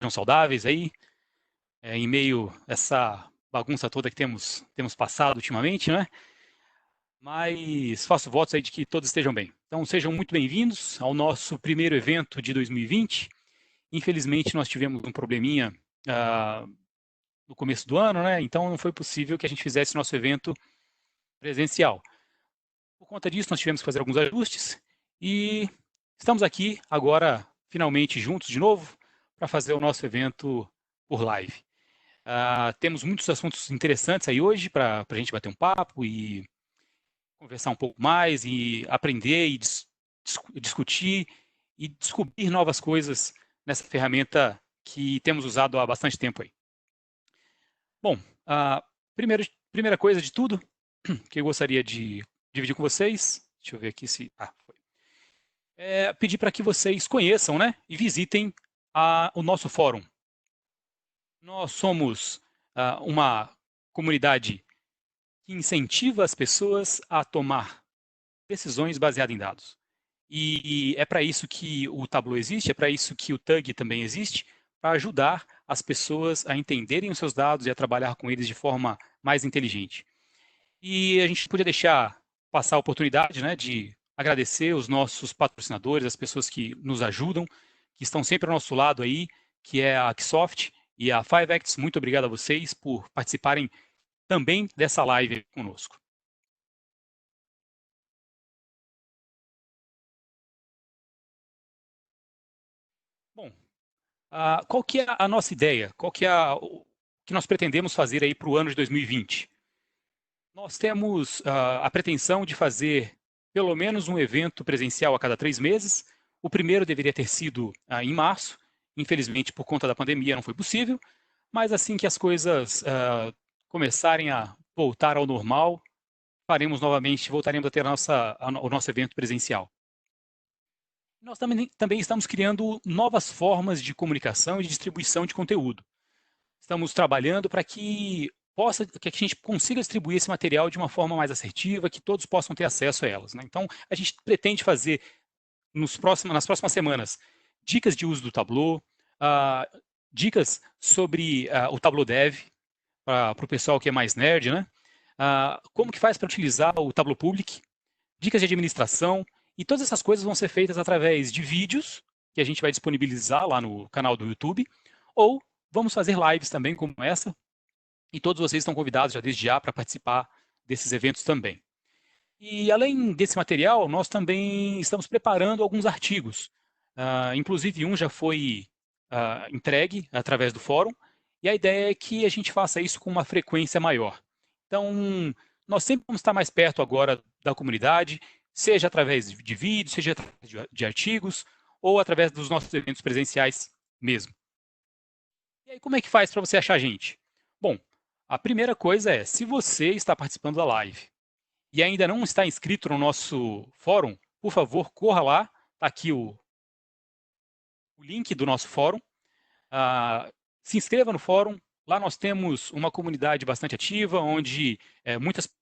saudáveis aí, em meio a essa bagunça toda que temos passado ultimamente, né? Mas faço votos aí de que todos estejam bem. Então sejam muito bem-vindos ao nosso primeiro evento de 2020. Infelizmente nós tivemos um probleminha ah, no começo do ano, né? Então não foi possível que a gente fizesse nosso evento presencial. Por conta disso, nós tivemos que fazer alguns ajustes e estamos aqui agora, finalmente juntos de novo, para fazer o nosso evento por live. Temos muitos assuntos interessantes aí hoje para a gente bater um papo e conversar um pouco mais e aprender e discutir e descobrir novas coisas nessa ferramenta que temos usado há bastante tempo aí. Bom, a primeira coisa de tudo que eu gostaria de dividir com vocês, deixa eu ver aqui se... foi. Pedir para que vocês conheçam, né, e visitem o nosso fórum. Nós somos uma comunidade que incentiva as pessoas a tomar decisões baseadas em dados. E é para isso que o Tableau existe, é para isso que o Tug também existe, para ajudar as pessoas a entenderem os seus dados e a trabalhar com eles de forma mais inteligente. E a gente podia deixar passar a oportunidade, né, de agradecer os nossos patrocinadores, as pessoas que nos ajudam, que estão sempre ao nosso lado aí, que é a Aksoft e a 5acts. Muito obrigado a vocês por participarem também dessa live conosco. Bom, qual que é a nossa ideia? Qual que é o que nós pretendemos fazer aí para o ano de 2020? Nós temos a pretensão de fazer pelo menos um evento presencial a cada 3 meses. O primeiro deveria ter sido em março. Infelizmente, por conta da pandemia, não foi possível. Mas assim que as coisas começarem a voltar ao normal, faremos novamente, voltaremos a ter o nosso evento presencial. Nós também estamos criando novas formas de comunicação e de distribuição de conteúdo. Estamos trabalhando para que a gente consiga distribuir esse material de uma forma mais assertiva, que todos possam ter acesso a elas, né? Então, a gente pretende fazer nas próximas semanas dicas de uso do Tableau, dicas sobre o Tableau Dev para o pessoal que é mais nerd, né? Como que faz para utilizar o Tableau Public, dicas de administração, e todas essas coisas vão ser feitas através de vídeos que a gente vai disponibilizar lá no canal do YouTube, ou vamos fazer lives também como essa, e todos vocês estão convidados já desde já para participar desses eventos também. E além desse material, nós também estamos preparando alguns artigos. Inclusive, um já foi entregue através do fórum, e a ideia é que a gente faça isso com uma frequência maior. Então, nós sempre vamos estar mais perto agora da comunidade, seja através de vídeos, seja através de artigos, ou através dos nossos eventos presenciais mesmo. E aí, como é que faz para você achar a gente? Bom, a primeira coisa é, se você está participando da live e ainda não está inscrito no nosso fórum, por favor, corra lá, está aqui o link do nosso fórum, se inscreva no fórum, lá nós temos uma comunidade bastante ativa, onde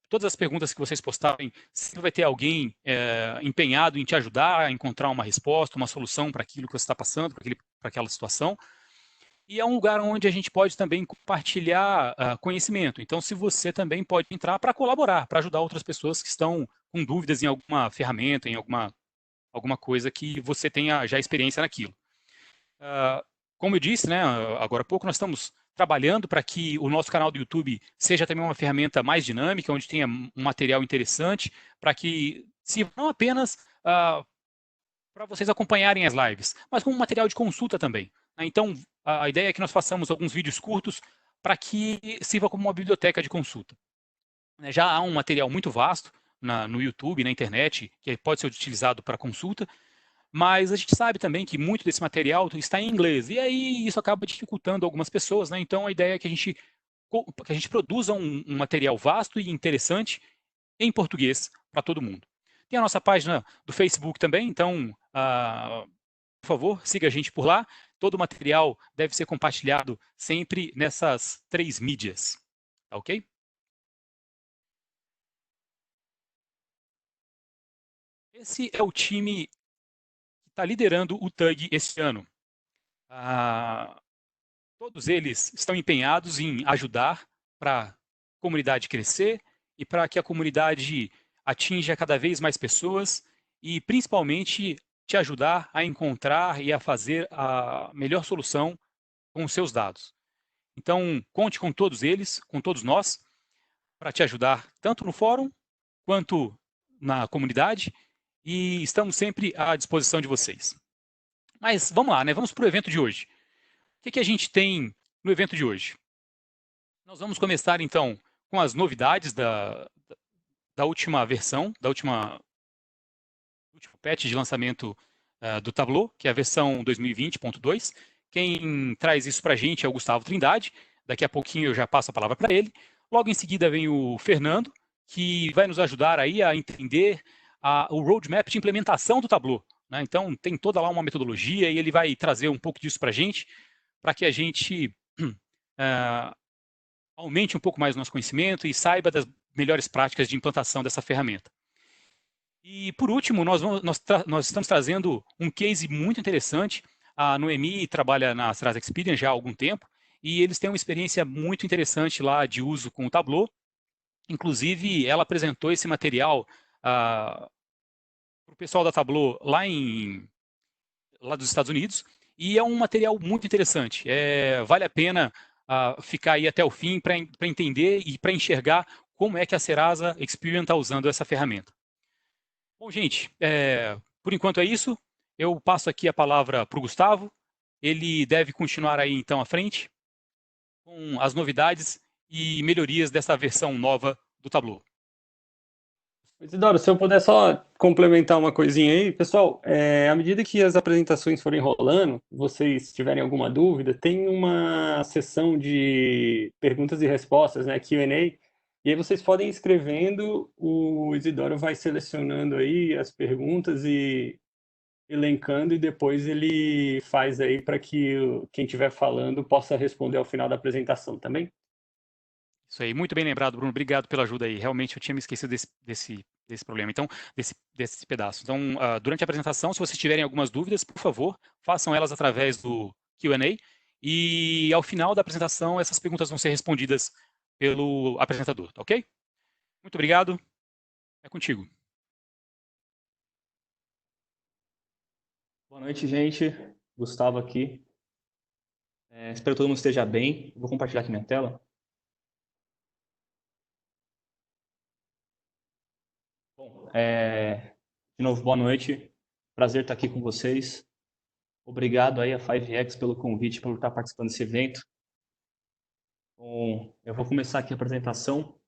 todas as perguntas que vocês postarem, sempre vai ter alguém empenhado em te ajudar a encontrar uma resposta, uma solução para aquilo que você está passando, para aquela situação. E é um lugar onde a gente pode também compartilhar conhecimento. Então, se você também pode entrar para colaborar, para ajudar outras pessoas que estão com dúvidas em alguma ferramenta, em alguma coisa que você tenha já experiência naquilo. Como eu disse, né, agora há pouco, nós estamos trabalhando para que o nosso canal do YouTube seja também uma ferramenta mais dinâmica, onde tenha um material interessante, para que sirva não apenas para vocês acompanharem as lives, mas como material de consulta também. Então, a ideia é que nós façamos alguns vídeos curtos para que sirva como uma biblioteca de consulta. Já há um material muito vasto no YouTube, na internet, que pode ser utilizado para consulta, mas a gente sabe também que muito desse material está em inglês, e aí isso acaba dificultando algumas pessoas, né? Então, a ideia é que a gente produza um material vasto e interessante em português para todo mundo. Tem a nossa página do Facebook também, então, por favor, siga a gente por lá. Todo o material deve ser compartilhado sempre nessas 3 mídias, tá ok? Esse é o time que está liderando o TUG esse ano. todos eles estão empenhados em ajudar para a comunidade crescer e para que a comunidade atinja cada vez mais pessoas e, principalmente, te ajudar a encontrar e a fazer a melhor solução com os seus dados. Então, conte com todos eles, com todos nós, para te ajudar tanto no fórum quanto na comunidade, e estamos sempre à disposição de vocês. Mas vamos lá, né? Vamos para o evento de hoje. O que a gente tem no evento de hoje? Nós vamos começar, então, com as novidades da última versão, do último patch de lançamento do Tableau, que é a versão 2020.2. Quem traz isso para a gente é o Gustavo Trindade. Daqui a pouquinho eu já passo a palavra para ele. Logo em seguida vem o Fernando, que vai nos ajudar aí a entender o roadmap de implementação do Tableau, né? Então, tem toda lá uma metodologia e ele vai trazer um pouco disso para que a gente aumente um pouco mais o nosso conhecimento e saiba das melhores práticas de implantação dessa ferramenta. E, por último, nós estamos trazendo um case muito interessante. A Noemi trabalha na Serasa Experian já há algum tempo, e eles têm uma experiência muito interessante lá de uso com o Tableau. Inclusive, ela apresentou esse material para o pessoal da Tableau lá dos Estados Unidos, e é um material muito interessante. Vale a pena ficar aí até o fim para entender e para enxergar como é que a Serasa Experian está usando essa ferramenta. Bom, gente, por enquanto é isso. Eu passo aqui a palavra para o Gustavo. Ele deve continuar aí, então, à frente com as novidades e melhorias dessa versão nova do Tableau. Isidoro, se eu puder só complementar uma coisinha aí, pessoal, à medida que as apresentações forem rolando, vocês tiverem alguma dúvida, tem uma sessão de perguntas e respostas, né, Q&A, e aí vocês podem ir escrevendo, o Isidoro vai selecionando aí as perguntas e elencando, e depois ele faz aí para que quem estiver falando possa responder ao final da apresentação também. Isso aí, muito bem lembrado, Bruno. Obrigado pela ajuda aí. Realmente eu tinha me esquecido desse problema, então, desse pedaço. Então, durante a apresentação, se vocês tiverem algumas dúvidas, por favor, façam elas através do Q&A. E ao final da apresentação, essas perguntas vão ser respondidas pelo apresentador, tá ok? Muito obrigado. É contigo. Boa noite, gente. Gustavo aqui. Espero que todo mundo esteja bem. Vou compartilhar aqui minha tela. Bom, de novo, boa noite. Prazer estar aqui com vocês. Obrigado aí a 5X pelo convite, por estar participando desse evento. Bom, eu vou começar aqui a apresentação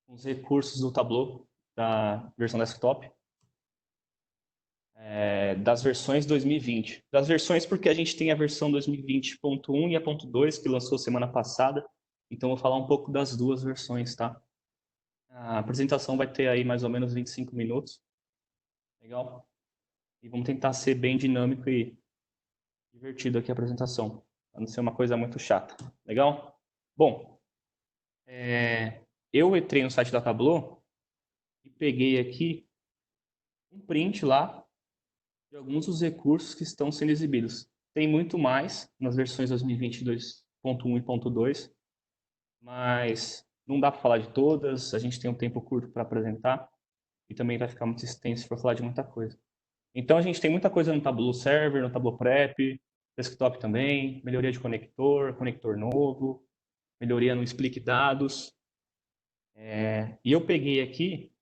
com os recursos do Tableau da versão desktop. Das versões 2020. Das versões porque a gente tem a versão 2020.1 e a .2 que lançou semana passada. Então, eu vou falar um pouco das duas versões, tá? A apresentação vai ter aí mais ou menos 25 minutos. Legal? E vamos tentar ser bem dinâmico e divertido aqui a apresentação, para não ser uma coisa muito chata. Legal? Bom, eu entrei no site da Tableau e peguei aqui um print lá de alguns dos recursos que estão sendo exibidos. Tem muito mais nas versões 2022.1 e .2, mas não dá para falar de todas, a gente tem um tempo curto para apresentar e também vai ficar muito extenso para falar de muita coisa. Então a gente tem muita coisa no Tableau Server, no Tableau Prep, desktop também, melhoria de conector novo, melhoria no Explique Dados. E eu peguei aqui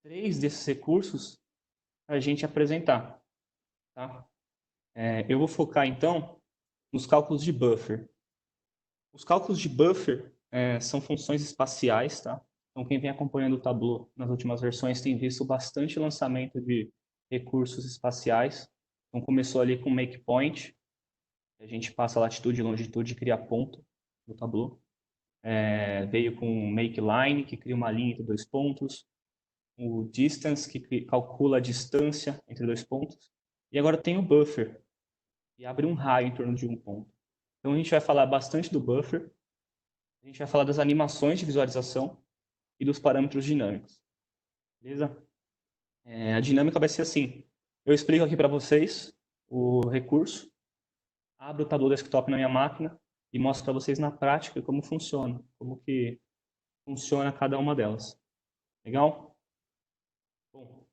3 desses recursos para a gente apresentar. Tá? Eu vou focar então nos cálculos de buffer. Os cálculos de buffer são funções espaciais, tá? Então, quem vem acompanhando o Tableau nas últimas versões tem visto bastante lançamento de recursos espaciais. Então, começou ali com make point. A gente passa latitude e longitude e cria ponto no Tableau. Veio com make line, que cria uma linha entre 2 pontos. O distance, que calcula a distância entre 2 pontos. E agora tem o buffer, que abre um raio em torno de um ponto. Então, a gente vai falar bastante do buffer. A gente vai falar das animações de visualização e dos parâmetros dinâmicos. Beleza? A dinâmica vai ser assim. Eu explico aqui para vocês o recurso. abro o Tableau Desktop na minha máquina e mostro para vocês na prática como funciona, como que funciona cada uma delas. Legal? Bom,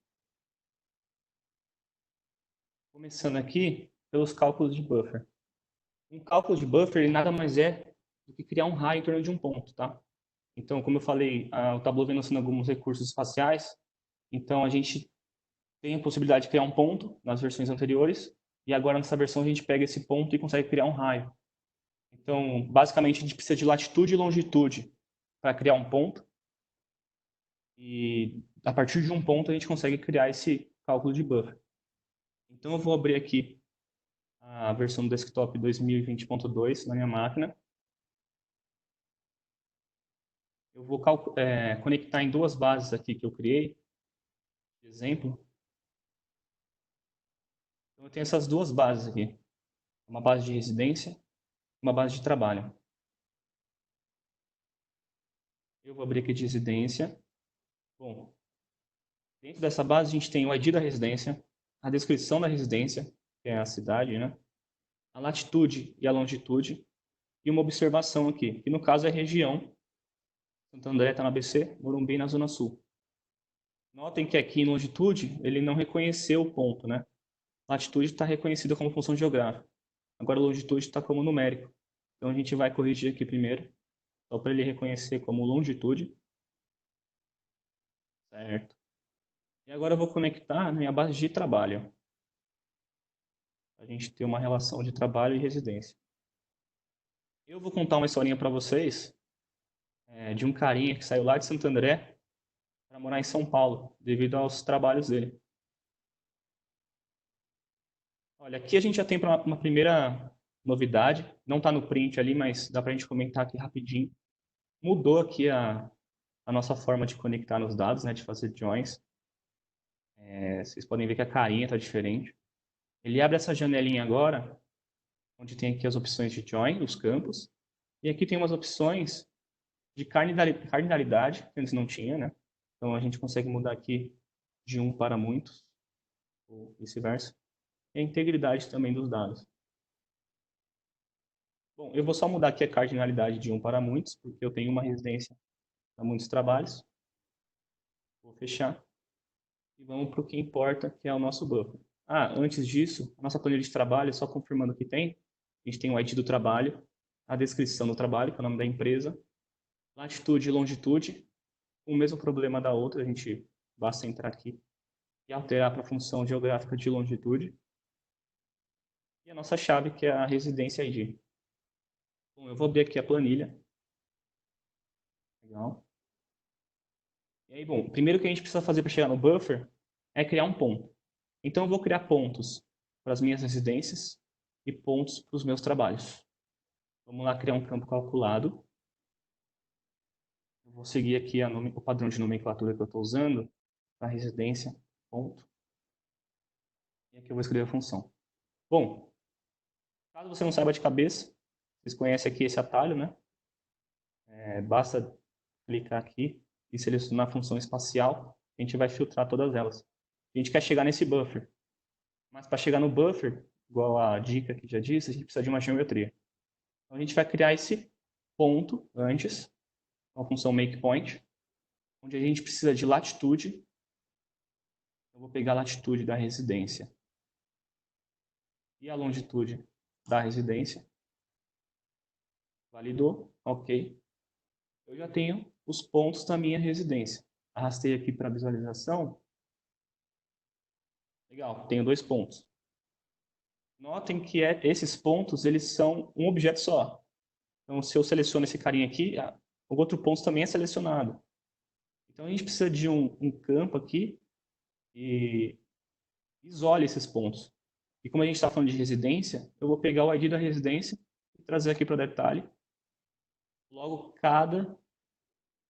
começando aqui pelos cálculos de buffer. Um cálculo de buffer ele nada mais é do que criar um raio em torno de um ponto, tá? Então, como eu falei, o Tableau vem lançando alguns recursos espaciais, então a gente tem a possibilidade de criar um ponto nas versões anteriores, e agora nessa versão a gente pega esse ponto e consegue criar um raio. Então, basicamente, a gente precisa de latitude e longitude para criar um ponto, e a partir de um ponto a gente consegue criar esse cálculo de buffer. Então, eu vou abrir aqui a versão do desktop 2020.2 na minha máquina. Eu vou conectar em duas bases aqui que eu criei, de exemplo. Então, eu tenho essas duas bases aqui. Uma base de residência e uma base de trabalho. Eu vou abrir aqui de residência. Bom, dentro dessa base a gente tem o ID da residência, a descrição da residência, que é a cidade, né? A latitude e a longitude, e uma observação aqui, que no caso é a região. Santo André está na ABC, Morumbi na Zona Sul. Notem que aqui em longitude ele não reconheceu o ponto, né? Latitude está reconhecida como função geográfica. Agora a longitude está como numérico. Então a gente vai corrigir aqui primeiro, só para ele reconhecer como longitude. Certo. E agora eu vou conectar na minha base de trabalho. A gente ter uma relação de trabalho e residência. Eu vou contar uma historinha para vocês de um carinha que saiu lá de Santo André para morar em São Paulo, devido aos trabalhos dele. Olha, aqui a gente já tem uma primeira novidade, não está no print ali, mas dá para a gente comentar aqui rapidinho. Mudou aqui a nossa forma de conectar nos dados, né, de fazer joins. Vocês podem ver que a carinha está diferente. Ele abre essa janelinha agora, onde tem aqui as opções de join, os campos, e aqui tem umas opções de cardinalidade, que antes não tinha, né? Então a gente consegue mudar aqui de um para muitos, ou vice-versa. E a integridade também dos dados. Bom, eu vou só mudar aqui a cardinalidade de um para muitos, porque eu tenho uma residência para muitos trabalhos. Vou fechar. E vamos para o que importa, que é o nosso buffer. Antes disso, a nossa planilha de trabalho, só confirmando que tem, a gente tem o ID do trabalho, a descrição do trabalho, que é o nome da empresa, latitude e longitude, o mesmo problema da outra, a gente basta entrar aqui e alterar para a função geográfica de longitude. E a nossa chave, que é a residência ID. Bom, eu vou abrir aqui a planilha. Legal. E aí, bom, primeiro que a gente precisa fazer para chegar no buffer é criar um ponto. Então, eu vou criar pontos para as minhas residências e pontos para os meus trabalhos. Vamos lá criar um campo calculado. Eu vou seguir aqui o padrão de nomenclatura que eu estou usando para residência, ponto. E aqui eu vou escrever a função. Bom, caso você não saiba de cabeça, vocês conhecem aqui esse atalho, né? Basta clicar aqui e selecionar a função espacial, a gente vai filtrar todas elas. A gente quer chegar nesse buffer, mas para chegar no buffer, igual a dica que já disse, a gente precisa de uma geometria. Então a gente vai criar esse ponto antes, com a função makePoint, onde a gente precisa de latitude. Eu vou pegar a latitude da residência e a longitude da residência. Validou, ok. Eu já tenho os pontos da minha residência. Arrastei aqui para a visualização. Legal, tenho 2 pontos. Notem que esses pontos eles são um objeto só. Então, se eu seleciono esse carinha aqui, o outro ponto também é selecionado. Então, a gente precisa de um campo aqui e isole esses pontos. E como a gente está falando de residência, eu vou pegar o ID da residência e trazer aqui para o detalhe. Logo, cada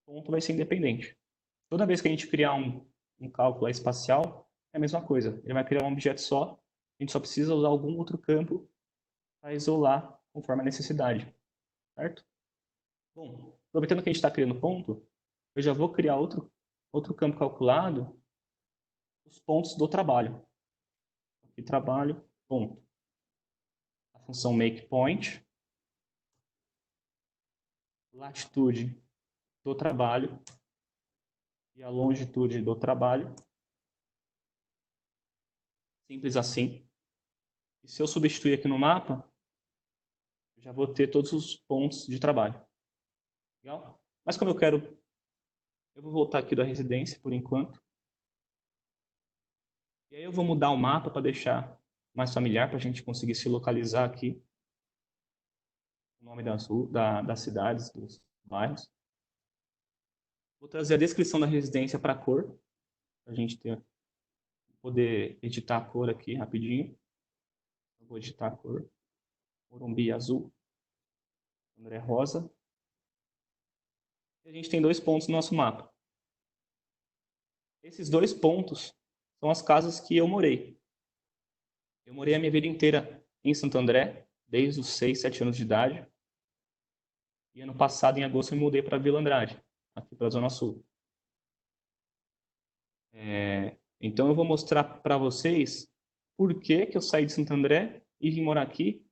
ponto vai ser independente. Toda vez que a gente criar um cálculo espacial, é a mesma coisa. Ele vai criar um objeto só, a gente só precisa usar algum outro campo para isolar conforme a necessidade. Certo? Bom, aproveitando que a gente está criando ponto, eu já vou criar outro campo calculado, os pontos do trabalho. Aqui, trabalho, ponto. A função makePoint, latitude do trabalho e a longitude do trabalho. Simples assim. E se eu substituir aqui no mapa, eu já vou ter todos os pontos de trabalho. Legal? Mas como eu vou voltar aqui da residência por enquanto. E aí eu vou mudar o mapa para deixar mais familiar, para a gente conseguir se localizar aqui. O nome das cidades, dos bairros. Vou trazer a descrição da residência para a cor, para a gente poder editar a cor aqui rapidinho. Eu vou editar a cor. Morumbi azul, André rosa. E a gente tem 2 pontos no nosso mapa. Esses 2 pontos são as casas que eu morei. Eu morei a minha vida inteira em Santo André, desde os 6, 7 anos de idade. E ano passado, em agosto, eu me mudei para Vila Andrade, aqui para a Zona Sul. Então eu vou mostrar para vocês por que eu saí de Santo André e vim morar aqui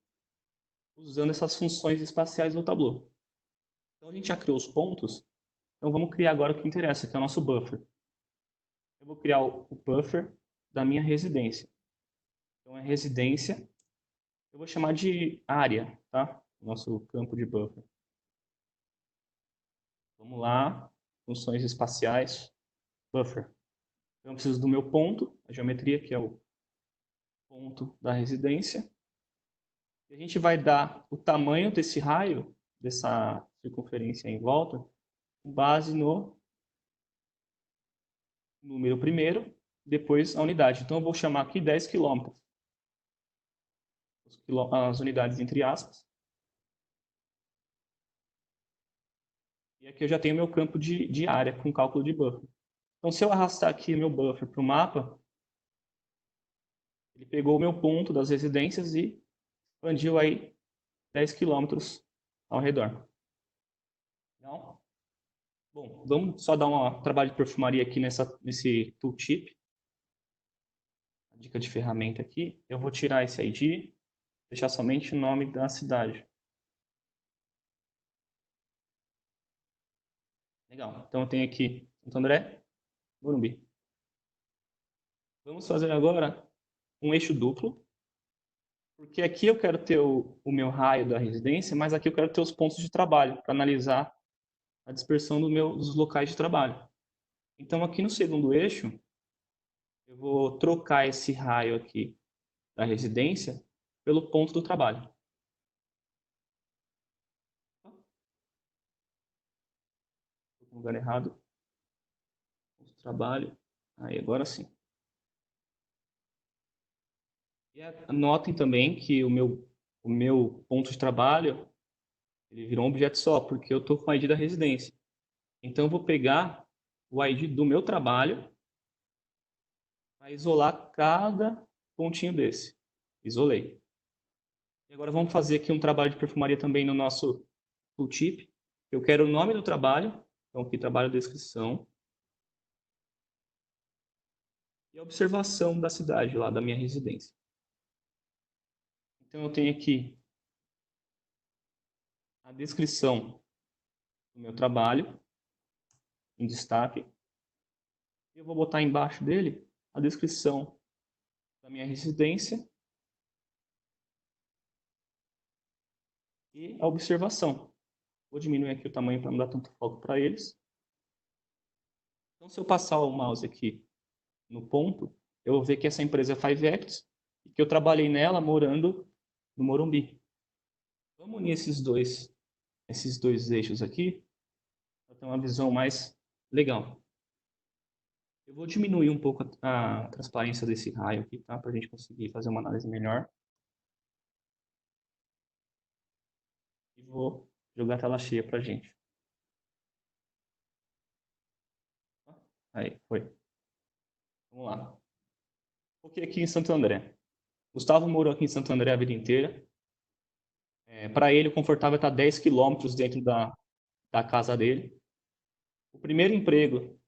usando essas funções espaciais do Tableau. Então a gente já criou os pontos, então vamos criar agora o que interessa, que é o nosso buffer. Eu vou criar o buffer da minha residência. Então é residência, eu vou chamar de área, tá? Nosso campo de buffer. Vamos lá, funções espaciais, buffer. Então eu preciso do meu ponto, a geometria, que é o ponto da residência. E a gente vai dar o tamanho desse raio, dessa circunferência em volta, com base no número primeiro, depois a unidade. Então eu vou chamar aqui 10 quilômetros. As unidades entre aspas. E aqui eu já tenho meu campo de área com cálculo de buffer. Então se eu arrastar aqui meu buffer para o mapa, ele pegou o meu ponto das residências e expandiu aí 10 quilômetros ao redor. Legal? Bom, vamos só dar um trabalho de perfumaria aqui nesse tooltip. A dica de ferramenta aqui. Eu vou tirar esse ID, deixar somente o nome da cidade. Legal. Então eu tenho aqui Santo André, Morumbi. Vamos fazer agora um eixo duplo. Porque aqui eu quero ter o meu raio da residência, mas aqui eu quero ter os pontos de trabalho para analisar a dispersão dos locais de trabalho. Então aqui no segundo eixo, eu vou trocar esse raio aqui da residência pelo ponto do trabalho. Estou no lugar errado. Ponto do trabalho. Aí, agora sim. E notem também que o meu ponto de trabalho ele virou um objeto só, porque eu estou com o ID da residência. Então eu vou pegar o ID do meu trabalho para isolar cada pontinho desse. Isolei. E agora vamos fazer aqui um trabalho de perfumaria também no nosso tooltip. Eu quero o nome do trabalho, então aqui trabalho descrição. E a observação da cidade lá, da minha residência. Então eu tenho aqui a descrição do meu trabalho, em destaque. E eu vou botar embaixo dele a descrição da minha residência e a observação. Vou diminuir aqui o tamanho para não dar tanto foco para eles. Então, se eu passar o mouse aqui no ponto, eu vou ver que essa empresa é 5Acts e que eu trabalhei nela morando no Morumbi. Vamos unir esses dois eixos aqui para ter uma visão mais legal. Eu vou diminuir um pouco a transparência desse raio aqui, tá? Para a gente conseguir fazer uma análise melhor. E vou jogar a tela cheia para a gente. Aí, foi. Vamos lá. Foquei aqui em Santo André. Gustavo morou aqui em Santo André a vida inteira. Para ele, o confortável é estar 10 quilômetros dentro da casa dele. O primeiro emprego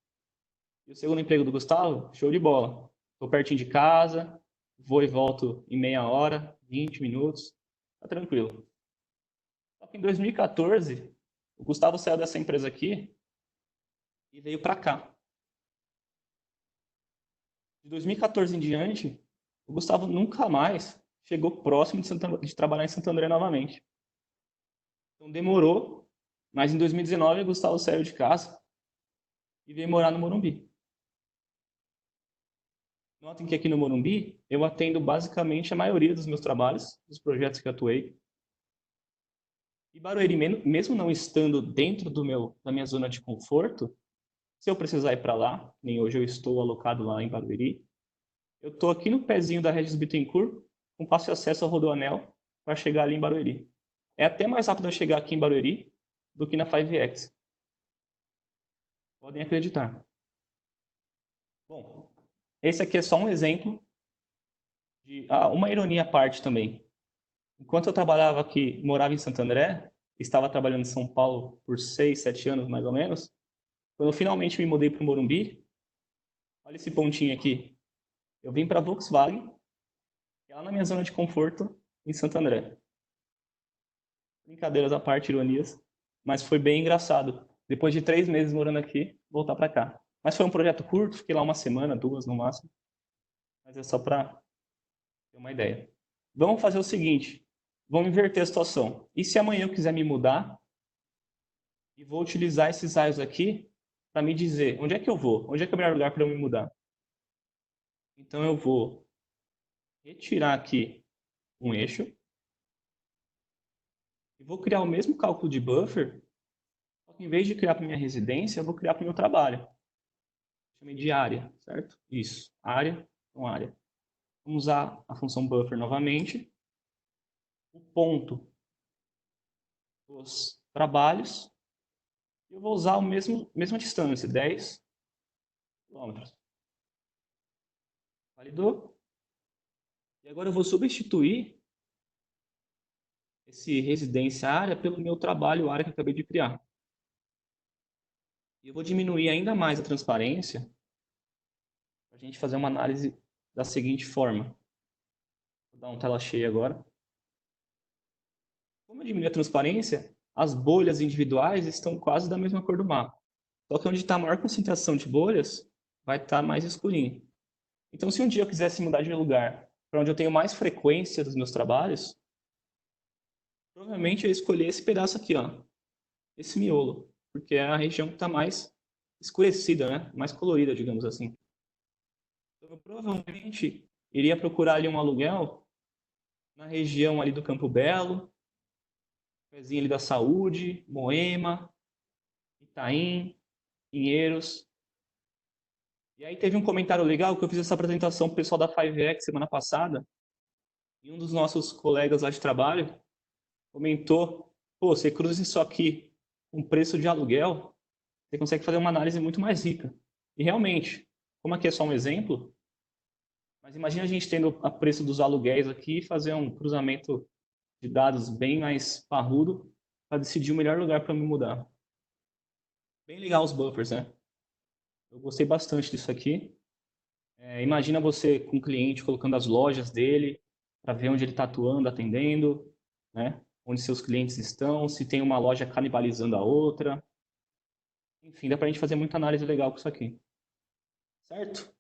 e o segundo emprego do Gustavo, show de bola. Estou pertinho de casa, vou e volto em meia hora, 20 minutos. tá tranquilo. Só que em 2014, o Gustavo saiu dessa empresa aqui e veio para cá. De 2014 em diante, o Gustavo nunca mais chegou próximo de trabalhar em Santo André novamente. Então demorou, mas em 2019 o Gustavo saiu de casa e veio morar no Morumbi. Notem que aqui no Morumbi eu atendo basicamente a maioria dos meus trabalhos, dos projetos que atuei. E Barueri, mesmo não estando dentro da minha zona de conforto, se eu precisar ir para lá, nem hoje eu estou alocado lá em Barueri, eu estou aqui no pezinho da Regis Bittencourt, com fácil acesso ao Rodoanel para chegar ali em Barueri. É até mais rápido eu chegar aqui em Barueri do que na 5X. Podem acreditar. Bom, esse aqui é só um exemplo de uma ironia à parte também. Enquanto eu trabalhava aqui, morava em Santo André, estava trabalhando em São Paulo por 6, 7 anos mais ou menos, quando eu finalmente me mudei para o Morumbi, olha esse pontinho aqui. Eu vim para a Volkswagen, que é lá na minha zona de conforto, em Santo André. Brincadeiras à parte, ironias, mas foi bem engraçado. Depois de 3 meses morando aqui, voltar para cá. Mas foi um projeto curto, fiquei lá uma semana, 2 no máximo. Mas é só para ter uma ideia. Vamos fazer o seguinte, vamos inverter a situação. E se amanhã eu quiser me mudar e vou utilizar esses raios aqui para me dizer onde é que eu vou, onde é que é o melhor lugar para eu me mudar? Então eu vou retirar aqui um eixo e vou criar o mesmo cálculo de buffer, só que em vez de criar para minha residência, eu vou criar para o meu trabalho. Chamei de área, certo? Isso, área com área. Vamos usar a função buffer novamente. O ponto dos trabalhos. E eu vou usar a mesma distância, 10 km. Validou? E agora eu vou substituir esse residência área pelo meu trabalho área que eu acabei de criar. E eu vou diminuir ainda mais a transparência para a gente fazer uma análise da seguinte forma. Vou dar uma tela cheia agora. Como eu diminui a transparência, as bolhas individuais estão quase da mesma cor do mapa. Só que onde está a maior concentração de bolhas, vai estar mais escurinho. Então, se um dia eu quisesse mudar de lugar para onde eu tenho mais frequência dos meus trabalhos, provavelmente eu ia escolher esse pedaço aqui, ó, esse miolo, porque é a região que está mais escurecida, né? Mais colorida, digamos assim. Então, eu provavelmente iria procurar ali um aluguel na região ali do Campo Belo, pezinho ali da Saúde, Moema, Itaim, Pinheiros. E aí teve um comentário legal que eu fiz essa apresentação pro pessoal da 5X semana passada, e um dos nossos colegas lá de trabalho comentou, pô, você cruza isso aqui com preço de aluguel, você consegue fazer uma análise muito mais rica. E realmente, como aqui é só um exemplo, mas imagina a gente tendo a preço dos aluguéis aqui e fazer um cruzamento de dados bem mais parrudo para decidir o melhor lugar para me mudar. Bem legal os buffers, né? Eu gostei bastante disso aqui. Imagina você com o cliente colocando as lojas dele para ver onde ele está atuando, atendendo, né? Onde seus clientes estão, se tem uma loja canibalizando a outra. Enfim, dá para a gente fazer muita análise legal com isso aqui. Certo?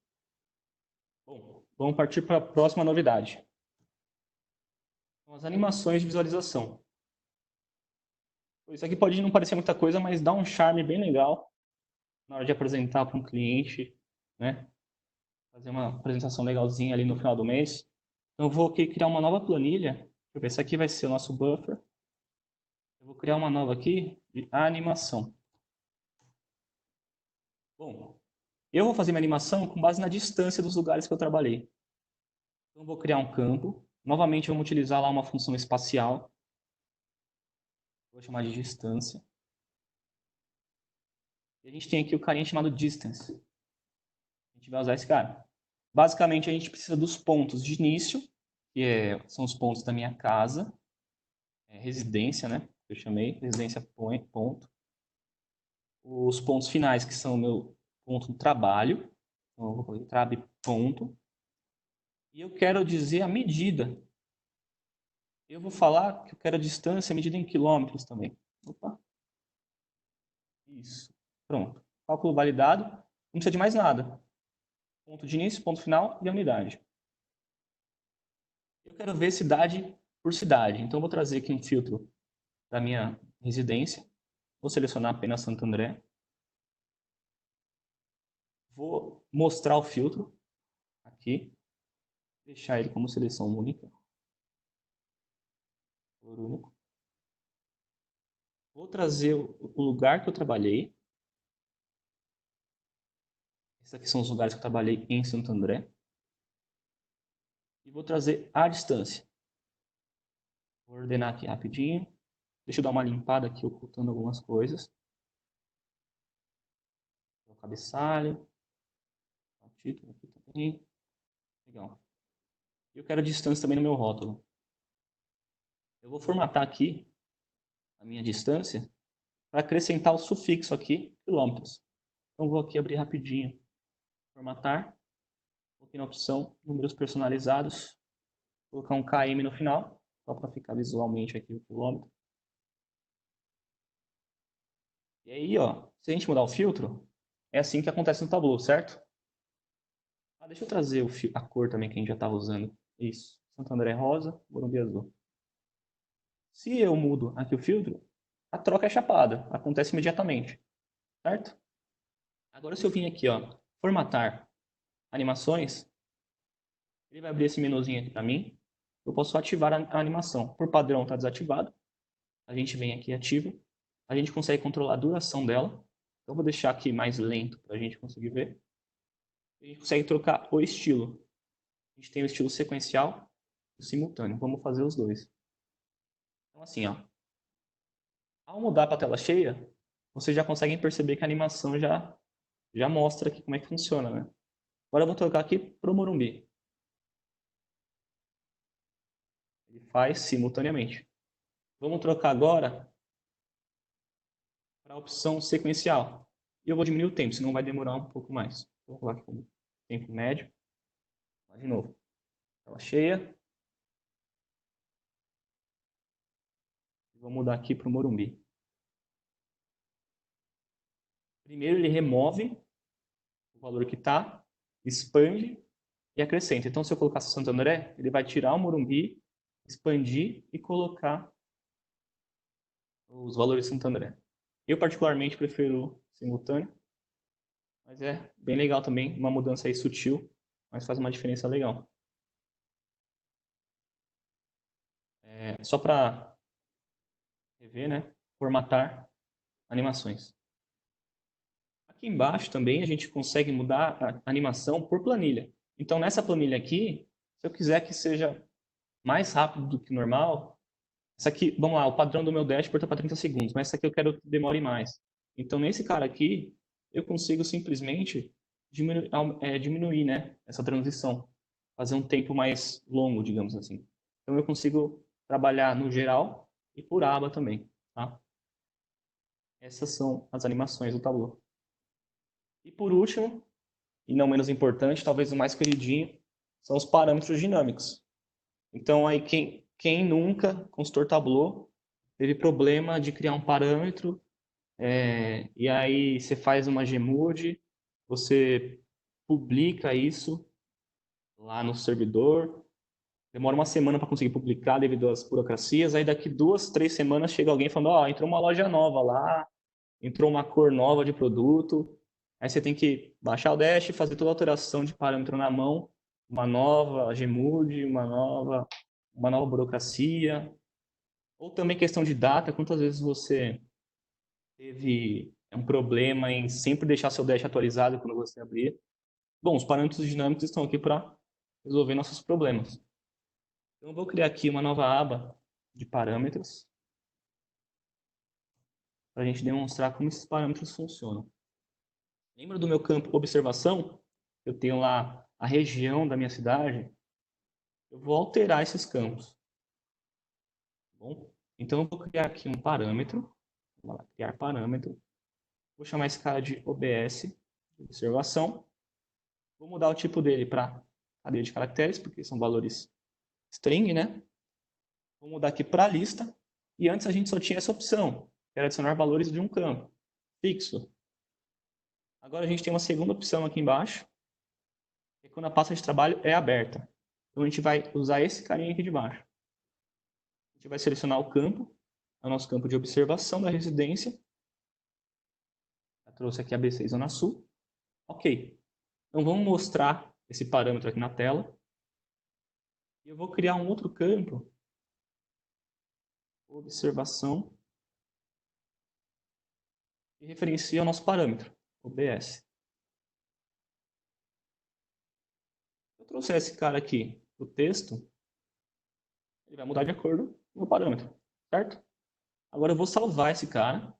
Bom, vamos partir para a próxima novidade. São as animações de visualização. Isso aqui pode não parecer muita coisa, mas dá um charme bem legal na hora de apresentar para um cliente, né? Fazer uma apresentação legalzinha ali no final do mês. Então, eu vou aqui criar uma nova planilha. Deixa eu ver, esse aqui vai ser o nosso buffer. Eu vou criar uma nova aqui de animação. Bom, eu vou fazer minha animação com base na distância dos lugares que eu trabalhei. Então, eu vou criar um campo. Novamente, vamos utilizar lá uma função espacial. Vou chamar de distância. E a gente tem aqui o carinha chamado distance. A gente vai usar esse cara. Basicamente, a gente precisa dos pontos de início, são os pontos da minha casa, residência, né? Eu chamei, residência ponto. Os pontos finais, que são o meu ponto de trabalho. Então, eu vou colocar trab ponto. E eu quero dizer a medida Eu vou falar que eu quero a distância medida em quilômetros também. Opa, isso. Pronto. Cálculo validado. Não precisa de mais nada. Ponto de início, ponto final e a unidade. Eu quero ver cidade por cidade. Então, eu vou trazer aqui um filtro da minha residência. Vou selecionar apenas Santo André. Vou mostrar o filtro aqui. Deixar ele como seleção única. Valor único. Vou trazer o lugar que eu trabalhei. Esses aqui são os lugares que eu trabalhei em Santo André. E vou trazer a distância. Vou ordenar aqui rapidinho. Deixa eu dar uma limpada aqui, ocultando algumas coisas. O cabeçalho. O título aqui também. Legal. Eu quero a distância também no meu rótulo. Eu vou formatar aqui a minha distância para acrescentar o sufixo aqui, quilômetros. Então, vou aqui abrir rapidinho. Formatar. Vou aqui na opção números personalizados. Vou colocar um km no final, só para ficar visualmente aqui o quilômetro. E aí, ó, se a gente mudar o filtro, é assim que acontece no Tableau, certo? Ah, deixa eu trazer a cor também que a gente já estava usando. Isso. Santo André rosa, Morumbi azul. Se eu mudo aqui o filtro, a troca é chapada, acontece imediatamente, certo? Agora, se eu vim aqui, ó, formatar animações, ele vai abrir esse menuzinho aqui para mim. Eu posso ativar a animação. Por padrão, está desativado. A gente vem aqui e ativa. A gente consegue controlar a duração dela. Então, vou deixar aqui mais lento para a gente conseguir ver. A gente consegue trocar o estilo. A gente tem o estilo sequencial e o simultâneo. Vamos fazer os dois. Então, assim, ó. Ao mudar para a tela cheia, vocês já conseguem perceber que a animação já mostra aqui como é que funciona, né? Agora eu vou trocar aqui para o Morumbi. Ele faz simultaneamente. Vamos trocar agora para a opção sequencial. E eu vou diminuir o tempo, senão vai demorar um pouco mais. Vou colocar aqui como tempo médio. Lá de novo. Tela cheia. Vou mudar aqui para o Morumbi. Primeiro ele remove o valor que está, expande e acrescenta. Então, se eu colocar Santo André, ele vai tirar o Morumbi, expandir e colocar os valores de Santo André. Eu, particularmente, prefiro simultâneo, mas é bem legal também, uma mudança aí sutil, mas faz uma diferença legal. Só para rever, né? Formatar animações. Aqui embaixo também a gente consegue mudar a animação por planilha. Então, nessa planilha aqui, se eu quiser que seja mais rápido do que normal, essa aqui, vamos lá, o padrão do meu dashboard está para 30 segundos, mas essa aqui eu quero que demore mais. Então, nesse cara aqui, eu consigo simplesmente diminuir, né, essa transição, fazer um tempo mais longo, digamos assim. Então, eu consigo trabalhar no geral e por aba também, tá? Essas são as animações do Tableau. E por último, e não menos importante, talvez o mais queridinho, são os parâmetros dinâmicos. Então, aí quem nunca, consultor Tableau, teve problema de criar um parâmetro, e aí você faz uma Gmood, você publica isso lá no servidor, demora uma semana para conseguir publicar devido às burocracias, aí daqui 2, 3 semanas chega alguém falando, ó, entrou uma loja nova lá, entrou uma cor nova de produto, aí você tem que baixar o Dash, fazer toda a alteração de parâmetro na mão, uma nova Gmood, uma nova burocracia, ou também questão de data, quantas vezes você teve um problema em sempre deixar seu Dash atualizado quando você abrir. Bom, os parâmetros dinâmicos estão aqui para resolver nossos problemas. Então, eu vou criar aqui uma nova aba de parâmetros para a gente demonstrar como esses parâmetros funcionam. Lembra do meu campo observação? Eu tenho lá a região da minha cidade. Eu vou alterar esses campos. Tá bom? Então, eu vou criar aqui um parâmetro. Vou lá, criar parâmetro. Vou chamar esse cara de OBS, observação. Vou mudar o tipo dele para cadeia de caracteres, porque são valores string, né? Vou mudar aqui para a lista. E antes a gente só tinha essa opção, que era adicionar valores de um campo fixo. Agora a gente tem uma segunda opção aqui embaixo, que é quando a pasta de trabalho é aberta. Então a gente vai usar esse carinha aqui de baixo. A gente vai selecionar o campo, é o nosso campo de observação da residência. Já trouxe aqui ABC Zona Sul. Ok. Então vamos mostrar esse parâmetro aqui na tela. E eu vou criar um outro campo, observação, que referencia o nosso parâmetro, o BS. Se eu trouxer esse cara aqui para o texto, ele vai mudar de acordo com o parâmetro, certo? Agora eu vou salvar esse cara.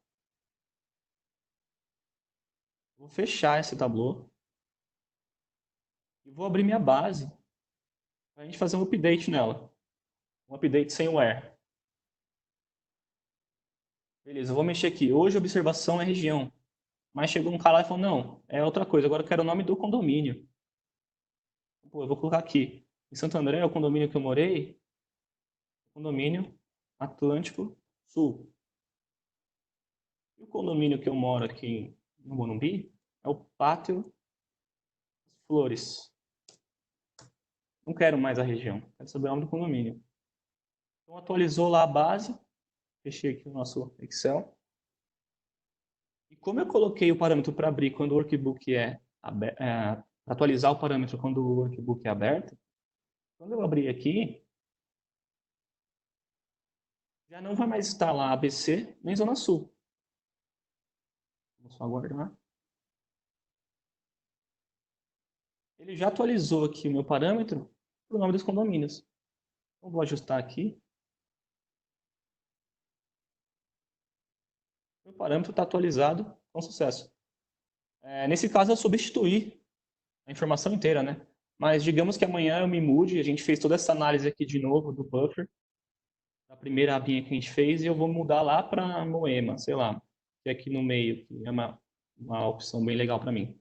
Vou fechar esse tableau. E vou abrir minha base para a gente fazer um update nela. Um update sem where. Beleza, eu vou mexer aqui. Hoje a observação é região. Mas chegou um cara lá e falou, não, é outra coisa. Agora eu quero o nome do condomínio. Pô, eu vou colocar aqui. Em Santo André, o condomínio que eu morei, condomínio Atlântico Sul. E o condomínio que eu moro aqui no Morumbi é o Pátio das Flores. Não quero mais a região, quero saber o nome do condomínio. Então atualizou lá a base, fechei aqui o nosso Excel. E como eu coloquei o parâmetro para abrir quando o workbook atualizar o parâmetro quando o workbook é aberto, quando eu abrir aqui, já não vai mais estar lá ABC nem Zona Sul. Vou só aguardar. Ele já atualizou aqui o meu parâmetro para o nome dos condomínios. Então vou ajustar aqui. O parâmetro está atualizado com sucesso. Nesse caso, eu substituí a informação inteira, né? Mas digamos que amanhã eu me mude, a gente fez toda essa análise aqui de novo do buffer, da primeira abinha que a gente fez, e eu vou mudar lá para Moema, sei lá, que é aqui no meio, que é uma opção bem legal para mim.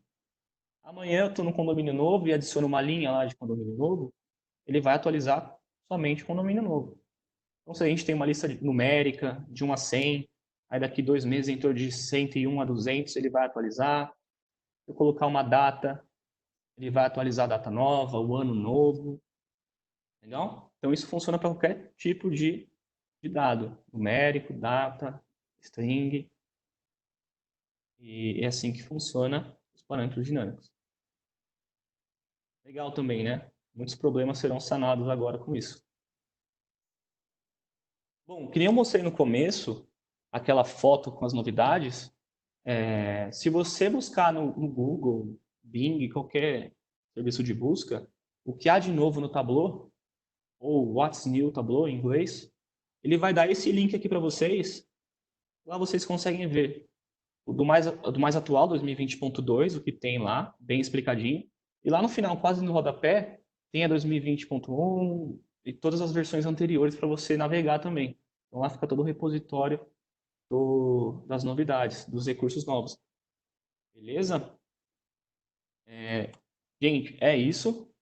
Amanhã eu estou no condomínio novo e adiciono uma linha lá de condomínio novo, ele vai atualizar somente o condomínio novo. Então, se a gente tem uma lista numérica de 1 a 100, aí daqui 2 meses, em torno de 101 a 200, ele vai atualizar. Se eu colocar uma data, ele vai atualizar a data nova, o ano novo. Legal? Então, isso funciona para qualquer tipo de dado. Numérico, data, string. E é assim que funciona os parâmetros dinâmicos. Legal também, né? Muitos problemas serão sanados agora com isso. Bom, que nem eu mostrei no começo, aquela foto com as novidades, se você buscar no Google, Bing, qualquer serviço de busca, o que há de novo no Tableau, ou What's New Tableau em inglês, ele vai dar esse link aqui para vocês. Lá vocês conseguem ver o do mais atual, 2020.2, o que tem lá, bem explicadinho. E lá no final, quase no rodapé, tem a 2020.1 e todas as versões anteriores para você navegar também. Então lá fica todo o repositório das novidades, dos recursos novos. Beleza? Gente, é isso.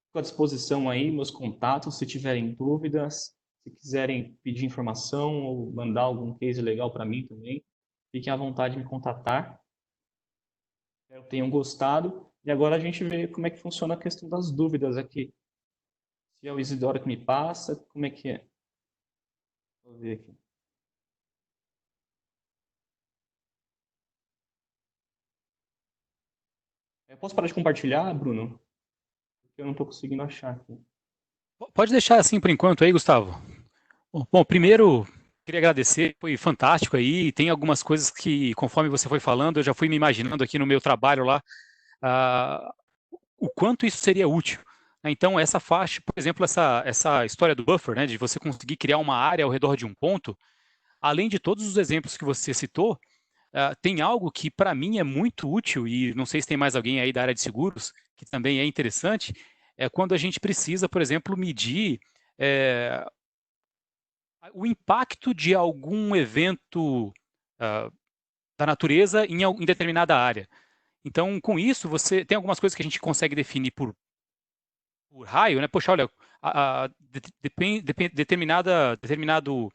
Fico à disposição aí, meus contatos, se tiverem dúvidas, se quiserem pedir informação ou mandar algum case legal para mim também, fiquem à vontade de me contatar. Espero que tenham gostado. E agora a gente vê como é que funciona a questão das dúvidas aqui. Se é o Isidoro que me passa, como é que é? Vou ver aqui. Eu posso parar de compartilhar, Bruno? Porque eu não estou conseguindo achar aqui. Pode deixar assim por enquanto aí, Gustavo. Bom, primeiro, queria agradecer, foi fantástico aí. Tem algumas coisas que, conforme você foi falando, eu já fui me imaginando aqui no meu trabalho lá, o quanto isso seria útil. Então, essa faixa, por exemplo, essa história do buffer, né, de você conseguir criar uma área ao redor de um ponto, além de todos os exemplos que você citou, tem algo que para mim é muito útil, e não sei se tem mais alguém aí da área de seguros, que também é interessante, é quando a gente precisa, por exemplo, medir o impacto de algum evento da natureza em determinada área. Então, com isso, você tem algumas coisas que a gente consegue definir por por raio, né? Poxa, olha, determinado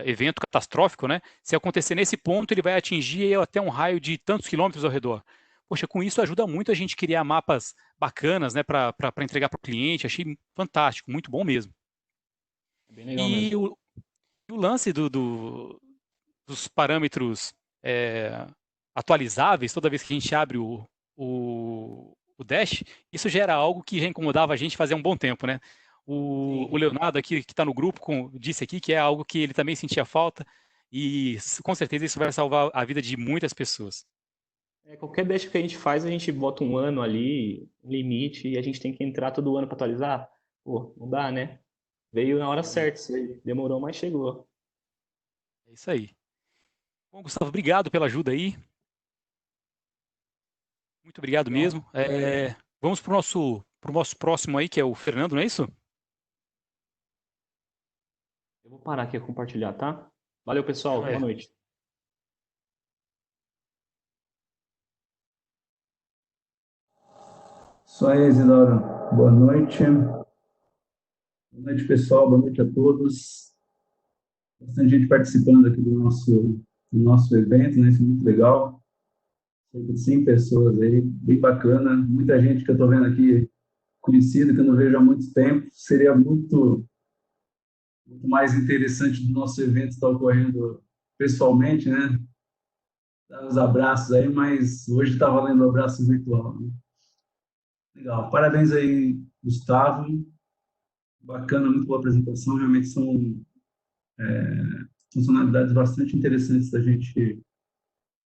evento catastrófico, né? Se acontecer nesse ponto, ele vai atingir até um raio de tantos quilômetros ao redor. Poxa, com isso ajuda muito a gente criar mapas bacanas, né? Para entregar para o cliente. Achei fantástico, muito bom mesmo. É bem legal E mesmo. o lance dos parâmetros atualizáveis, toda vez que a gente abre o Dash, isso já era algo que já incomodava a gente fazia um bom tempo, né? O Sim. Leonardo aqui, que está no grupo, disse aqui que é algo que ele também sentia falta e com certeza isso vai salvar a vida de muitas pessoas. Qualquer dash que a gente faz, a gente bota um ano ali, limite, e a gente tem que entrar todo ano para atualizar. Pô, não dá, né? Veio na hora certa, isso aí. Demorou, mas chegou. É isso aí. Bom, Gustavo, obrigado pela ajuda aí. Muito obrigado Legal. mesmo. Vamos pro nosso próximo aí, que é o Fernando, não é isso? Eu vou parar aqui a compartilhar, tá? Valeu, pessoal. Boa Joia. noite. Isso aí, Isidoro. Boa noite. Boa noite, pessoal. Boa noite a todos. Bastante gente participando aqui do nosso evento, né? Isso é muito legal. Cerca de 100 pessoas aí, bem bacana. Muita gente que eu estou vendo aqui conhecida, que eu não vejo há muito tempo. Seria muito mais interessante do nosso evento estar ocorrendo pessoalmente, né? Dar uns abraços aí, mas hoje está valendo o abraço virtual, né? Legal. Parabéns aí, Gustavo. Bacana, muito boa apresentação. Realmente são funcionalidades bastante interessantes da gente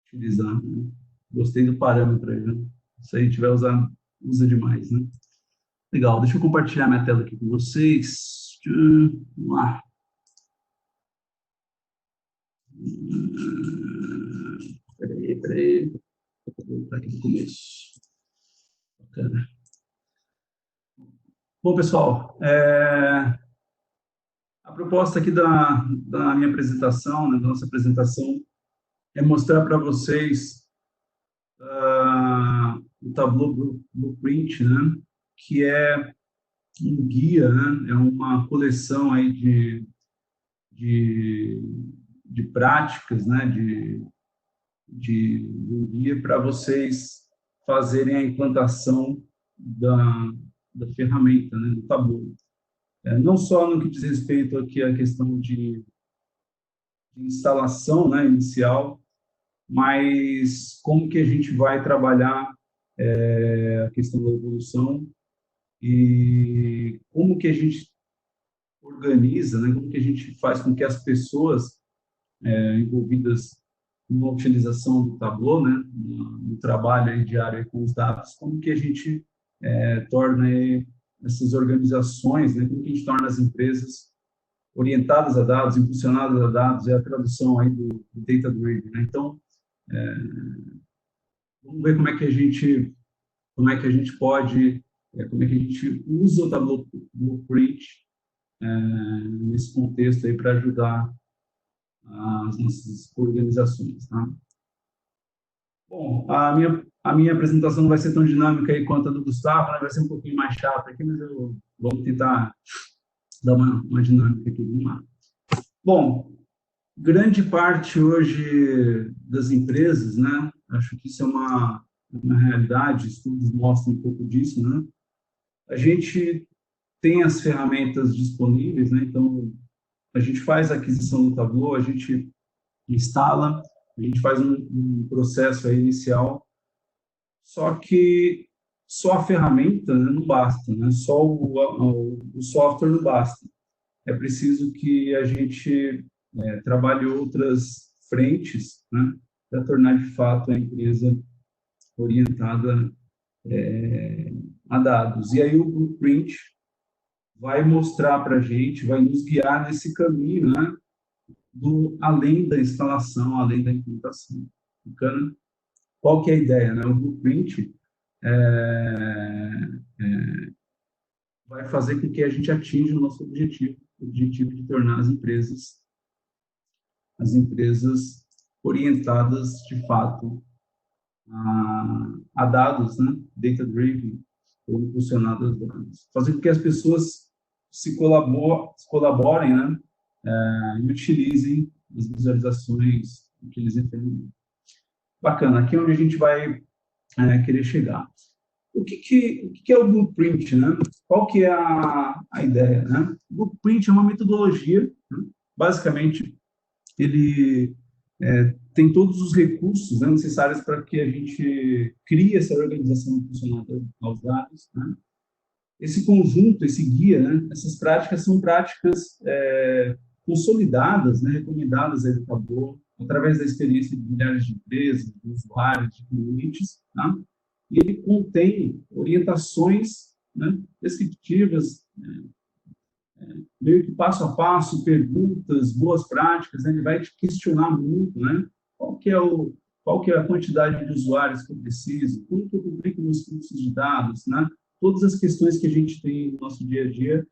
utilizar, né? Gostei do parâmetro aí, né? Se a gente vai usar, usa demais, né? Legal, deixa eu compartilhar minha tela aqui com vocês. Vamos lá. Peraí. Vou voltar aqui no começo. Bacana. Bom, pessoal, a proposta aqui da minha apresentação, né, da nossa apresentação, é mostrar para vocês o Tableau Blueprint, né, que é um guia, né, é uma coleção aí de, de práticas, né, de um guia para vocês fazerem a implantação da ferramenta, né, do Tableau. Não só no que diz respeito aqui à questão de instalação, né, inicial, mas como que a gente vai trabalhar a questão da evolução e como que a gente organiza, né, como que a gente faz com que as pessoas envolvidas na utilização do Tableau, né, no trabalho aí diário aí com os dados, como que a gente torna aí essas organizações, né, como que a gente torna as empresas orientadas a dados, impulsionadas a dados, é a tradução aí do data driven, né? Então, vamos ver como é que a gente pode, como é que a gente usa o Tableau Blueprint nesse contexto aí para ajudar as nossas organizações, tá? Bom, a minha apresentação não vai ser tão dinâmica aí quanto a do Gustavo, né? Vai ser um pouquinho mais chata aqui, mas vamos tentar dar uma dinâmica aqui. Vamos lá. Bom, grande parte hoje das empresas, né? Acho que isso é uma realidade, estudos mostram um pouco disso, né? A gente tem as ferramentas disponíveis, né? Então, a gente faz a aquisição do Tableau, a gente instala, a gente faz um processo aí inicial, só que só a ferramenta, né, não basta, né? Só o software não basta. É preciso que a gente trabalhe outras frentes, né, para tornar de fato a empresa orientada a dados. E aí o Blueprint vai mostrar para a gente, vai nos guiar nesse caminho, né, além da instalação, além da implementação. Bacana? Qual que é a ideia, né? O Blueprint vai fazer com que a gente atinja o nosso o objetivo de tornar as empresas orientadas de fato a dados, né? Data driven, foram impulsionadas antes. Fazer com que as pessoas se colaborem, né, e utilizem as visualizações que eles entendem. Bacana, aqui é onde a gente vai querer chegar. O que é o Blueprint, né? Qual que é a ideia, né? O Blueprint é uma metodologia, né? Basicamente, ele tem todos os recursos, né, necessários para que a gente crie essa organização funcional aos dados, né? Esse conjunto, esse guia, né, essas práticas são práticas consolidadas, né, recomendadas aí do Tableau, através da experiência de milhares de empresas, de usuários, de clientes, tá? E ele contém orientações, né, descritivas, meio que passo a passo, perguntas, boas práticas, né? Ele vai te questionar muito, né? Qual que é a quantidade de usuários que eu preciso, como que eu publico meus fluxos de dados, né? Todas as questões que a gente tem no nosso dia a dia,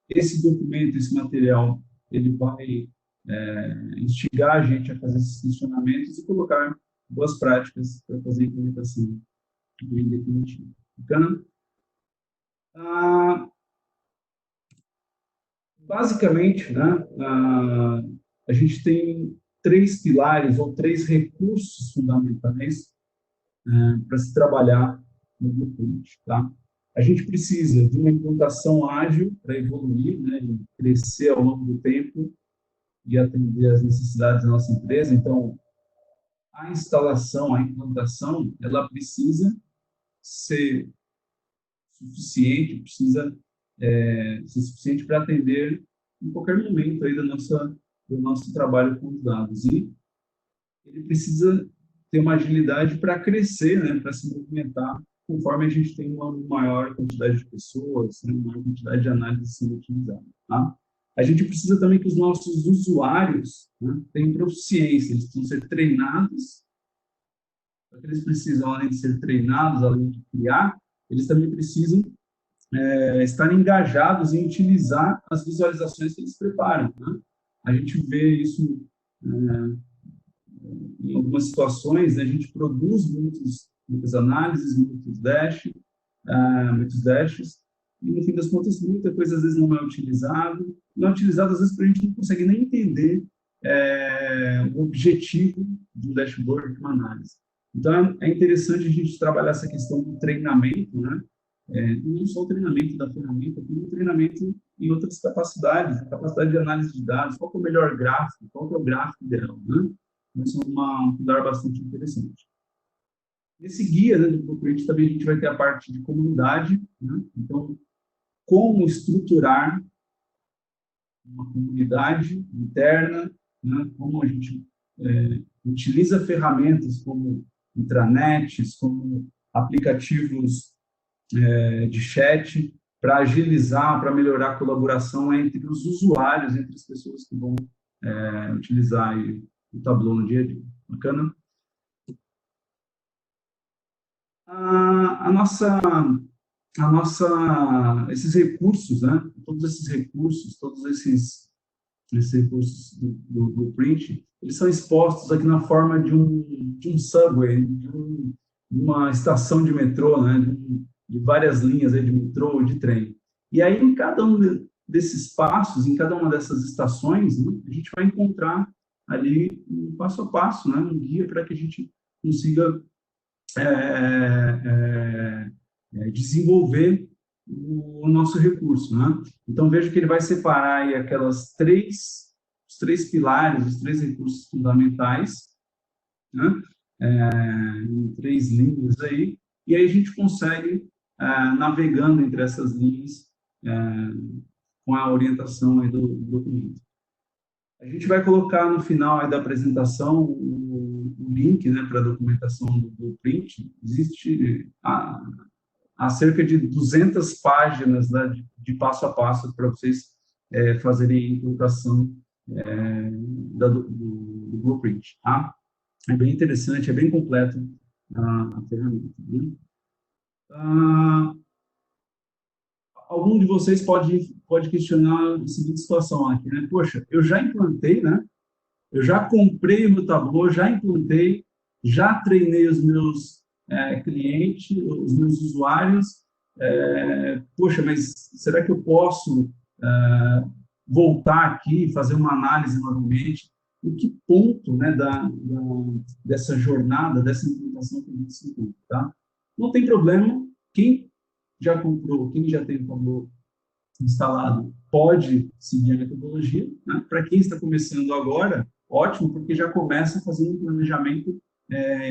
esse documento, esse material, ele vai instigar a gente a fazer esses questionamentos e colocar boas práticas para fazer a implementação bem definitiva. Bacana? Basicamente, né, a gente tem 3 pilares ou 3 recursos fundamentais para se trabalhar no Blueprint, tá? A gente precisa de uma implantação ágil para evoluir, né, e crescer ao longo do tempo e atender às necessidades da nossa empresa. Então, a instalação, a implantação, ela precisa ser suficiente, precisa ser suficiente para atender em qualquer momento aí do nosso trabalho com os dados. E ele precisa ter uma agilidade para crescer, né, para se movimentar, conforme a gente tem uma maior quantidade de pessoas, né, uma maior quantidade de análises sendo utilizadas. Tá? A gente precisa também que os nossos usuários, né, tenham proficiência, eles precisam ser treinados. Eles precisam, além de ser treinados, além de criar, eles também precisam estar engajados em utilizar as visualizações que eles preparam. Né? A gente vê isso em algumas situações, né? A gente produz muitas análises, muitos dashes, e no fim das contas, muita coisa às vezes não é utilizado. Não é utilizado, às vezes, porque a gente não consegue nem entender o objetivo de um dashboard, de uma análise. Então, é interessante a gente trabalhar essa questão do treinamento, né? Não só o treinamento da ferramenta, como o treinamento em outras capacidades, a capacidade de análise de dados, qual que é o melhor gráfico, qual que é o gráfico ideal, né? Isso é um pilar bastante interessante. Nesse guia, né, do Blueprint também a gente vai ter a parte de comunidade, né? Então, como estruturar uma comunidade interna, né? Como a gente utiliza ferramentas como intranets, como aplicativos de chat, para agilizar, para melhorar a colaboração entre os usuários, entre as pessoas que vão utilizar aí o Tableau no dia a dia. Bacana? Esses recursos, né? Todos esses recursos do Blueprint, eles são expostos aqui na forma de um subway, de uma estação de metrô, né? De várias linhas aí de metrô ou de trem. E aí, em cada um desses passos, em cada uma dessas estações, né, a gente vai encontrar ali um passo a passo, né, um guia para que a gente consiga desenvolver o nosso recurso, né? Então, veja que ele vai separar aí os três pilares, os 3 recursos fundamentais, né, em 3 linhas aí, e aí a gente consegue, navegando entre essas linhas, com a orientação aí do documento. A gente vai colocar no final aí da apresentação o link, né, para a documentação do Blueprint. Existe há cerca de 200 páginas, né, de passo a passo para vocês fazerem a implantação do Blueprint. Tá? É bem interessante, é bem completo a ferramenta. Né? Algum de vocês pode questionar a seguinte situação aqui, né? Poxa, eu já implantei, né? Eu já comprei o meu Tableau, já implantei, já treinei os meus cliente, os meus usuários, poxa, mas será que eu posso voltar aqui e fazer uma análise novamente? Em que ponto, né, dessa jornada, dessa implementação que a gente se encontra, tá? Não tem problema, quem já comprou, quem já tem o Tableau instalado, pode seguir a metodologia, né? Para quem está começando agora, ótimo, porque já começa fazendo um planejamento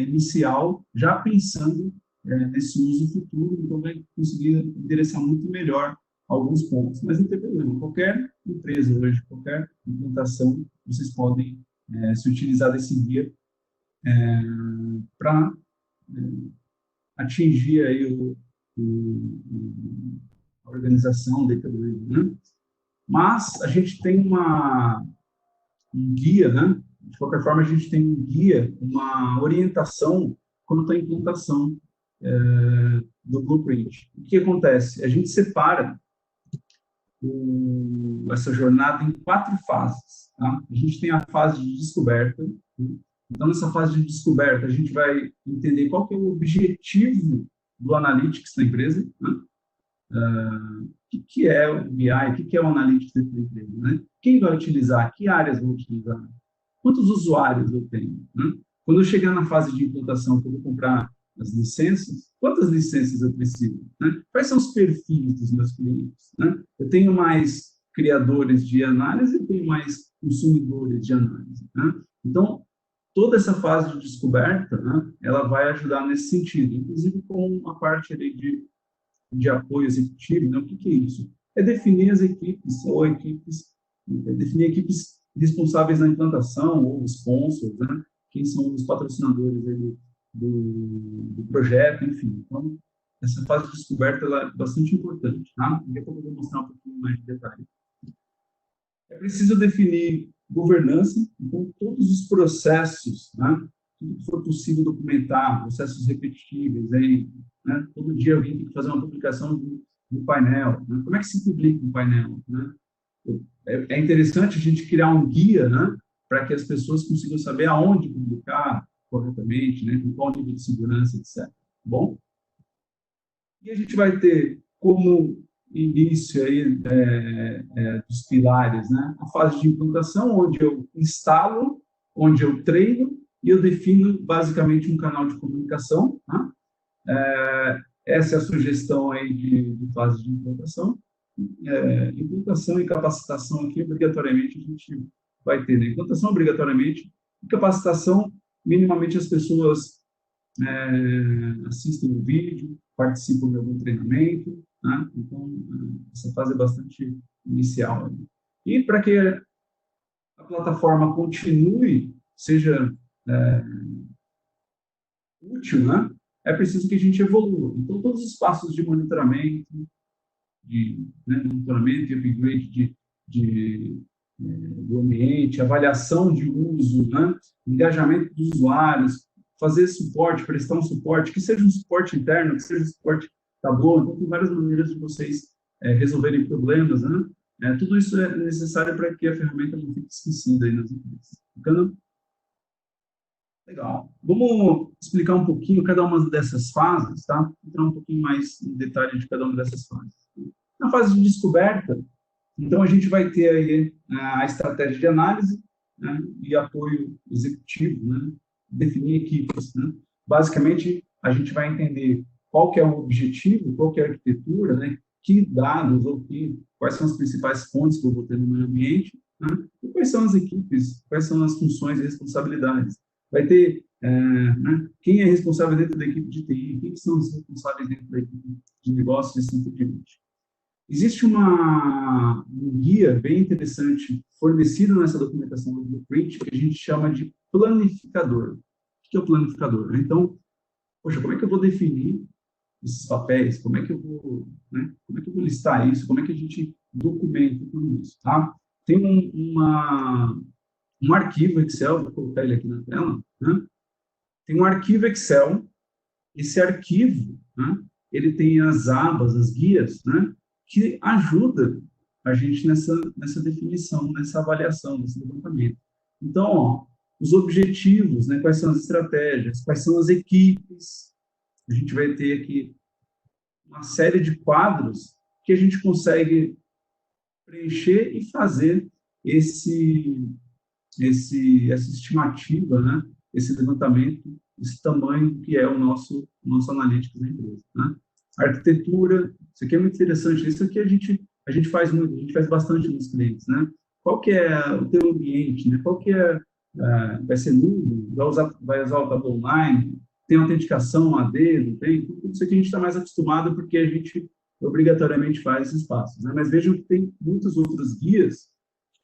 inicial, já pensando nesse uso futuro, então vai conseguir endereçar muito melhor alguns pontos. Mas não tem problema, qualquer empresa hoje, qualquer implantação, vocês podem se utilizar desse guia para atingir aí a organização da EWM, né? Mas a gente tem um guia, né? De qualquer forma, a gente tem um guia, uma orientação quanto à implantação do Blueprint. O que acontece? A gente separa essa jornada em 4 fases. Tá? A gente tem a fase de descoberta. Né? Então, nessa fase de descoberta, a gente vai entender qual que é o objetivo do Analytics da empresa, né? O que é o BI, o que é o Analytics dentro da empresa, né? Quem vai utilizar, que áreas vão utilizar, quantos usuários eu tenho, né? Quando eu chegar na fase de implantação, que eu vou comprar as licenças, quantas licenças eu preciso, né? Quais são os perfis dos meus clientes, né? Eu tenho mais criadores de análise, eu tenho mais consumidores de análise, né? Então, toda essa fase de descoberta, né, ela vai ajudar nesse sentido, inclusive com a parte ali de apoio executivo, né? O que é isso? É definir as equipes, definir equipes responsáveis na implantação, ou sponsors, né? Quem são os patrocinadores aí do projeto, enfim. Então, essa fase de descoberta ela é bastante importante, tá? Depois eu vou mostrar um pouquinho mais de detalhe. É preciso definir governança, então todos os processos, né? Tudo que for possível documentar, processos repetíveis, aí, né? Todo dia alguém tem que fazer uma publicação do painel, né? Como é que se publica um painel, né? É interessante a gente criar um guia, né? Para que as pessoas consigam saber aonde publicar corretamente, né? Com qual nível de segurança, etc. Bom? E a gente vai ter como início aí dos pilares, né? A fase de implantação, onde eu instalo, onde eu treino e eu defino basicamente um canal de comunicação, né? Essa é a sugestão aí de fase de implantação. Implantação e capacitação aqui, obrigatoriamente, a gente vai ter, né? Implantação, obrigatoriamente, e capacitação, minimamente as pessoas assistem o vídeo, participam de algum treinamento, né? Então, essa fase é bastante inicial. E para que a plataforma continue, seja útil, né? É preciso que a gente evolua. Então, todos os passos de monitoramento, monitoramento e upgrade do ambiente, avaliação de uso, né? Engajamento dos usuários, fazer suporte, prestar um suporte, que seja um suporte interno, que seja um suporte Tableau. Então, tem várias maneiras de vocês resolverem problemas, né? Tudo isso é necessário para que a ferramenta não fique esquecida aí nas empresas. Ficando? Legal. Vamos explicar um pouquinho cada uma dessas fases, tá? Entrar um pouquinho mais em detalhe de cada uma dessas fases. Na fase de descoberta, então a gente vai ter aí a estratégia de análise, né, e apoio executivo, né? Definir equipes, né? Basicamente, a gente vai entender qual que é o objetivo, qual que é a arquitetura, né? Que dados ou quais são as principais fontes que eu vou ter no meu ambiente, né? E quais são as equipes, quais são as funções e responsabilidades. Vai ter né, quem é responsável dentro da equipe de TI, quem são os responsáveis dentro da equipe de negócios e assim por diante. Existe um guia bem interessante fornecido nessa documentação do Blueprint que a gente chama de planificador. O que é o planificador? Então, poxa, como é que eu vou definir esses papéis? Como é que eu vou listar isso? Como é que a gente documenta tudo isso? Tá? Tem um arquivo Excel, vou colocar ele aqui na tela, né? Tem um arquivo Excel, esse arquivo, né, ele tem as abas, as guias, né, que ajuda a gente nessa definição, nessa avaliação, nesse levantamento. Então, ó, os objetivos, né, quais são as estratégias, quais são as equipes, a gente vai ter aqui uma série de quadros que a gente consegue preencher e fazer essa estimativa, né? Esse levantamento, esse tamanho que é o nosso analítico da empresa, né? A arquitetura, isso aqui é muito interessante, isso aqui a gente faz muito, a gente faz bastante nos clientes, né? Qual que é o teu ambiente, né? Qual que é, vai ser nulo, vai usar o tableau online, tem autenticação a dedo, tem tudo isso aqui a gente está mais acostumado porque a gente obrigatoriamente faz esses passos, né? Mas vejam que tem muitos outros guias,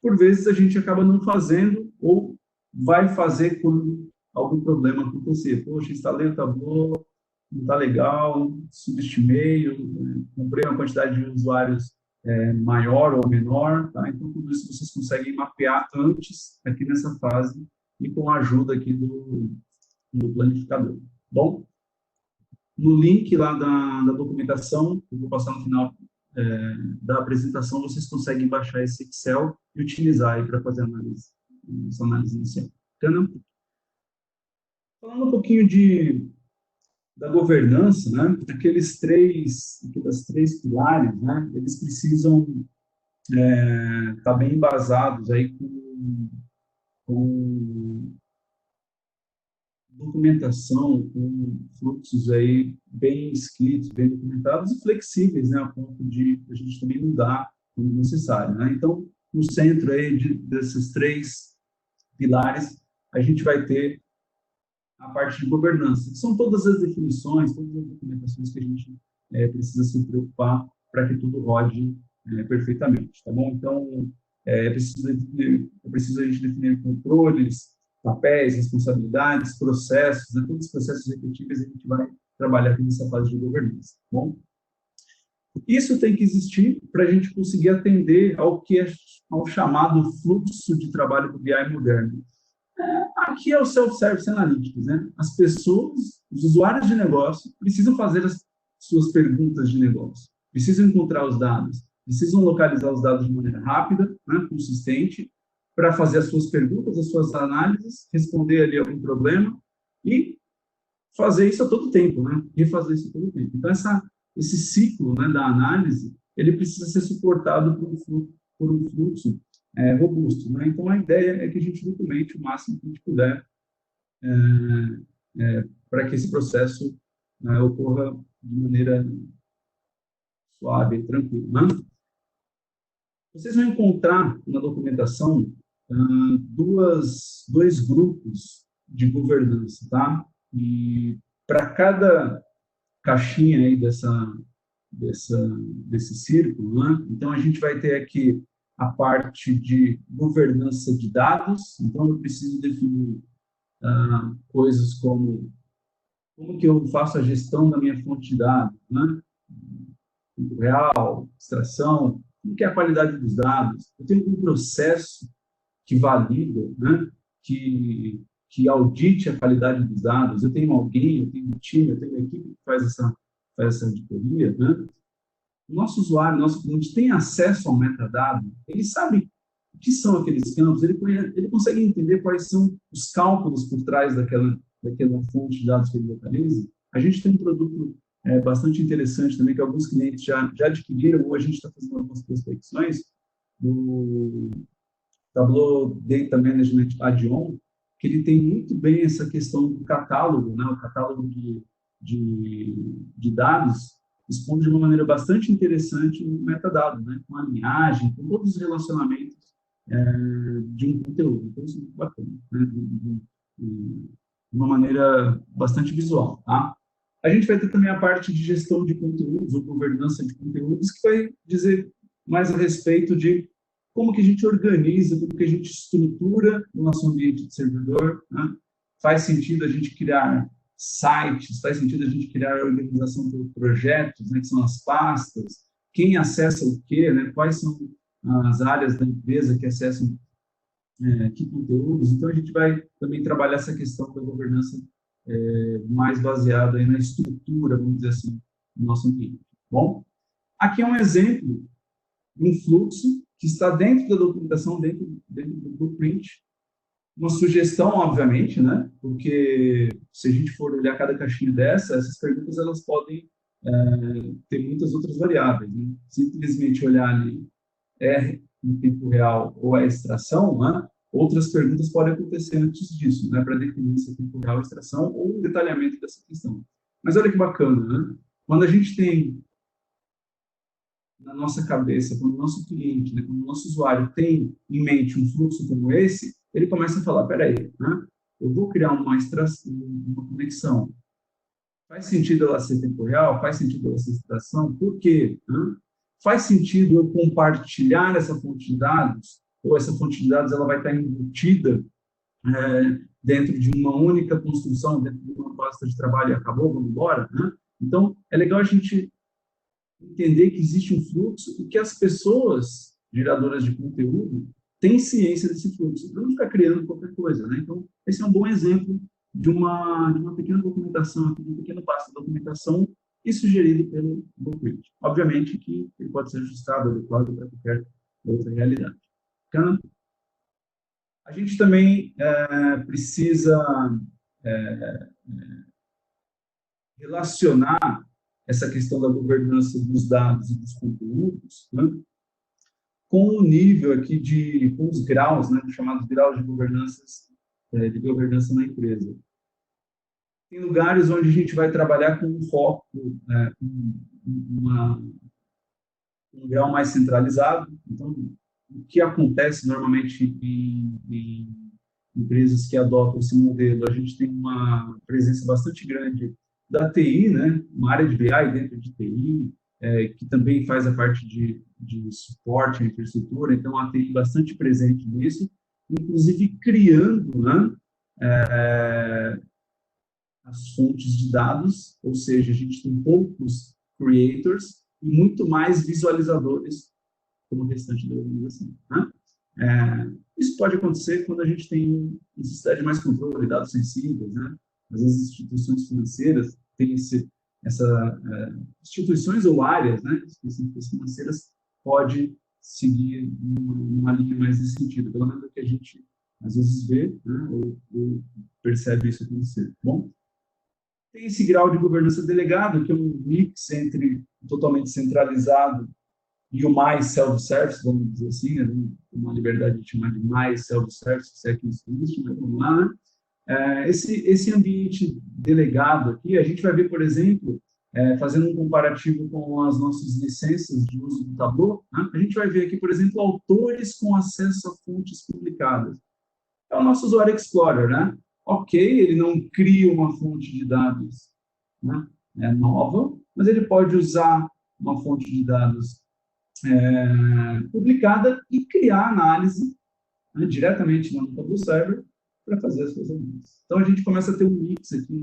por vezes a gente acaba não fazendo ou vai fazer quando algum problema acontecer. Poxa, instalei o Tableau, não está legal, subestimei, comprei uma quantidade de usuários maior ou menor, tá? Então, tudo isso vocês conseguem mapear antes, aqui nessa fase, e com a ajuda aqui do planificador. Bom, no link lá da documentação, eu vou passar no final da apresentação, vocês conseguem baixar esse Excel e utilizar aí para fazer essa análise inicial. Bacana? Falando um pouquinho da governança, né? Aqueles três pilares, né? Eles precisam estar bem embasados aí com documentação, com fluxos aí bem escritos, bem documentados e flexíveis, né? A ponto de a gente também mudar quando necessário, né? Então, no centro aí desses três pilares, a gente vai ter a parte de governança, que são todas as definições, todas as documentações que a gente precisa se preocupar para que tudo rode perfeitamente, tá bom? Então, é preciso a gente definir controles, papéis, responsabilidades, processos, né? Todos os processos executivos a gente vai trabalhar aqui nessa fase de governança, tá bom? Isso tem que existir para a gente conseguir atender ao chamado fluxo de trabalho do BI moderno. Aqui é o Self-Service Analytics, né? As pessoas, os usuários de negócio, precisam fazer as suas perguntas de negócio, precisam encontrar os dados, precisam localizar os dados de maneira rápida, né, consistente, para fazer as suas perguntas, as suas análises, responder ali algum problema e fazer isso a todo tempo, né? Refazer isso a todo tempo. Então, esse ciclo, né, da análise, ele precisa ser suportado por um fluxo robusto, né? Então, a ideia é que a gente documente o máximo que a gente puder para que esse processo ocorra de maneira suave, tranquila, né? Vocês vão encontrar na documentação dois grupos de governança, tá? E para cada caixinha aí desse círculo, né? Então, a gente vai ter aqui a parte de governança de dados. Então, eu preciso definir coisas como que eu faço a gestão da minha fonte de dados, né? Tempo real, extração, como que é a qualidade dos dados. Eu tenho um processo que valida, né? que audite a qualidade dos dados. Eu tenho alguém, eu tenho um time, eu tenho uma equipe que faz essa auditoria, né? O nosso usuário, nosso cliente tem acesso ao metadado, ele sabe o que são aqueles campos, ele consegue entender quais são os cálculos por trás daquela fonte de dados que ele localiza. A gente tem um produto bastante interessante também, que alguns clientes já adquiriram, ou a gente está fazendo algumas prospecções, do Tableau Data Management Add-on, que ele tem muito bem essa questão do catálogo, né? O catálogo de dados, expondo de uma maneira bastante interessante o metadado, né? Com a linhagem, com todos os relacionamentos de um conteúdo. Então, isso é muito bacana, né? De uma maneira bastante visual, tá? A gente vai ter também a parte de gestão de conteúdos, ou governança de conteúdos, que vai dizer mais a respeito de como que a gente organiza, como que a gente estrutura o nosso ambiente de servidor, né? Faz sentido a gente criar sites, faz sentido a gente criar a organização por projetos, né, que são as pastas, quem acessa o quê, né, quais são as áreas da empresa que acessam que conteúdos. Então, a gente vai também trabalhar essa questão da governança mais baseada aí na estrutura, vamos dizer assim, do nosso ambiente. Bom, aqui é um exemplo de um fluxo que está dentro da documentação, dentro do blueprint, Uma sugestão, obviamente, né? Porque se a gente for olhar cada caixinha dessa, essas perguntas elas podem ter muitas outras variáveis, né? Simplesmente olhar ali é em tempo real ou é extração, né? Outras perguntas podem acontecer antes disso, né? Para definir se é tempo real ou extração ou um detalhamento dessa questão. Mas olha que bacana, né? Quando a gente tem na nossa cabeça, quando o nosso cliente, né, quando o nosso usuário tem em mente um fluxo como esse, ele começa a falar, peraí, né, eu vou criar uma conexão. Faz sentido ela ser tempo real? Faz sentido ela ser extração? Por quê? Né? Faz sentido eu compartilhar essa fonte de dados? Ou essa fonte de dados ela vai estar embutida dentro de uma única construção, dentro de uma pasta de trabalho e acabou, vamos embora? Né? Então, é legal a gente entender que existe um fluxo e que as pessoas geradoras de conteúdo têm ciência desse fluxo, para não ficar criando qualquer coisa, né? Então, esse é um bom exemplo de uma pequena documentação, de um pequeno passo de documentação e sugerido pelo Blueprint. Obviamente que ele pode ser ajustado, adequado para qualquer outra realidade. Bacana? A gente também precisa relacionar essa questão da governança dos dados e dos conteúdos, né, com o nível aqui com os graus, né, chamados graus de governança na empresa. Tem lugares onde a gente vai trabalhar com um foco, um grau mais centralizado. Então, o que acontece normalmente em empresas que adotam esse modelo, a gente tem uma presença bastante grande da TI, né? Uma área de BI dentro de TI, que também faz a parte de suporte à infraestrutura, então a TI bastante presente nisso, inclusive criando, né, as fontes de dados, ou seja, a gente tem poucos creators e muito mais visualizadores como o restante da organização. Né? Isso pode acontecer quando a gente tem necessidade de mais controle de dados sensíveis, né? Às vezes instituições financeiras têm instituições ou áreas, né, específicas financeiras, pode seguir uma linha mais nesse sentido, pelo menos é o que a gente às vezes vê, né, ou percebe isso acontecer. Bom, tem esse grau de governança delegado, que é um mix entre totalmente centralizado e o mais self-service, vamos dizer assim, né? Uma liberdade de chamar de mais self-service, se é que isso existe, mas vamos lá, né? Esse ambiente delegado aqui, a gente vai ver, por exemplo, fazendo um comparativo com as nossas licenças de uso do Tableau, né? A gente vai ver aqui, por exemplo, autores com acesso a fontes publicadas. É o nosso usuário Explorer, né? Ok, ele não cria uma fonte de dados, né, nova, mas ele pode usar uma fonte de dados publicada e criar análise, né, diretamente no Tableau Server para fazer as suas análises. Então, a gente começa a ter um mix aqui,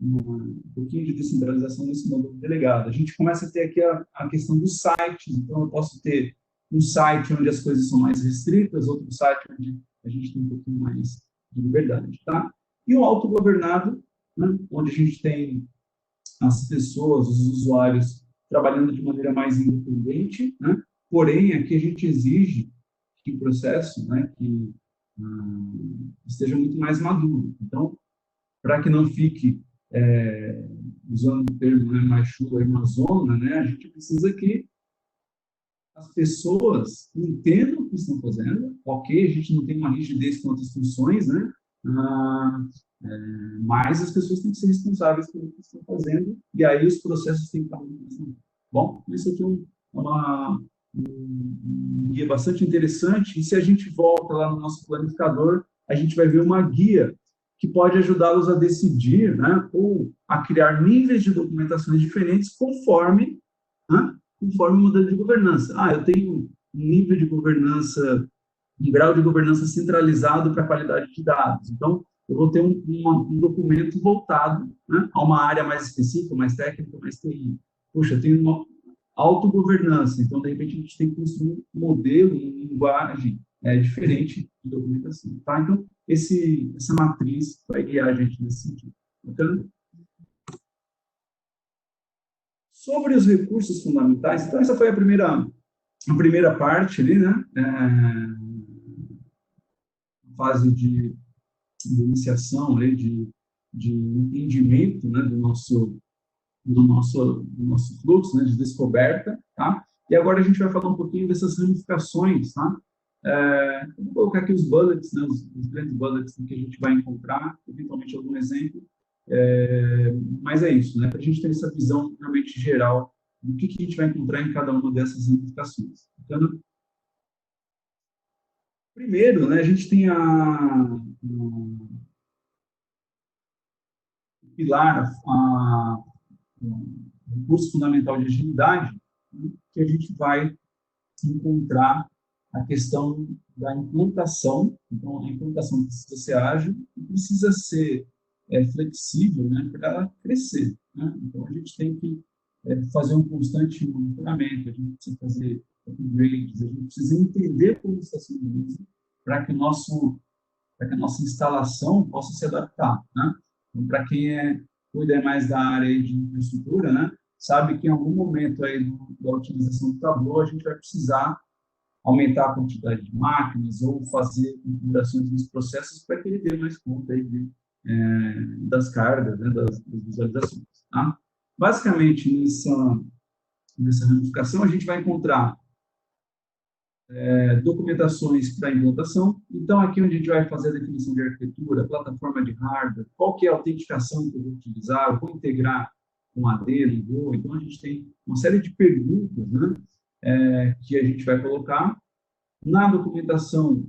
um pouquinho de descentralização nesse modelo delegado. A gente começa a ter aqui a questão dos sites. Então, eu posso ter um site onde as coisas são mais restritas, outro site onde a gente tem um pouquinho mais de liberdade. Tá? E o autogovernado, né, onde a gente tem as pessoas, os usuários, trabalhando de maneira mais independente, né? Porém, aqui a gente exige que o processo, né, que esteja muito mais maduro. Então, para que não fique, usando o termo, né, mais chuva e Amazônia, né, a gente precisa que as pessoas entendam o que estão fazendo. Ok, a gente não tem uma rigidez com outras funções, né? Mas as pessoas têm que ser responsáveis pelo que estão fazendo, e aí os processos têm que estar muito mais. Bom, isso aqui é um guia bastante interessante, e se a gente volta lá no nosso planificador, a gente vai ver uma guia que pode ajudá-los a decidir, né, ou a criar níveis de documentações diferentes conforme, né, conforme o modelo de governança. Eu tenho um nível de governança, um grau de governança centralizado para a qualidade de dados. Então, eu vou ter um documento voltado, né, a uma área mais específica, mais técnica, mais TI. Puxa, eu tenho uma autogovernança, então, de repente, a gente tem que construir um modelo, uma linguagem diferente de documentação. Tá? Então, essa matriz vai guiar a gente nesse sentido. Então, sobre os recursos fundamentais, então, essa foi a primeira parte ali, né? fase de iniciação, aí, de entendimento, né, do nosso fluxo, né, de descoberta, tá? E agora a gente vai falar um pouquinho dessas ramificações, tá? Vou colocar aqui os bullets, né, os grandes bullets que a gente vai encontrar, eventualmente algum exemplo, mas é isso, né, para a gente ter essa visão realmente geral do que a gente vai encontrar em cada uma dessas ramificações. Então, primeiro, né, a gente tem o pilar, o curso fundamental de agilidade, né, que a gente vai encontrar a questão da implantação. Então, a implantação precisa ser ágil e precisa ser flexível, né, para ela crescer, né? Então, a gente tem que fazer um constante monitoramento, a gente precisa fazer upgrades, a gente precisa entender como está sendo uso para que a nossa instalação possa se adaptar, né? Então, para quem cuida mais da área de infraestrutura, né, sabe que em algum momento aí da utilização do Tableau a gente vai precisar aumentar a quantidade de máquinas ou fazer configurações nos processos para que ele dê mais conta aí das cargas, né, das visualizações. Tá? Basicamente, nessa ramificação, a gente vai encontrar documentações para implantação. Então, aqui onde a gente vai fazer a definição de arquitetura, plataforma de hardware, qual que é a autenticação que eu vou utilizar, eu vou integrar com AD, não vou. Então, a gente tem uma série de perguntas, né, que a gente vai colocar. Na documentação,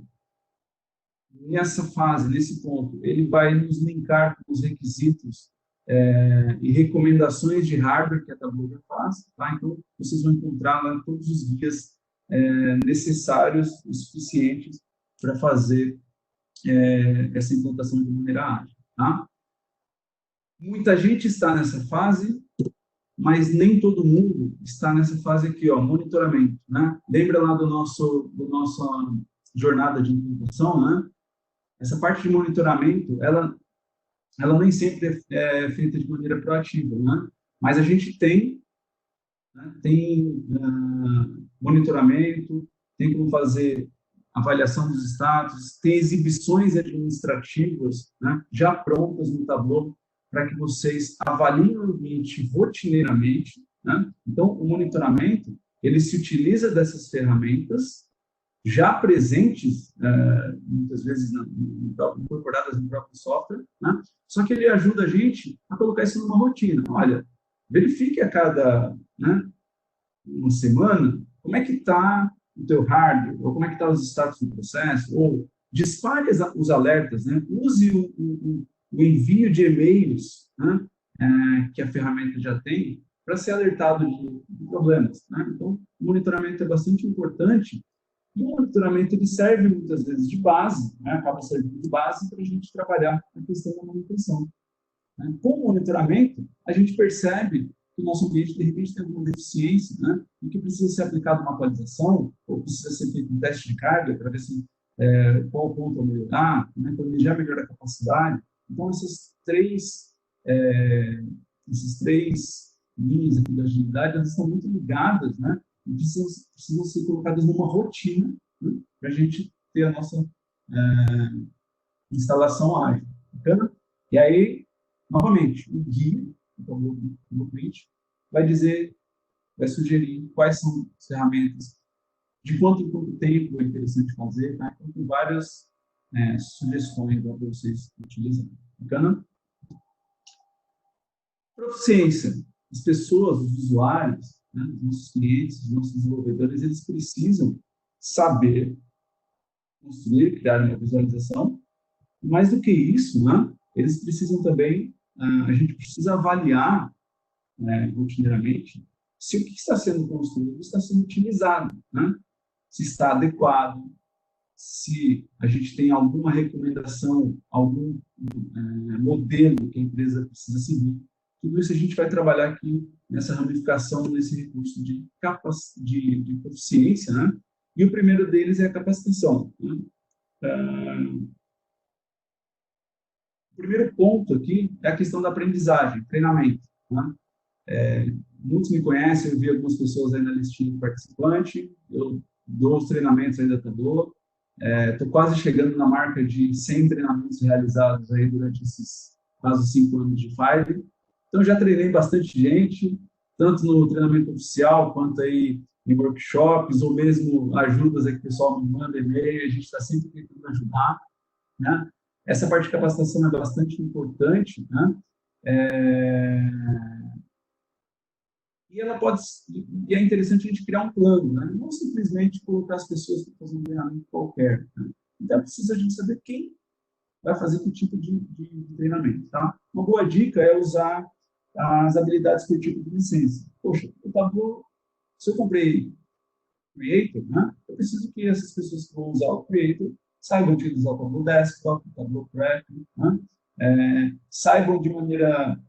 nessa fase, nesse ponto, ele vai nos linkar com os requisitos e recomendações de hardware que a Tableau faz. Tá? Então, vocês vão encontrar lá todos os guias necessários e suficientes para fazer essa implantação de maneira ágil. Tá? Muita gente está nessa fase, mas nem todo mundo está nessa fase aqui, ó, monitoramento, né? Lembra lá do nossa jornada de implantação, né? Essa parte de monitoramento, ela nem sempre é feita de maneira proativa, né? Mas a gente tem monitoramento, tem como fazer avaliação dos status, tem exibições administrativas, né, já prontas no Tableau para que vocês avaliem o ambiente rotineiramente, né? Então, o monitoramento, ele se utiliza dessas ferramentas já presentes, muitas vezes incorporadas no próprio software, né? Só que ele ajuda a gente a colocar isso numa rotina. Olha, verifique a cada uma semana como é que está o teu hardware, ou como é que está os status do processo, ou dispare os alertas, né? Use o envio de e-mails, né, que a ferramenta já tem para ser alertado de problemas, né? Então, o monitoramento é bastante importante e o monitoramento ele serve muitas vezes de base, né? Acaba servindo de base para a gente trabalhar a questão da manutenção. Né? Com o monitoramento, a gente percebe que o nosso ambiente, de repente, tem alguma deficiência, né? E que precisa ser aplicada uma atualização, ou precisa ser feito um teste de carga para ver se qual ponto a melhorar, né? Planejar melhor a capacidade. Então, essas três linhas aqui da agilidade, elas estão muito ligadas, né? E precisam ser colocadas numa rotina, né? Para a gente ter a nossa instalação ágil. Bacana? E aí, novamente, o guia, o blueprint, vai sugerir quais são as ferramentas, de quanto em quanto tempo é interessante fazer, tá? Então, tem várias sugestões para vocês utilizarem. Bacana? Proficiência. As pessoas, os usuários, né, os nossos clientes, os nossos desenvolvedores, eles precisam saber construir, criar uma visualização. Mais do que isso, né, eles precisam também, a gente precisa avaliar rotineiramente se o que está sendo construído está sendo utilizado, né? Se está adequado, se a gente tem alguma recomendação, algum modelo que a empresa precisa seguir. Tudo isso a gente vai trabalhar aqui nessa ramificação, nesse recurso de proficiência, né? E o primeiro deles é a capacitação. Né? O primeiro ponto aqui é a questão da aprendizagem, treinamento. Né? Muitos me conhecem, eu vi algumas pessoas aí na listinha de participante, eu dou os treinamentos ainda Tableau, Estou quase chegando na marca de 100 treinamentos realizados aí durante esses quase 5 anos de Five. Então, já treinei bastante gente, tanto no treinamento oficial, quanto aí em workshops, ou mesmo ajudas aí que o pessoal me manda e-mail, a gente está sempre tentando ajudar, né? Essa parte de capacitação é bastante importante, né? É, e ela pode, e é interessante a gente criar um plano, né? Não simplesmente colocar as pessoas para fazer um treinamento qualquer, né? Então, precisa a gente saber quem vai fazer que tipo de treinamento, tá? Uma boa dica é usar as habilidades por tipo de licença. Poxa, o Tableau, se eu comprei Creator, né? Eu preciso que essas pessoas que vão usar o Creator saibam utilizar o Tableau Desktop, o Tableau Prep, né? Saibam de maneira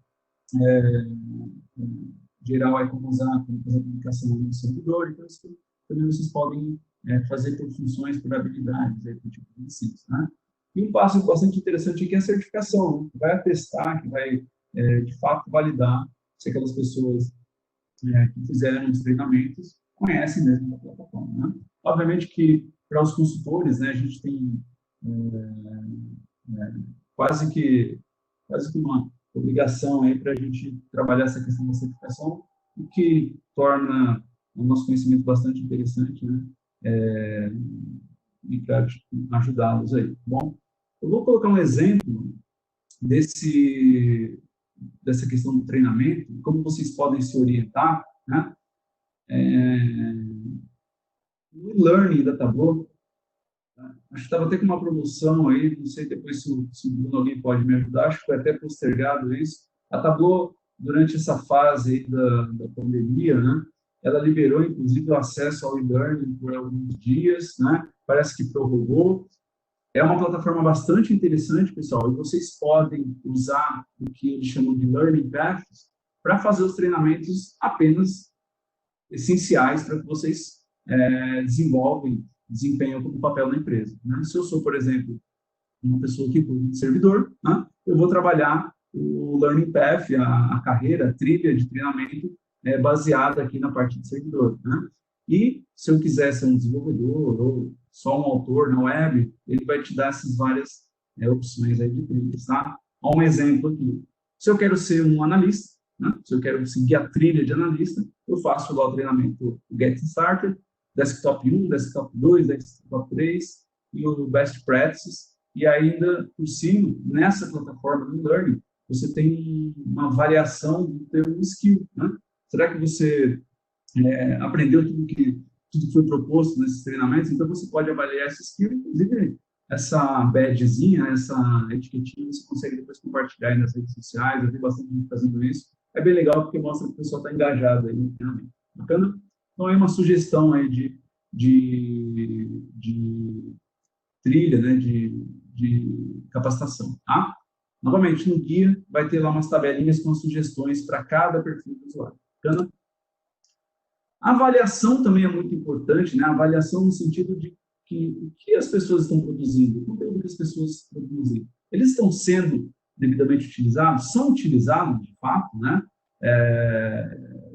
geral aí como usar, como fazer a publicação no servidor, então isso também vocês podem fazer por funções, por habilidades, aí, por tipo de licença, né? E um passo bastante interessante aqui é a certificação, né? Que vai atestar, que vai, de fato, validar se aquelas pessoas que fizeram os treinamentos conhecem mesmo a plataforma, né? Obviamente que, para os consultores, né, a gente tem quase que uma obrigação aí para a gente trabalhar essa questão da certificação, o que torna o nosso conhecimento bastante interessante, né? E para ajudá-los aí, tá bom? Eu vou colocar um exemplo dessa questão do treinamento, como vocês podem se orientar, né? No e-learning da Tableau, acho que estava até com uma promoção aí, não sei depois se o Bruno alguém pode me ajudar, acho que foi até postergado isso. A Tableau, durante essa fase aí da pandemia, né, ela liberou, inclusive, o acesso ao e-learning por alguns dias, né, parece que prorrogou. É uma plataforma bastante interessante, pessoal, e vocês podem usar o que eles chamam de Learning Paths para fazer os treinamentos apenas essenciais para que vocês desempenham como papel na empresa, né? Se eu sou, por exemplo, uma pessoa que cuida de servidor, né, eu vou trabalhar o Learning Path, a carreira, a trilha de treinamento baseada aqui na parte de servidor, né? E se eu quiser ser um desenvolvedor ou só um autor na web, ele vai te dar essas várias opções aí de trilhas, tá? Ó, um exemplo aqui. Se eu quero ser um analista, né, se eu quero seguir a trilha de analista, eu faço lá o treinamento Get Started, Desktop 1, Desktop 2, Desktop 3 e o Best Practices. E ainda, por cima, nessa plataforma do Learning, você tem uma variação do teu skill, né? Será que você aprendeu tudo que foi proposto nesses treinamentos? Então, você pode avaliar esse skill, inclusive essa badgezinha, essa etiquetinha, você consegue depois compartilhar aí nas redes sociais. Eu vi bastante gente fazendo isso. É bem legal porque mostra que o pessoal está engajado aí no treinamento. Bacana? Então, é uma sugestão aí de trilha, né, de capacitação, tá? Novamente, no guia vai ter lá umas tabelinhas com sugestões para cada perfil do usuário. Bacana? A avaliação também é muito importante, né? A avaliação no sentido de que o que as pessoas estão produzindo, o conteúdo que as pessoas produzem, eles estão sendo devidamente utilizados? São utilizados, de fato, né?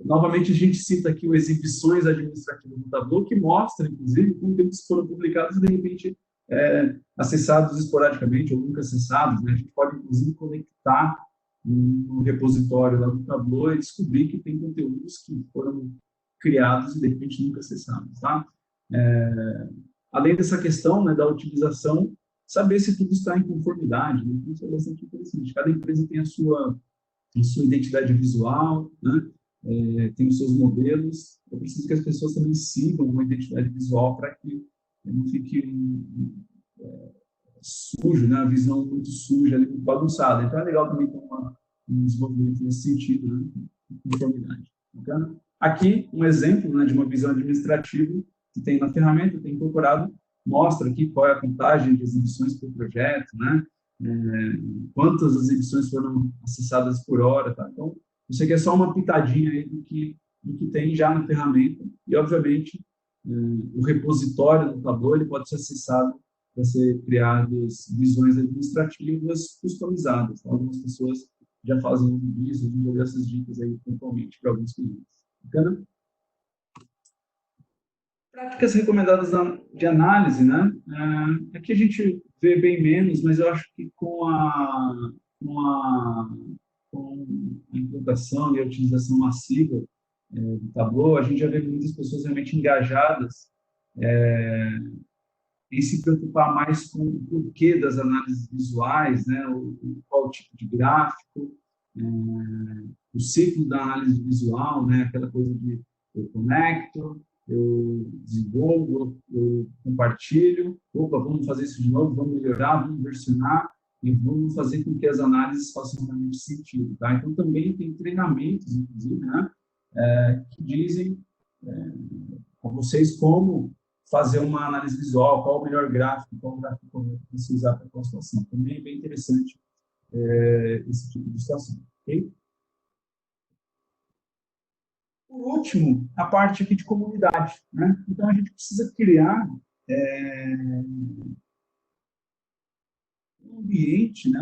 Novamente, a gente cita aqui o exibições administrativas do Tableau, que mostra, inclusive, conteúdos que foram publicados e, de repente, acessados esporadicamente ou nunca acessados, né? A gente pode, inclusive, conectar no repositório lá do Tableau e descobrir que tem conteúdos que foram criados e, de repente, nunca acessados, tá? Além dessa questão, né, da utilização, saber se tudo está em conformidade, né? Isso é bastante interessante. Cada empresa tem a sua identidade visual, né? Tem os seus modelos. Eu preciso que as pessoas também sigam uma identidade visual para que não fique sujo, né? A visão muito suja, muito bagunçada. Então, é legal também ter um desenvolvimento nesse sentido, né? Conformidade. Bacana? Aqui, um exemplo, né, de uma visão administrativa que tem na ferramenta, tem incorporado, mostra aqui qual é a contagem de exibições por projeto, né? Quantas exibições foram acessadas por hora, tá? Então, isso aqui é só uma pitadinha aí do que tem já na ferramenta e, obviamente, o repositório do Tableau ele pode ser acessado para ser criadas visões administrativas customizadas. Tá? Algumas pessoas já fazem isso, a gente já deu essas dicas aí pontualmente para alguns clientes. Bacana? Práticas recomendadas de análise, né? Aqui a gente vê bem menos, mas eu acho que com a implantação e a utilização massiva do Tableau, a gente já vê muitas pessoas realmente engajadas em se preocupar mais com o porquê das análises visuais, né? Qual o tipo de gráfico, o ciclo da análise visual, né? Aquela coisa de eu conecto, eu desenvolvo, eu compartilho, opa, vamos fazer isso de novo, vamos melhorar, vamos versionar e vamos fazer com que as análises façam realmente sentido, tá? Então, também tem treinamentos, inclusive, né? Que dizem para vocês como fazer uma análise visual, qual o melhor gráfico, qual o gráfico correto para você usar para a situação. Também é bem interessante esse tipo de situação, ok? Por último, a parte aqui de comunidade, né? Então, a gente precisa criar um ambiente, né?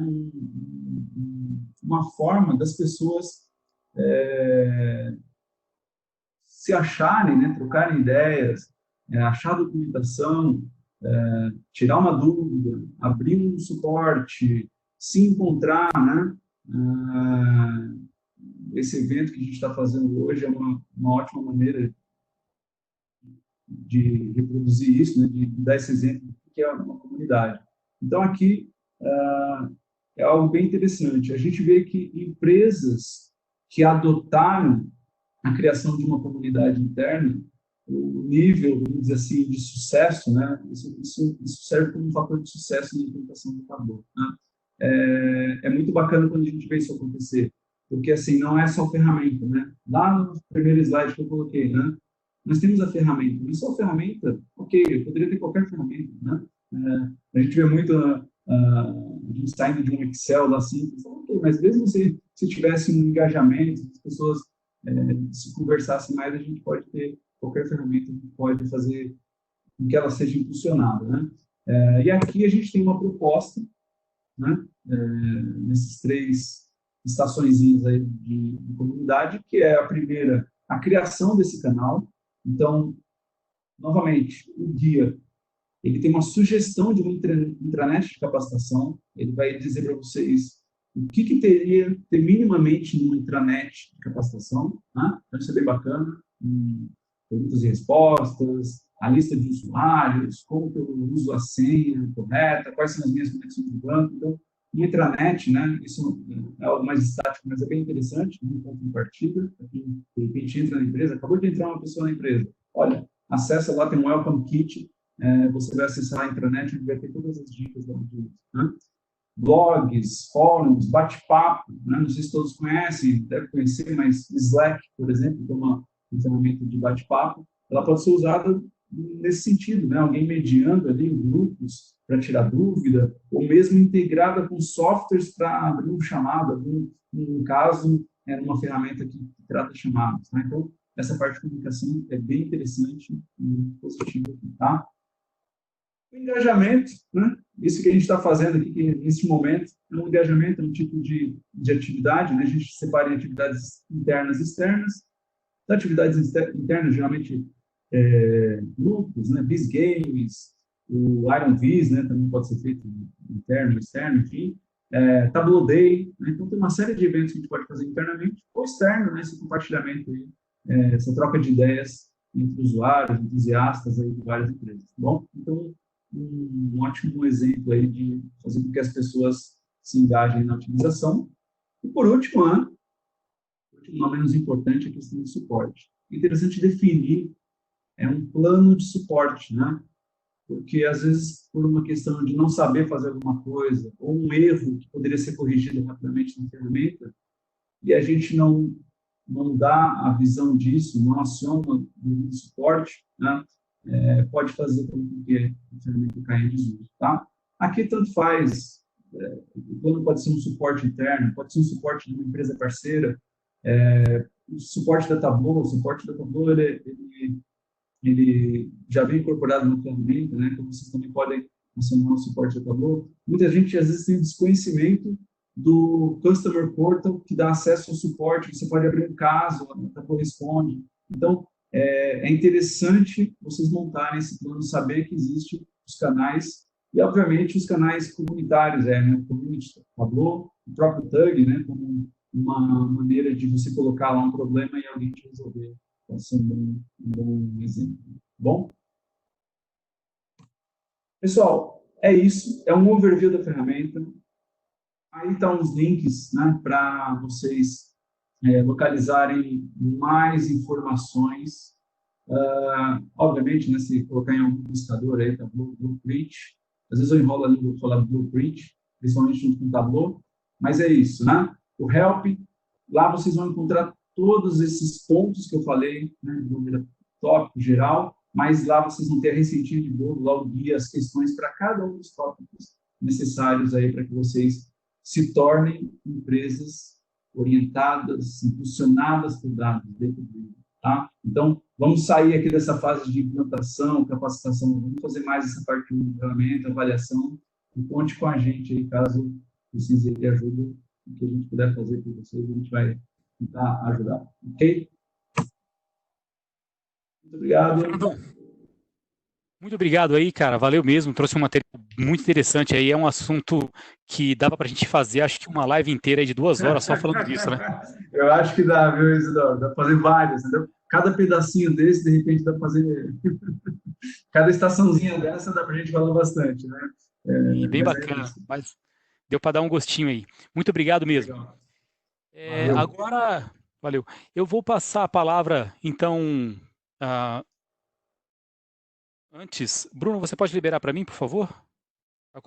Uma forma das pessoas se acharem, né? Trocarem ideias, achar documentação, tirar uma dúvida, abrir um suporte, se encontrar, né? Esse evento que a gente está fazendo hoje é uma ótima maneira de reproduzir isso, né? De dar esse exemplo do que é uma comunidade. Então, aqui é algo bem interessante. A gente vê que empresas que adotaram a criação de uma comunidade interna, o nível, vamos dizer assim, de sucesso, né? Isso serve como um fator de sucesso na implementação do Tableau, né? É muito bacana quando a gente vê isso acontecer, porque assim, não é só ferramenta, né? Lá no primeiro slide que eu coloquei, né? Nós temos a ferramenta, mas só a ferramenta, ok, eu poderia ter qualquer ferramenta, né? A gente vê muito a gente saindo de um Excel lá simples, ok, mas mesmo se tivesse um engajamento, as pessoas se conversassem mais, a gente pode ter qualquer ferramenta que pode fazer com que ela seja impulsionada, né? E aqui a gente tem uma proposta, né? Nesses 3 estaçõezinhas aí de comunidade, que é a primeira, a criação desse canal. Então, novamente, o guia, ele tem uma sugestão de uma intranet de capacitação, ele vai dizer para vocês o que teria ter minimamente numa intranet de capacitação, né? Então, isso é bem bacana, perguntas e respostas, a lista de usuários, como que eu uso a senha correta, quais são as minhas conexões de banco. Então, uma intranet, né? Isso é algo mais estático, mas é bem interessante, um ponto de partida. Aqui, de repente, entra na empresa, acabou de entrar uma pessoa na empresa. Olha, acessa lá, tem um Welcome Kit, você vai acessar a intranet e vai ter todas as dicas da onde, né? Blogs, fóruns, bate-papo, né? Não sei se todos conhecem, deve conhecer, mas Slack, por exemplo, que é uma ferramenta de bate-papo, ela pode ser usada nesse sentido, né? Alguém mediando ali grupos para tirar dúvida, ou mesmo integrada com softwares para abrir um chamado, um caso, numa ferramenta que trata chamadas, né? Então, essa parte de comunicação é bem interessante e positiva aqui, tá? O engajamento, né? Isso que a gente está fazendo aqui, que nesse momento, é um engajamento, é um tipo de atividade, né? A gente separa em atividades internas e externas. As atividades internas, geralmente, grupos, né? Biz Games, o Iron Viz, né? Também pode ser feito interno, externo, enfim. Tableau Day, né? Então, tem uma série de eventos que a gente pode fazer internamente ou externo, né? Esse compartilhamento aí, essa troca de ideias entre usuários, entusiastas aí de várias empresas, tá bom? Então, um ótimo exemplo aí de fazer com que as pessoas se engajem na utilização. E por último, não menos importante, a questão de suporte. É interessante definir um plano de suporte, né? Porque, às vezes, por uma questão de não saber fazer alguma coisa, ou um erro que poderia ser corrigido rapidamente na ferramenta, e a gente não dá a visão disso, não aciona o suporte, né? Pode fazer com que a ferramenta caia em desuso, tá? Aqui tanto faz, o plano pode ser um suporte interno, pode ser um suporte de uma empresa parceira, o suporte da Tableau, ele já vem incorporado na ferramenta, né? Então vocês também podem acionar o suporte da Tableau. Muita gente, às vezes, tem desconhecimento do Customer Portal, que dá acesso ao suporte, você pode abrir um caso, a Tableau responde. Então, é interessante vocês montarem esse plano, saber que existem os canais, e, obviamente, os canais comunitários, né? O Community Tableau, o próprio Tug, né? Como uma maneira de você colocar lá um problema e alguém te resolver. Pode ser um bom exemplo. Bom? Pessoal, é isso. É um overview da ferramenta. Aí estão os links, né, para vocês localizarem mais informações. Obviamente, né, se colocar em algum buscador aí, Tableau, Blueprint, às vezes eu enrolo ali, vou falar Blueprint, principalmente junto com o Tableau, mas é isso, né? O Help, lá vocês vão encontrar todos esses pontos que eu falei, né, de maneira tópico, geral, mas lá vocês vão ter a receitinha de bolo, lá o guia, as questões para cada um dos tópicos necessários aí para que vocês se tornem empresas orientadas, impulsionadas por dados dentro do, tá? Então, vamos sair aqui dessa fase de implantação, capacitação, vamos fazer mais essa parte de ferramenta, avaliação, e conte com a gente aí, caso precise de ajuda, o que a gente puder fazer por vocês, a gente vai tentar ajudar, ok? Muito obrigado. Muito obrigado aí, cara. Valeu mesmo. Trouxe um material muito interessante aí. É um assunto que dava para a gente fazer, acho que uma live inteira aí de 2 horas só falando disso, né? Eu acho que dá, viu, Isidoro? Dá para fazer vários, entendeu? Cada pedacinho desse, de repente, dá para fazer. Cada estaçãozinha dessa dá para a gente falar bastante, né? E bem bacana. Mas deu para dar um gostinho aí. Muito obrigado mesmo. Agora, valeu. Eu vou passar a palavra, então. Antes, Bruno, você pode liberar para mim, por favor? O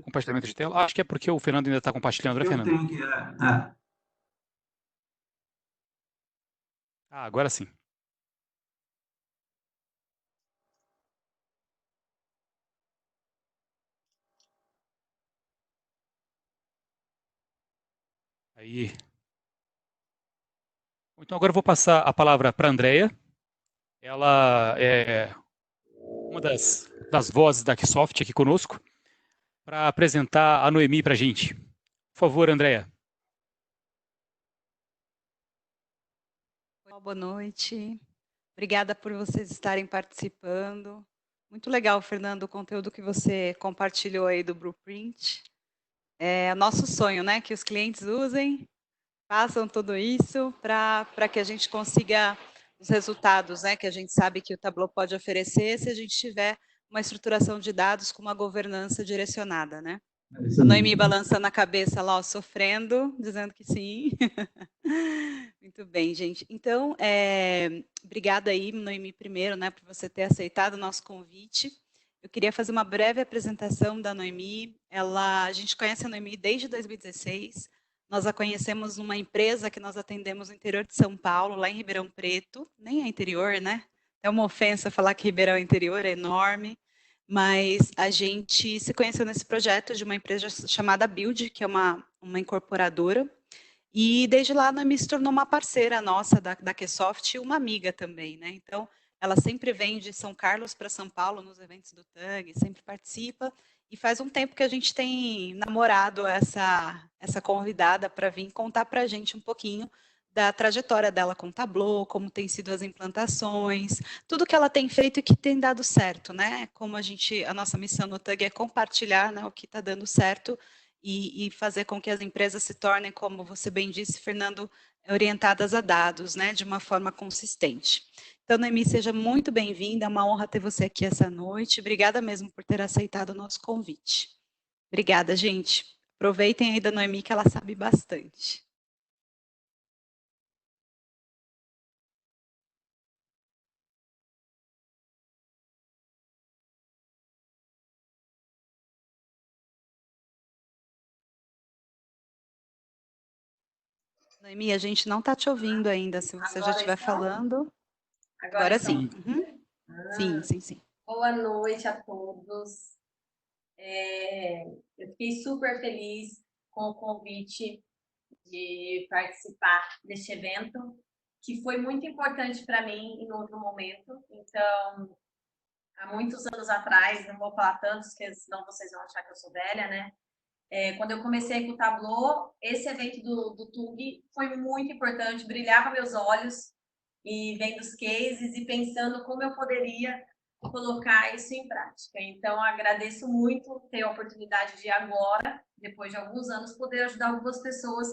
compartilhamento de tela? Acho que é porque o Fernando ainda está compartilhando, né, Fernando? Eu tenho que. Agora sim. Aí. Então agora eu vou passar a palavra para a Andrea. Ela é uma das vozes da Ksoft aqui conosco, para apresentar a Noemi para a gente. Por favor, Andrea. Boa noite. Obrigada por vocês estarem participando. Muito legal, Fernando, o conteúdo que você compartilhou aí do Blueprint. É nosso sonho, né? Que os clientes usem, façam tudo isso para que a gente consiga os resultados, né? Que a gente sabe que o Tableau pode oferecer se a gente tiver uma estruturação de dados com uma governança direcionada, né? A Noemi balançando a cabeça lá, ó, sofrendo, dizendo que sim. Muito bem, gente. Então, obrigada aí, Noemi, primeiro, né, por você ter aceitado o nosso convite. Eu queria fazer uma breve apresentação da Noemi. A gente conhece a Noemi desde 2016. Nós a conhecemos numa empresa que nós atendemos no interior de São Paulo, lá em Ribeirão Preto. Nem é interior, né? É uma ofensa falar que Ribeirão é interior, é enorme. Mas a gente se conheceu nesse projeto de uma empresa chamada Build, que é uma incorporadora, e desde lá a Noemi se tornou uma parceira nossa da Ksoft e uma amiga também, né? Então, ela sempre vem de São Carlos para São Paulo nos eventos do TAG, sempre participa, e faz um tempo que a gente tem namorado essa convidada para vir contar para a gente um pouquinho da trajetória dela com o Tableau, como tem sido as implantações, tudo que ela tem feito e que tem dado certo, né? Como a nossa missão no TAG é compartilhar, né, o que está dando certo e fazer com que as empresas se tornem, como você bem disse, Fernando, orientadas a dados, né, de uma forma consistente. Então, Noemi, seja muito bem-vinda, é uma honra ter você aqui essa noite. Obrigada mesmo por ter aceitado o nosso convite. Obrigada, gente. Aproveitem aí da Noemi, que ela sabe bastante. Noemi, a gente não está te ouvindo ainda, se você já estiver falando. Agora sim. Uhum. Sim. Boa noite a todos. Eu fiquei super feliz com o convite de participar deste evento, que foi muito importante para mim em outro momento. Então, há muitos anos atrás, não vou falar tantos, porque senão vocês vão achar que eu sou velha, né? Quando eu comecei com o Tableau, esse evento do TUG foi muito importante, brilhava meus olhos, e vendo os cases e pensando como eu poderia colocar isso em prática. Então, agradeço muito ter a oportunidade de agora, depois de alguns anos, poder ajudar algumas pessoas,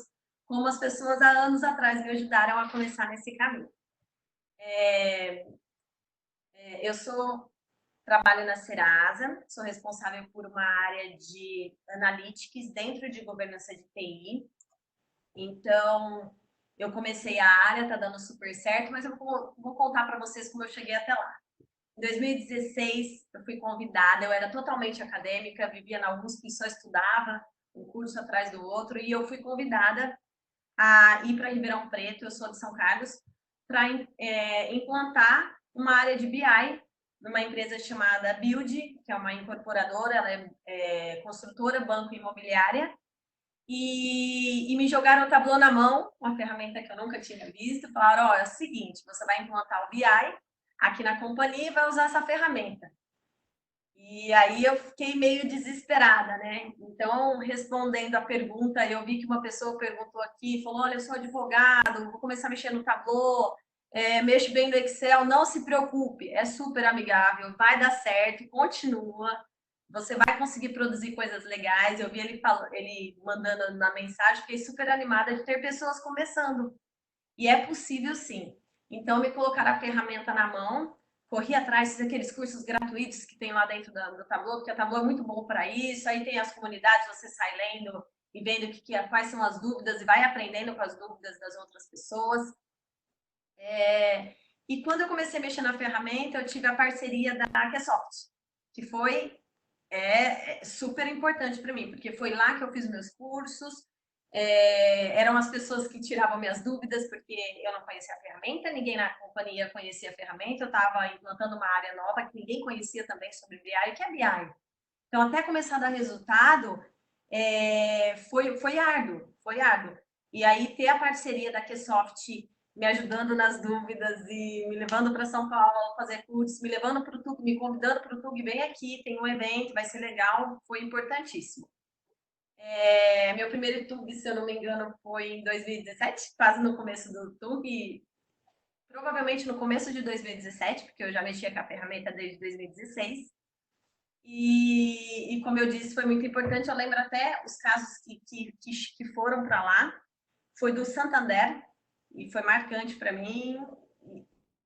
como as pessoas há anos atrás me ajudaram a começar nesse caminho. Eu trabalho na Serasa, sou responsável por uma área de analytics dentro de governança de TI. Então, eu comecei a área, está dando super certo, mas eu vou contar para vocês como eu cheguei até lá. Em 2016, eu fui convidada, eu era totalmente acadêmica, vivia na USP e só estudava um curso atrás do outro, e eu fui convidada a ir para Ribeirão Preto, eu sou de São Carlos, para implantar uma área de BI numa empresa chamada Build, que é uma incorporadora, ela é construtora, banco e imobiliária, e me jogaram o Tableau na mão, uma ferramenta que eu nunca tinha visto, falaram, é o seguinte, você vai implantar o BI aqui na companhia e vai usar essa ferramenta. E aí eu fiquei meio desesperada, né? Então, respondendo a pergunta, eu vi que uma pessoa perguntou aqui, falou, olha, eu sou advogado, vou começar a mexer no Tableau, mexo bem no Excel, não se preocupe, é super amigável, vai dar certo, continua, você vai conseguir produzir coisas legais. Eu vi ele mandando na mensagem, fiquei super animada de ter pessoas começando. E é possível sim. Então, me colocaram a ferramenta na mão, corri atrás daqueles cursos gratuitos que tem lá dentro do Tableau, porque a Tableau é muito bom para isso. Aí tem as comunidades, você sai lendo e vendo quais são as dúvidas e vai aprendendo com as dúvidas das outras pessoas. E quando eu comecei a mexer na ferramenta, eu tive a parceria da Microsoft, que foi super importante para mim, porque foi lá que eu fiz meus cursos, eram as pessoas que tiravam minhas dúvidas, porque eu não conhecia a ferramenta, ninguém na companhia conhecia a ferramenta, eu estava implantando uma área nova que ninguém conhecia também sobre BI, que é BI. Então, até começar a dar resultado, foi árduo, foi árduo. E aí, ter a parceria da Microsoft me ajudando nas dúvidas e me levando para São Paulo fazer cursos, me levando para o TUG, me convidando para o TUG, vem aqui, tem um evento, vai ser legal, foi importantíssimo. Meu primeiro TUG, se eu não me engano, foi em 2017, quase no começo do TUG, provavelmente no começo de 2017, porque eu já mexia com a ferramenta desde 2016. E como eu disse, foi muito importante. Eu lembro até os casos que foram para lá, foi do Santander, e foi marcante para mim.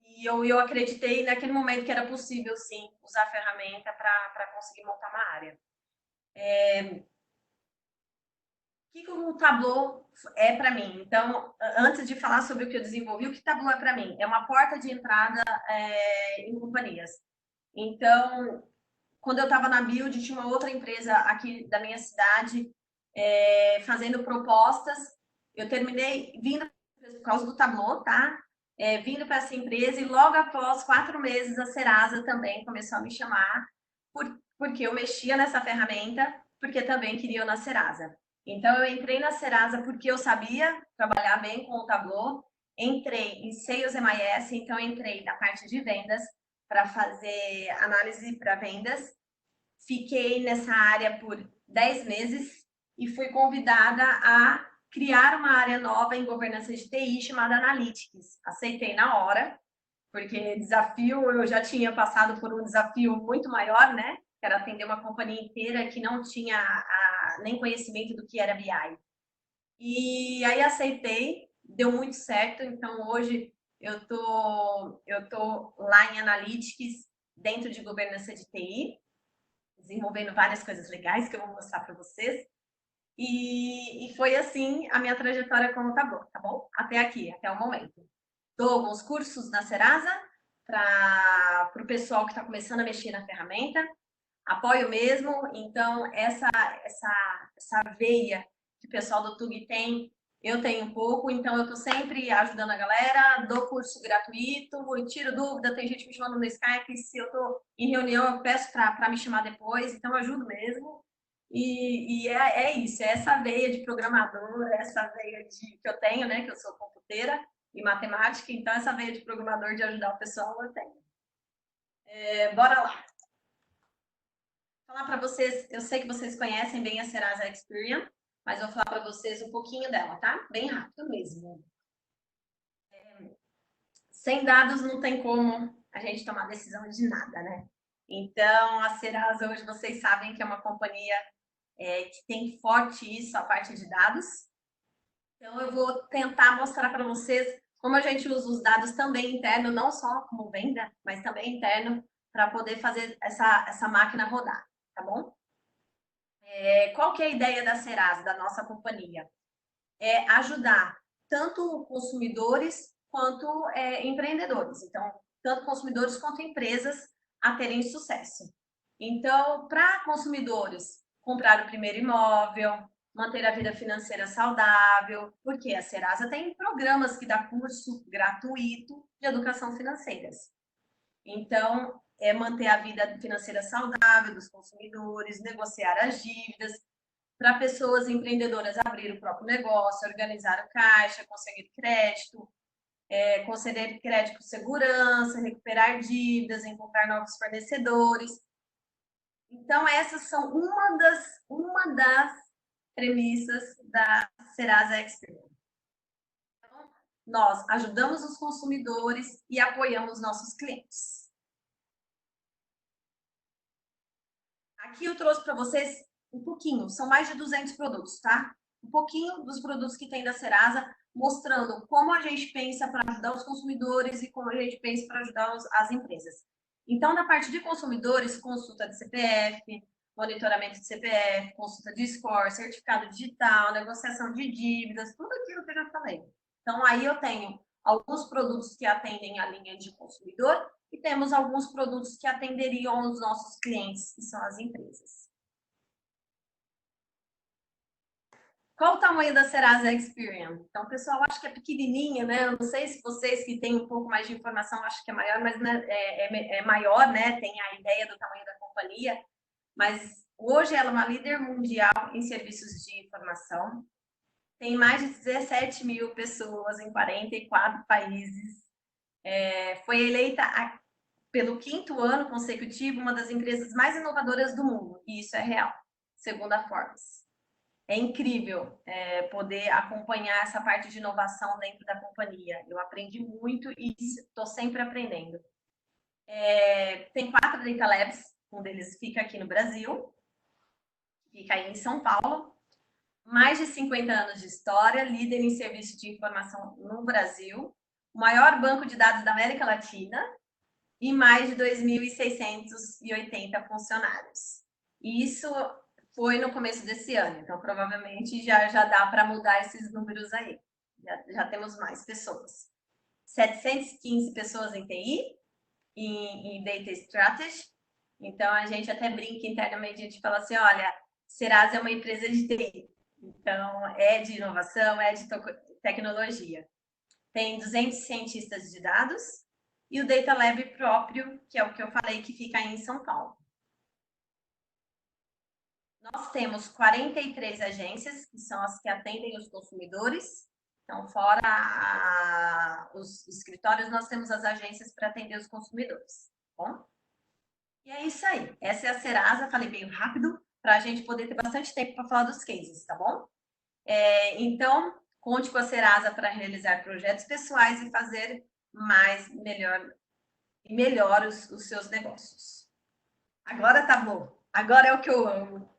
E eu acreditei naquele momento que era possível, sim, usar a ferramenta para conseguir montar uma área. O que o Tableau é para mim? Então, antes de falar sobre o que eu desenvolvi, o que Tableau é para mim? É uma porta de entrada em companhias. Então, quando eu estava na Build, tinha uma outra empresa aqui da minha cidade fazendo propostas. Eu terminei vindo por causa do Tableau, tá? Vindo para essa empresa, e logo após 4 meses a Serasa também começou a me chamar, porque eu mexia nessa ferramenta, porque também queriam na Serasa. Então, eu entrei na Serasa porque eu sabia trabalhar bem com o Tableau, entrei em Sales MIS, então entrei na parte de vendas para fazer análise para vendas. Fiquei nessa área por 10 meses e fui convidada a criar uma área nova em governança de TI chamada Analytics. Aceitei na hora, porque desafio, eu já tinha passado por um desafio muito maior, né? Que era atender uma companhia inteira que não tinha nem conhecimento do que era BI. E aí aceitei, deu muito certo. Então, hoje eu tô lá em Analytics, dentro de governança de TI, desenvolvendo várias coisas legais que eu vou mostrar para vocês. E foi assim a minha trajetória como Tableau, tá bom? Até aqui, até o momento. Dou alguns cursos na Serasa para o pessoal que está começando a mexer na ferramenta. Apoio mesmo. Então, essa veia que o pessoal do TUG tem, eu tenho um pouco. Então, eu estou sempre ajudando a galera, dou curso gratuito, tiro dúvida. Tem gente me chamando no Skype, se eu estou em reunião, eu peço para me chamar depois. Então, eu ajudo mesmo. E é isso, é essa veia de programador, essa veia que eu tenho, né? Que eu sou computeira e matemática, então essa veia de programador de ajudar o pessoal eu tenho. Bora lá. Falar para vocês, eu sei que vocês conhecem bem a Serasa Experian, mas eu vou falar para vocês um pouquinho dela, tá? Bem rápido mesmo. sem dados não tem como a gente tomar decisão de nada, né? Então, a Serasa hoje, vocês sabem que é uma companhia que tem forte isso, a parte de dados. Então, eu vou tentar mostrar para vocês como a gente usa os dados também interno, não só como venda, mas também interno, para poder fazer essa máquina rodar, tá bom? Qual que é a ideia da Serasa, da nossa companhia? É ajudar tanto consumidores quanto empreendedores. Então, tanto consumidores quanto empresas a terem sucesso. Então, para consumidores, comprar o primeiro imóvel, manter a vida financeira saudável, porque a Serasa tem programas que dá curso gratuito de educação financeiras. Então, é manter a vida financeira saudável dos consumidores, negociar as dívidas, para pessoas empreendedoras abrir o próprio negócio, organizar o caixa, conseguir crédito, conceder crédito com segurança, recuperar dívidas, encontrar novos fornecedores. Então, essas são uma das premissas da Serasa Experience. Então, nós ajudamos os consumidores e apoiamos nossos clientes. Aqui eu trouxe para vocês um pouquinho, são mais de 200 produtos, tá? Um pouquinho dos produtos que tem da Serasa, mostrando como a gente pensa para ajudar os consumidores e como a gente pensa para ajudar as empresas. Então, na parte de consumidores, consulta de CPF, monitoramento de CPF, consulta de score, certificado digital, negociação de dívidas, tudo aquilo que eu já falei. Então, aí eu tenho alguns produtos que atendem a linha de consumidor e temos alguns produtos que atenderiam os nossos clientes, que são as empresas. Qual o tamanho da Serasa Experience? Então, pessoal, acho que é pequenininha, né? Eu não sei se vocês que têm um pouco mais de informação acham que é maior, mas é maior, né? Tem a ideia do tamanho da companhia. Mas hoje ela é uma líder mundial em serviços de informação. Tem mais de 17 mil pessoas em 44 países. Foi eleita pelo 5º ano consecutivo uma das empresas mais inovadoras do mundo. E isso é real, segundo a Forbes. É incrível poder acompanhar essa parte de inovação dentro da companhia. Eu aprendi muito e estou sempre aprendendo. Tem 4 Data Labs, um deles fica aqui no Brasil, fica aí em São Paulo. Mais de 50 anos de história, líder em serviço de informação no Brasil, o maior banco de dados da América Latina e mais de 2.680 funcionários. E isso foi no começo desse ano, então provavelmente já dá para mudar esses números aí. Já temos mais pessoas. 715 pessoas em TI, em Data Strategy. Então, a gente até brinca internamente, a gente fala assim, olha, Serasa é uma empresa de TI. Então, é de inovação, é de tecnologia. Tem 200 cientistas de dados e o Data Lab próprio, que é o que eu falei, que fica aí em São Paulo. Nós temos 43 agências, que são as que atendem os consumidores. Então, fora os escritórios, nós temos as agências para atender os consumidores. Tá bom? E é isso aí. Essa é a Serasa, falei bem rápido, para a gente poder ter bastante tempo para falar dos cases, tá bom? Então, conte com a Serasa para realizar projetos pessoais e fazer melhor os seus negócios. Agora tá bom. Agora é o que eu amo.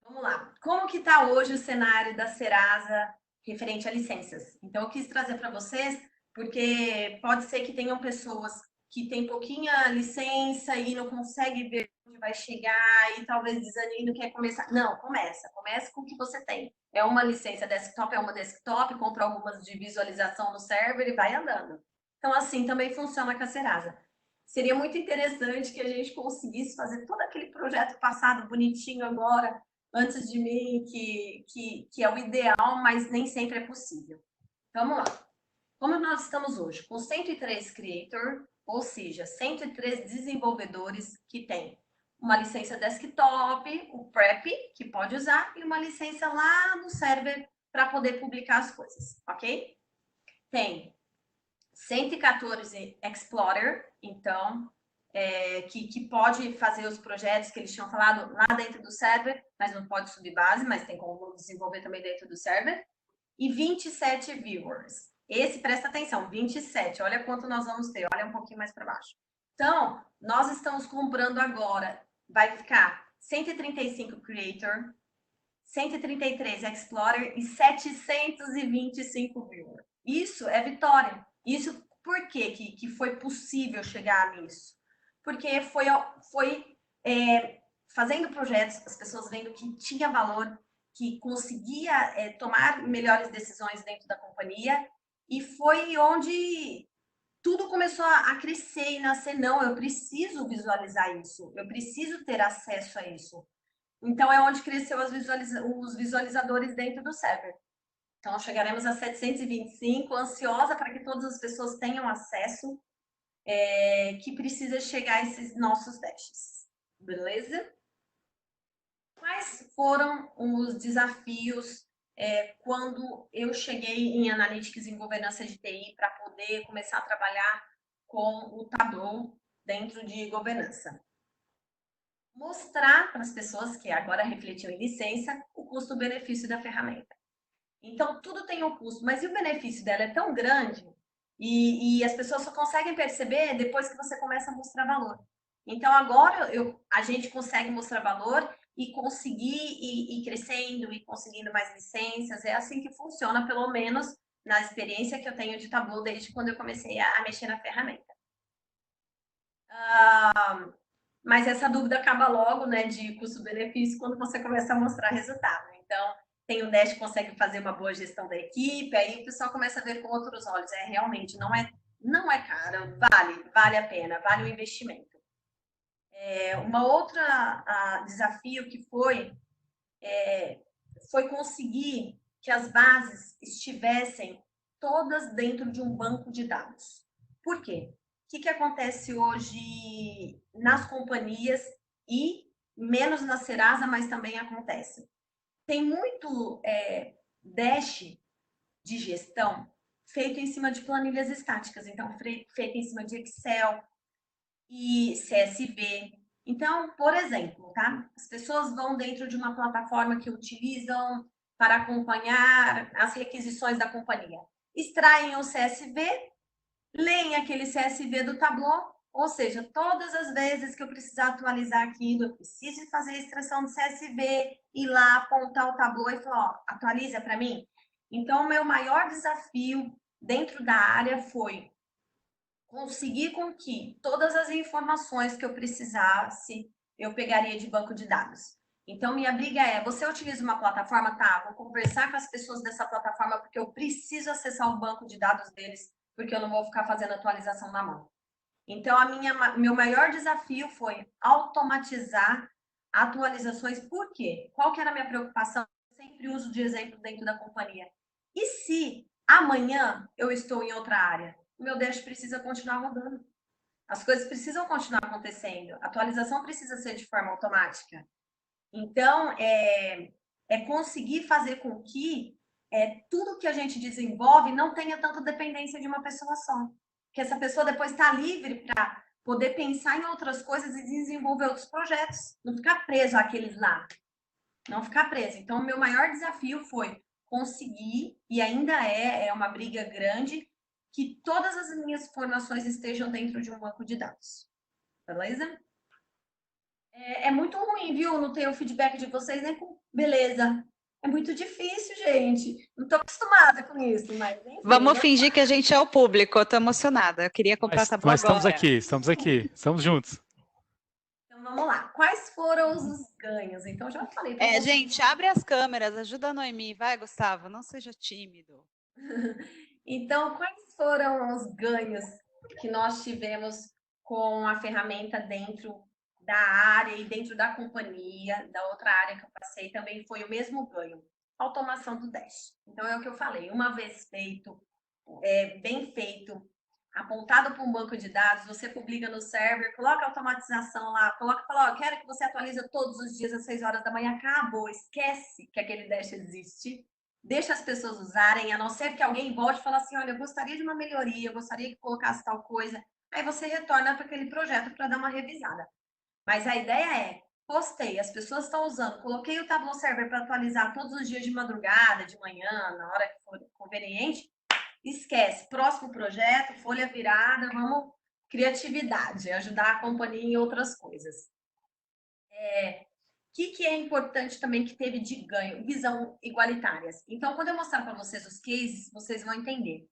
Vamos lá. Como que está hoje o cenário da Serasa referente a licenças? Então, eu quis trazer para vocês, porque pode ser que tenham pessoas que têm pouquinha licença e não conseguem ver onde vai chegar e talvez desanime, não quer começar. Não, começa com o que você tem. É uma licença desktop, é uma desktop, compra algumas de visualização no server e vai andando. Então, assim também funciona com a Serasa. Seria muito interessante que a gente conseguisse fazer todo aquele projeto passado bonitinho agora, antes de mim, que é o ideal, mas nem sempre é possível. Vamos lá. Como nós estamos hoje? Com 103 creator, ou seja, 103 desenvolvedores que têm uma licença desktop, o PrEP, que pode usar, e uma licença lá no server para poder publicar as coisas, ok? Tem 114 Explorer, então, que pode fazer os projetos que eles tinham falado lá dentro do server, mas não pode subir base, mas tem como desenvolver também dentro do server. E 27 Viewers. Esse, presta atenção, 27. Olha quanto nós vamos ter. Olha um pouquinho mais para baixo. Então, nós estamos comprando agora. Vai ficar 135 Creator, 133 Explorer e 725 Viewer. Isso é vitória. Isso por quê que foi possível chegar nisso? Porque foi fazendo projetos, as pessoas vendo que tinha valor, que conseguia tomar melhores decisões dentro da companhia, e foi onde tudo começou a crescer e nascer. Não, eu preciso visualizar isso, eu preciso ter acesso a isso. Então, é onde cresceu os visualizadores dentro do server. Então, chegaremos a 725, ansiosa para que todas as pessoas tenham acesso, que precisa chegar a esses nossos dashes. Beleza? Quais foram os desafios quando eu cheguei em Analytics e em governança de TI para poder começar a trabalhar com o Tableau dentro de governança? Mostrar para as pessoas, que agora refletiu em licença, o custo-benefício da ferramenta. Então, tudo tem um custo, mas o benefício dela é tão grande e as pessoas só conseguem perceber depois que você começa a mostrar valor. Então, agora a gente consegue mostrar valor e conseguir ir crescendo e conseguindo mais licenças. É assim que funciona, pelo menos na experiência que eu tenho de Tableau desde quando eu comecei a mexer na ferramenta. Mas essa dúvida acaba logo, né, de custo-benefício, quando você começa a mostrar resultado. Então, tem um Dash que consegue fazer uma boa gestão da equipe, aí o pessoal começa a ver com outros olhos. Realmente, não é caro, vale a pena, vale o investimento. Uma outra desafio que foi conseguir que as bases estivessem todas dentro de um banco de dados. Por quê? O que acontece hoje nas companhias e menos na Serasa, mas também acontece. Tem muito dash de gestão feito em cima de planilhas estáticas, então feito em cima de Excel e CSV. Então, por exemplo, tá? As pessoas vão dentro de uma plataforma que utilizam para acompanhar as requisições da companhia. Extraem o CSV, leem aquele CSV do Tableau, ou seja, todas as vezes que eu precisar atualizar aquilo, eu preciso fazer a extração do CSV, ir lá, apontar o Tableau e falar, ó, atualiza para mim. Então, o meu maior desafio dentro da área foi conseguir com que todas as informações que eu precisasse, eu pegaria de banco de dados. Então, minha briga você utiliza uma plataforma? Tá, vou conversar com as pessoas dessa plataforma porque eu preciso acessar o banco de dados deles, porque eu não vou ficar fazendo atualização na mão. Então, meu maior desafio foi automatizar atualizações. Por quê? Qual que era a minha preocupação? Eu sempre uso de exemplo dentro da companhia. E se amanhã eu estou em outra área? O meu dash precisa continuar rodando. As coisas precisam continuar acontecendo. A atualização precisa ser de forma automática. Então, conseguir fazer com que tudo que a gente desenvolve não tenha tanta dependência de uma pessoa só. Que essa pessoa depois está livre para poder pensar em outras coisas e desenvolver outros projetos. Não ficar preso àqueles lá. Não ficar preso. Então, o meu maior desafio foi conseguir, e ainda é uma briga grande, que todas as minhas informações estejam dentro de um banco de dados. Beleza? É muito ruim, viu? Não ter o feedback de vocês, nem com beleza. É muito difícil, gente. Não estou acostumada com isso, mas enfim. Vamos fingir que a gente é o público. Eu estou emocionada. Eu queria comprar Tableau agora. Mas estamos aqui, estamos juntos. Então vamos lá. Quais foram os ganhos? Então já falei. Gente, abre as câmeras, ajuda a Noemi. Vai, Gustavo, não seja tímido. Então, quais foram os ganhos que nós tivemos com a ferramenta dentro da área e dentro da companhia, da outra área que eu passei, também foi o mesmo ganho, automação do Dash. Então, é o que eu falei, uma vez feito, bem feito, apontado para um banco de dados, você publica no server, coloca a automatização lá, fala, eu quero que você atualize todos os dias às 6 horas da manhã, acabou, esquece que aquele Dash existe, deixa as pessoas usarem, a não ser que alguém volte e fale assim, olha, eu gostaria de uma melhoria, eu gostaria que colocasse tal coisa, aí você retorna para aquele projeto para dar uma revisada. Mas a ideia postei, as pessoas estão usando, coloquei o Tableau Server para atualizar todos os dias de madrugada, de manhã, na hora que for conveniente, esquece. Próximo projeto, folha virada, vamos criatividade, ajudar a companhia em outras coisas. O que é importante também que teve de ganho? Visão igualitárias. Então, quando eu mostrar para vocês os cases, vocês vão entender.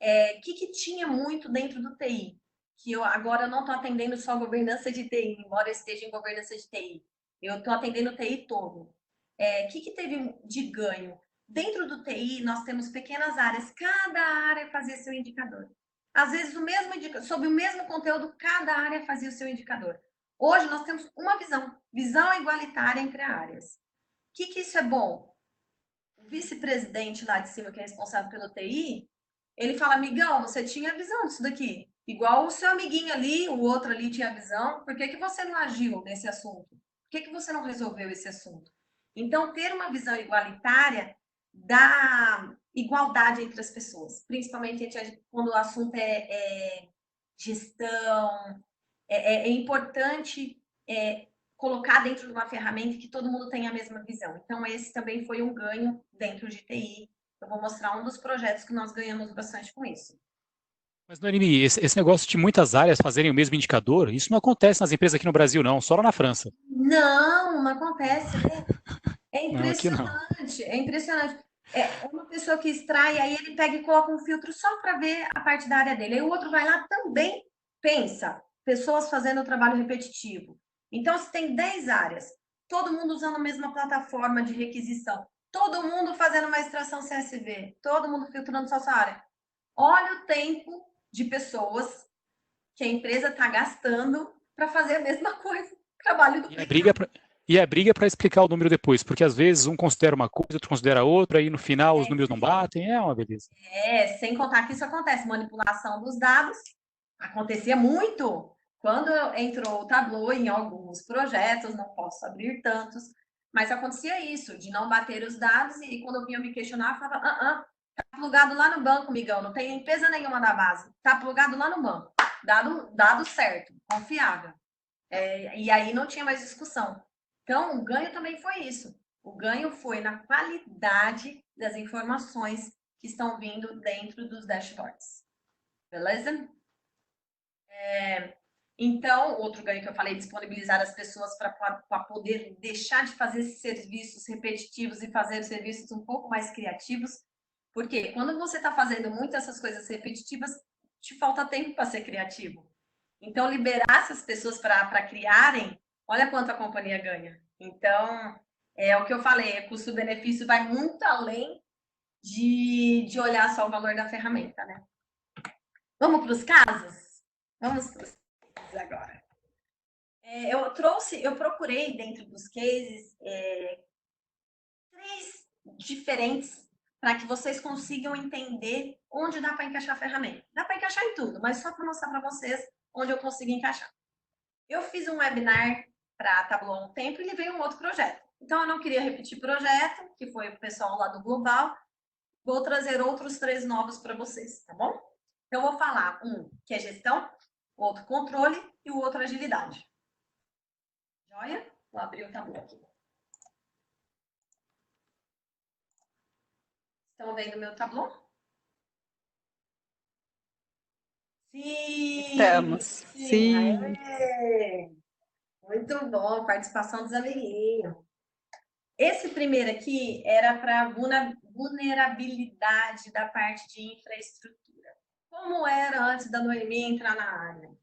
O que tinha muito dentro do TI? Que eu agora não estou atendendo só governança de TI, embora eu esteja em governança de TI. Eu estou atendendo o TI todo. O que teve de ganho? Dentro do TI, nós temos pequenas áreas. Cada área fazia seu indicador. Às vezes, sobre o mesmo conteúdo, cada área fazia o seu indicador. Hoje, nós temos uma visão igualitária entre áreas. O que isso é bom? O vice-presidente lá de cima, que é responsável pelo TI, ele fala, amigão, você tinha visão disso daqui. Igual o seu amiguinho ali, o outro ali tinha visão. Por que você não agiu nesse assunto? Por que você não resolveu esse assunto? Então, ter uma visão igualitária dá igualdade entre as pessoas. Principalmente quando o assunto é gestão. É importante colocar dentro de uma ferramenta que todo mundo tenha a mesma visão. Então, esse também foi um ganho dentro de TI. Eu vou mostrar um dos projetos que nós ganhamos bastante com isso. Mas, Noemi, esse negócio de muitas áreas fazerem o mesmo indicador, isso não acontece nas empresas aqui no Brasil, não, só lá na França. Não acontece, né? É Não, aqui não. impressionante, é impressionante. É uma pessoa que extrai, aí ele pega e coloca um filtro só para ver a parte da área dele. Aí o outro vai lá também pensa, pessoas fazendo o trabalho repetitivo. Então, se tem 10 áreas, todo mundo usando a mesma plataforma de requisição, todo mundo fazendo uma extração CSV, todo mundo filtrando sua área. Olha o tempo de pessoas que a empresa está gastando para fazer a mesma coisa. Trabalho do E a briga para explicar o número depois, porque às vezes um considera uma coisa, outro considera outra, aí no final os números não batem, é uma beleza. Sem contar que isso acontece, manipulação dos dados, acontecia muito. Quando entrou o Tableau em alguns projetos, não posso abrir tantos, mas acontecia isso, de não bater os dados, e quando eu vinha me questionar, eu falava, tá plugado lá no banco, migão, não tem limpeza nenhuma da base, tá plugado lá no banco, dado certo, confiável. E aí não tinha mais discussão. Então, o ganho também foi isso. O ganho foi na qualidade das informações que estão vindo dentro dos dashboards. Beleza? Então, outro ganho que eu falei, disponibilizar as pessoas para poder deixar de fazer esses serviços repetitivos e fazer serviços um pouco mais criativos. Porque quando você está fazendo muito essas coisas repetitivas, te falta tempo para ser criativo. Então, liberar essas pessoas para criarem, olha quanto a companhia ganha. Então, é o que eu falei, custo-benefício vai muito além de olhar só o valor da ferramenta, né? Vamos para os casos? Vamos para os casos agora. Eu procurei dentro dos cases 3 diferentes para que vocês consigam entender onde dá para encaixar a ferramenta. Dá para encaixar em tudo, mas só para mostrar para vocês onde eu consegui encaixar. Eu fiz um webinar para a Tableau há um tempo e levei um outro projeto. Então, eu não queria repetir projeto, que foi o pessoal lá do Global. Vou trazer outros 3 novos para vocês, tá bom? Então, eu vou falar um que é gestão, outro controle e o outro agilidade. Joia? Vou abrir o Tableau aqui. Estão vendo meu Tableau? Sim! Estamos. Sim. Muito bom, participação dos amiguinhos. Esse primeiro aqui era para vulnerabilidade da parte de infraestrutura. Como era antes da Noemi entrar na área?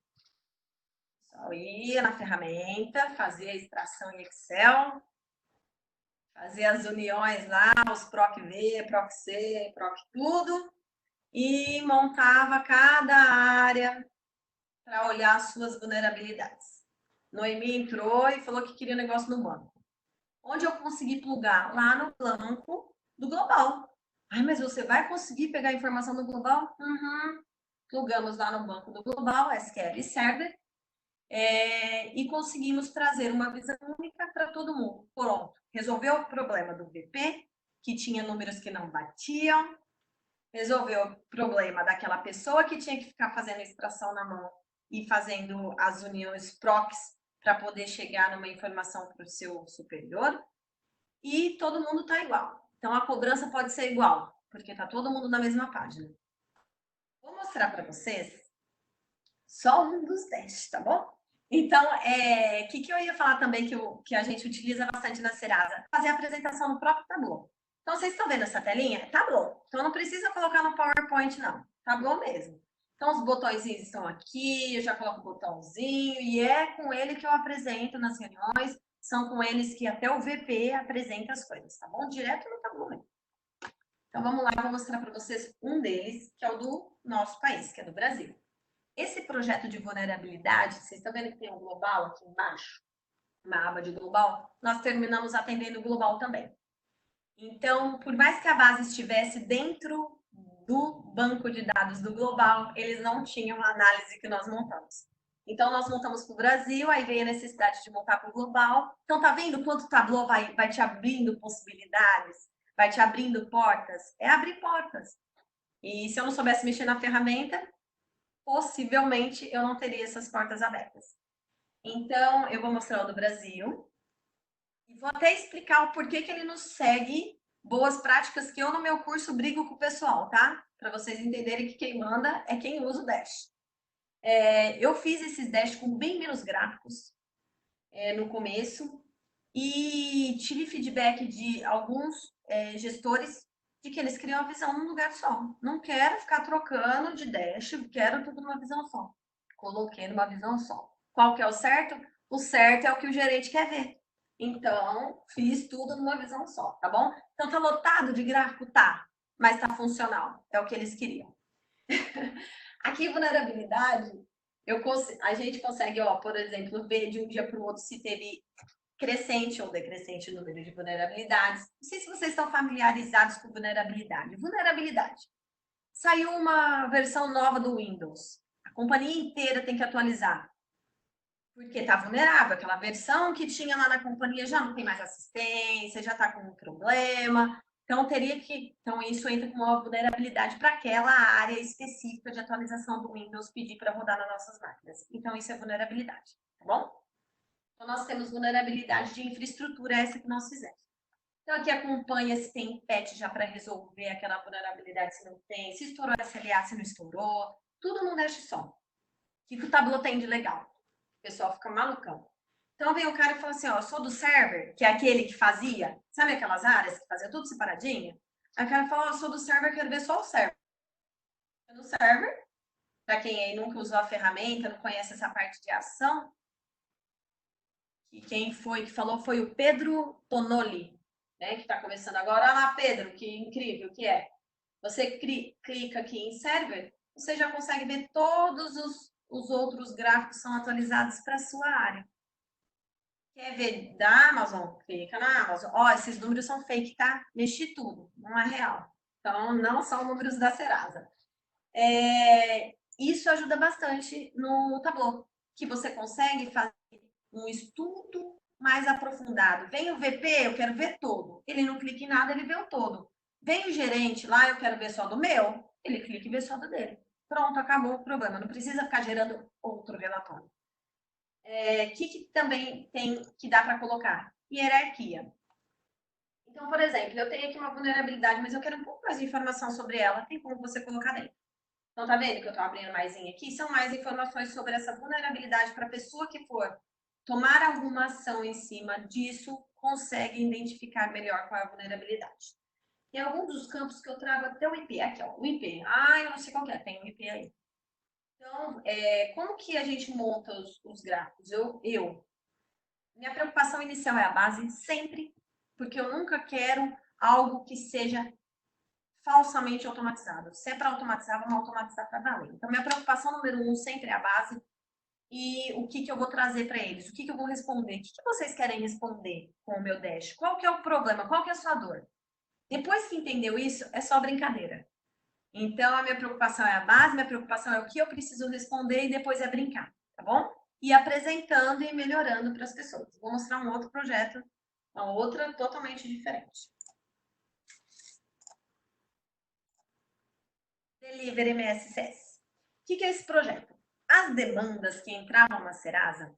Só ia na ferramenta, fazia a extração em Excel, fazia as uniões lá, os PROC-V, PROC-C, PROC tudo, e montava cada área para olhar as suas vulnerabilidades. Noemi entrou e falou que queria um negócio no banco. Onde eu consegui plugar? Lá no banco do Global. Ai, mas você vai conseguir pegar a informação do Global? Plugamos lá no banco do Global, SQL Server, e conseguimos trazer uma visão única para todo mundo. Pronto. Resolveu o problema do BP, que tinha números que não batiam. Resolveu o problema daquela pessoa que tinha que ficar fazendo extração na mão e fazendo as uniões proxies para poder chegar numa informação para o seu superior. E todo mundo está igual. Então, a cobrança pode ser igual, porque está todo mundo na mesma página. Vou mostrar para vocês só um dos testes, tá bom? Então, o que eu ia falar também que a gente utiliza bastante na Serasa? Fazer a apresentação no próprio Tableau. Então, vocês estão vendo essa telinha? É Tableau. Então, não precisa colocar no PowerPoint, não. Tableau mesmo. Então, os botõezinhos estão aqui, eu já coloco o botãozinho, e é com ele que eu apresento nas reuniões, são com eles que até o VP apresenta as coisas, tá bom? Direto no Tableau mesmo. Então, vamos lá, eu vou mostrar para vocês um deles, que é o do nosso país, que é do Brasil. Esse projeto de vulnerabilidade, vocês estão vendo que tem um global aqui embaixo? Uma aba de global? Nós terminamos atendendo o global também. Então, por mais que a base estivesse dentro do banco de dados do global, eles não tinham a análise que nós montamos. Então, nós montamos para o Brasil, aí veio a necessidade de montar para o global. Então, tá vendo quanto o Tableau vai te abrindo possibilidades, vai te abrindo portas? É abrir portas. E se eu não soubesse mexer na ferramenta, possivelmente eu não teria essas portas abertas. Então, eu vou mostrar o do Brasil. E vou até explicar o porquê que ele nos segue boas práticas que eu no meu curso brigo com o pessoal, tá? Para vocês entenderem que quem manda é quem usa o Dash. Eu fiz esses Dash com bem menos gráficos no começo e tive feedback de alguns gestores de que eles criam a visão num lugar só. Não quero ficar trocando de Dash, quero tudo numa visão só. Coloquei numa visão só. Qual que é o certo? O certo é o que o gerente quer ver. Então, fiz tudo numa visão só, tá bom? Então, tá lotado de gráfico? Tá, mas tá funcional. É o que eles queriam. Aqui, vulnerabilidade, a gente consegue, por exemplo, ver de um dia para o outro se teve crescente ou decrescente o número de vulnerabilidades. Não sei se vocês estão familiarizados com vulnerabilidade. Vulnerabilidade. Saiu uma versão nova do Windows. A companhia inteira tem que atualizar. Porque está vulnerável. Aquela versão que tinha lá na companhia já não tem mais assistência, já está com um problema. Então, isso entra com uma vulnerabilidade para aquela área específica de atualização do Windows pedir para rodar nas nossas máquinas. Então, isso é vulnerabilidade, tá bom? Então, nós temos vulnerabilidade de infraestrutura, essa que nós fizemos. Então, aqui acompanha se tem patch já para resolver aquela vulnerabilidade, se não tem, se estourou SLA, se não estourou, tudo num dash só. O que o Tableau tem de legal? O pessoal fica malucão. Então, vem o cara e fala assim, eu sou do server, que é aquele que fazia, sabe aquelas áreas que fazia tudo separadinho? Aí o cara fala, eu sou do server, quero ver só o server. No server, para quem aí nunca usou a ferramenta, não conhece essa parte de ação, e quem foi que falou foi o Pedro Tonoli, né, que está começando agora. Olha lá, Pedro, que incrível que é. Você clica aqui em server, você já consegue ver todos os outros gráficos são atualizados para a sua área. Quer ver da Amazon? Clica na Amazon. Esses números são fake, tá? Mexi tudo, não é real. Então, não são números da Serasa. Isso ajuda bastante no Tableau, que você consegue fazer um estudo mais aprofundado. Vem o VP, eu quero ver todo. Ele não clica em nada, ele vê o todo. Vem o gerente lá, eu quero ver só do meu. Ele clica e vê só do dele. Pronto, acabou o problema. Não precisa ficar gerando outro relatório. Que também tem que dá para colocar? Hierarquia. Então, por exemplo, eu tenho aqui uma vulnerabilidade, mas eu quero um pouco mais de informação sobre ela. Tem como você colocar dentro. Então, tá vendo que eu estou abrindo mais aqui? São mais informações sobre essa vulnerabilidade para a pessoa que for tomar alguma ação em cima disso, consegue identificar melhor qual é a vulnerabilidade. Tem alguns dos campos que eu trago até o IP. Aqui, ó, o IP. Eu não sei qual que é, tem um IP aí. Então, como que a gente monta os gráficos? Minha preocupação inicial é a base, sempre, porque eu nunca quero algo que seja falsamente automatizado. Se é para automatizar, vamos automatizar para valer. Então, minha preocupação número 1 sempre é a base e o que eu vou trazer para eles, o que eu vou responder, o que vocês querem responder com o meu Dash, qual que é o problema, qual que é a sua dor. Depois que entendeu isso, é só brincadeira. Então, a minha preocupação é a base, minha preocupação é o que eu preciso responder e depois é brincar, tá bom? E apresentando e melhorando para as pessoas. Vou mostrar um outro projeto, uma outra totalmente diferente. Delivery MSCS. O que é esse projeto? As demandas que entravam na Serasa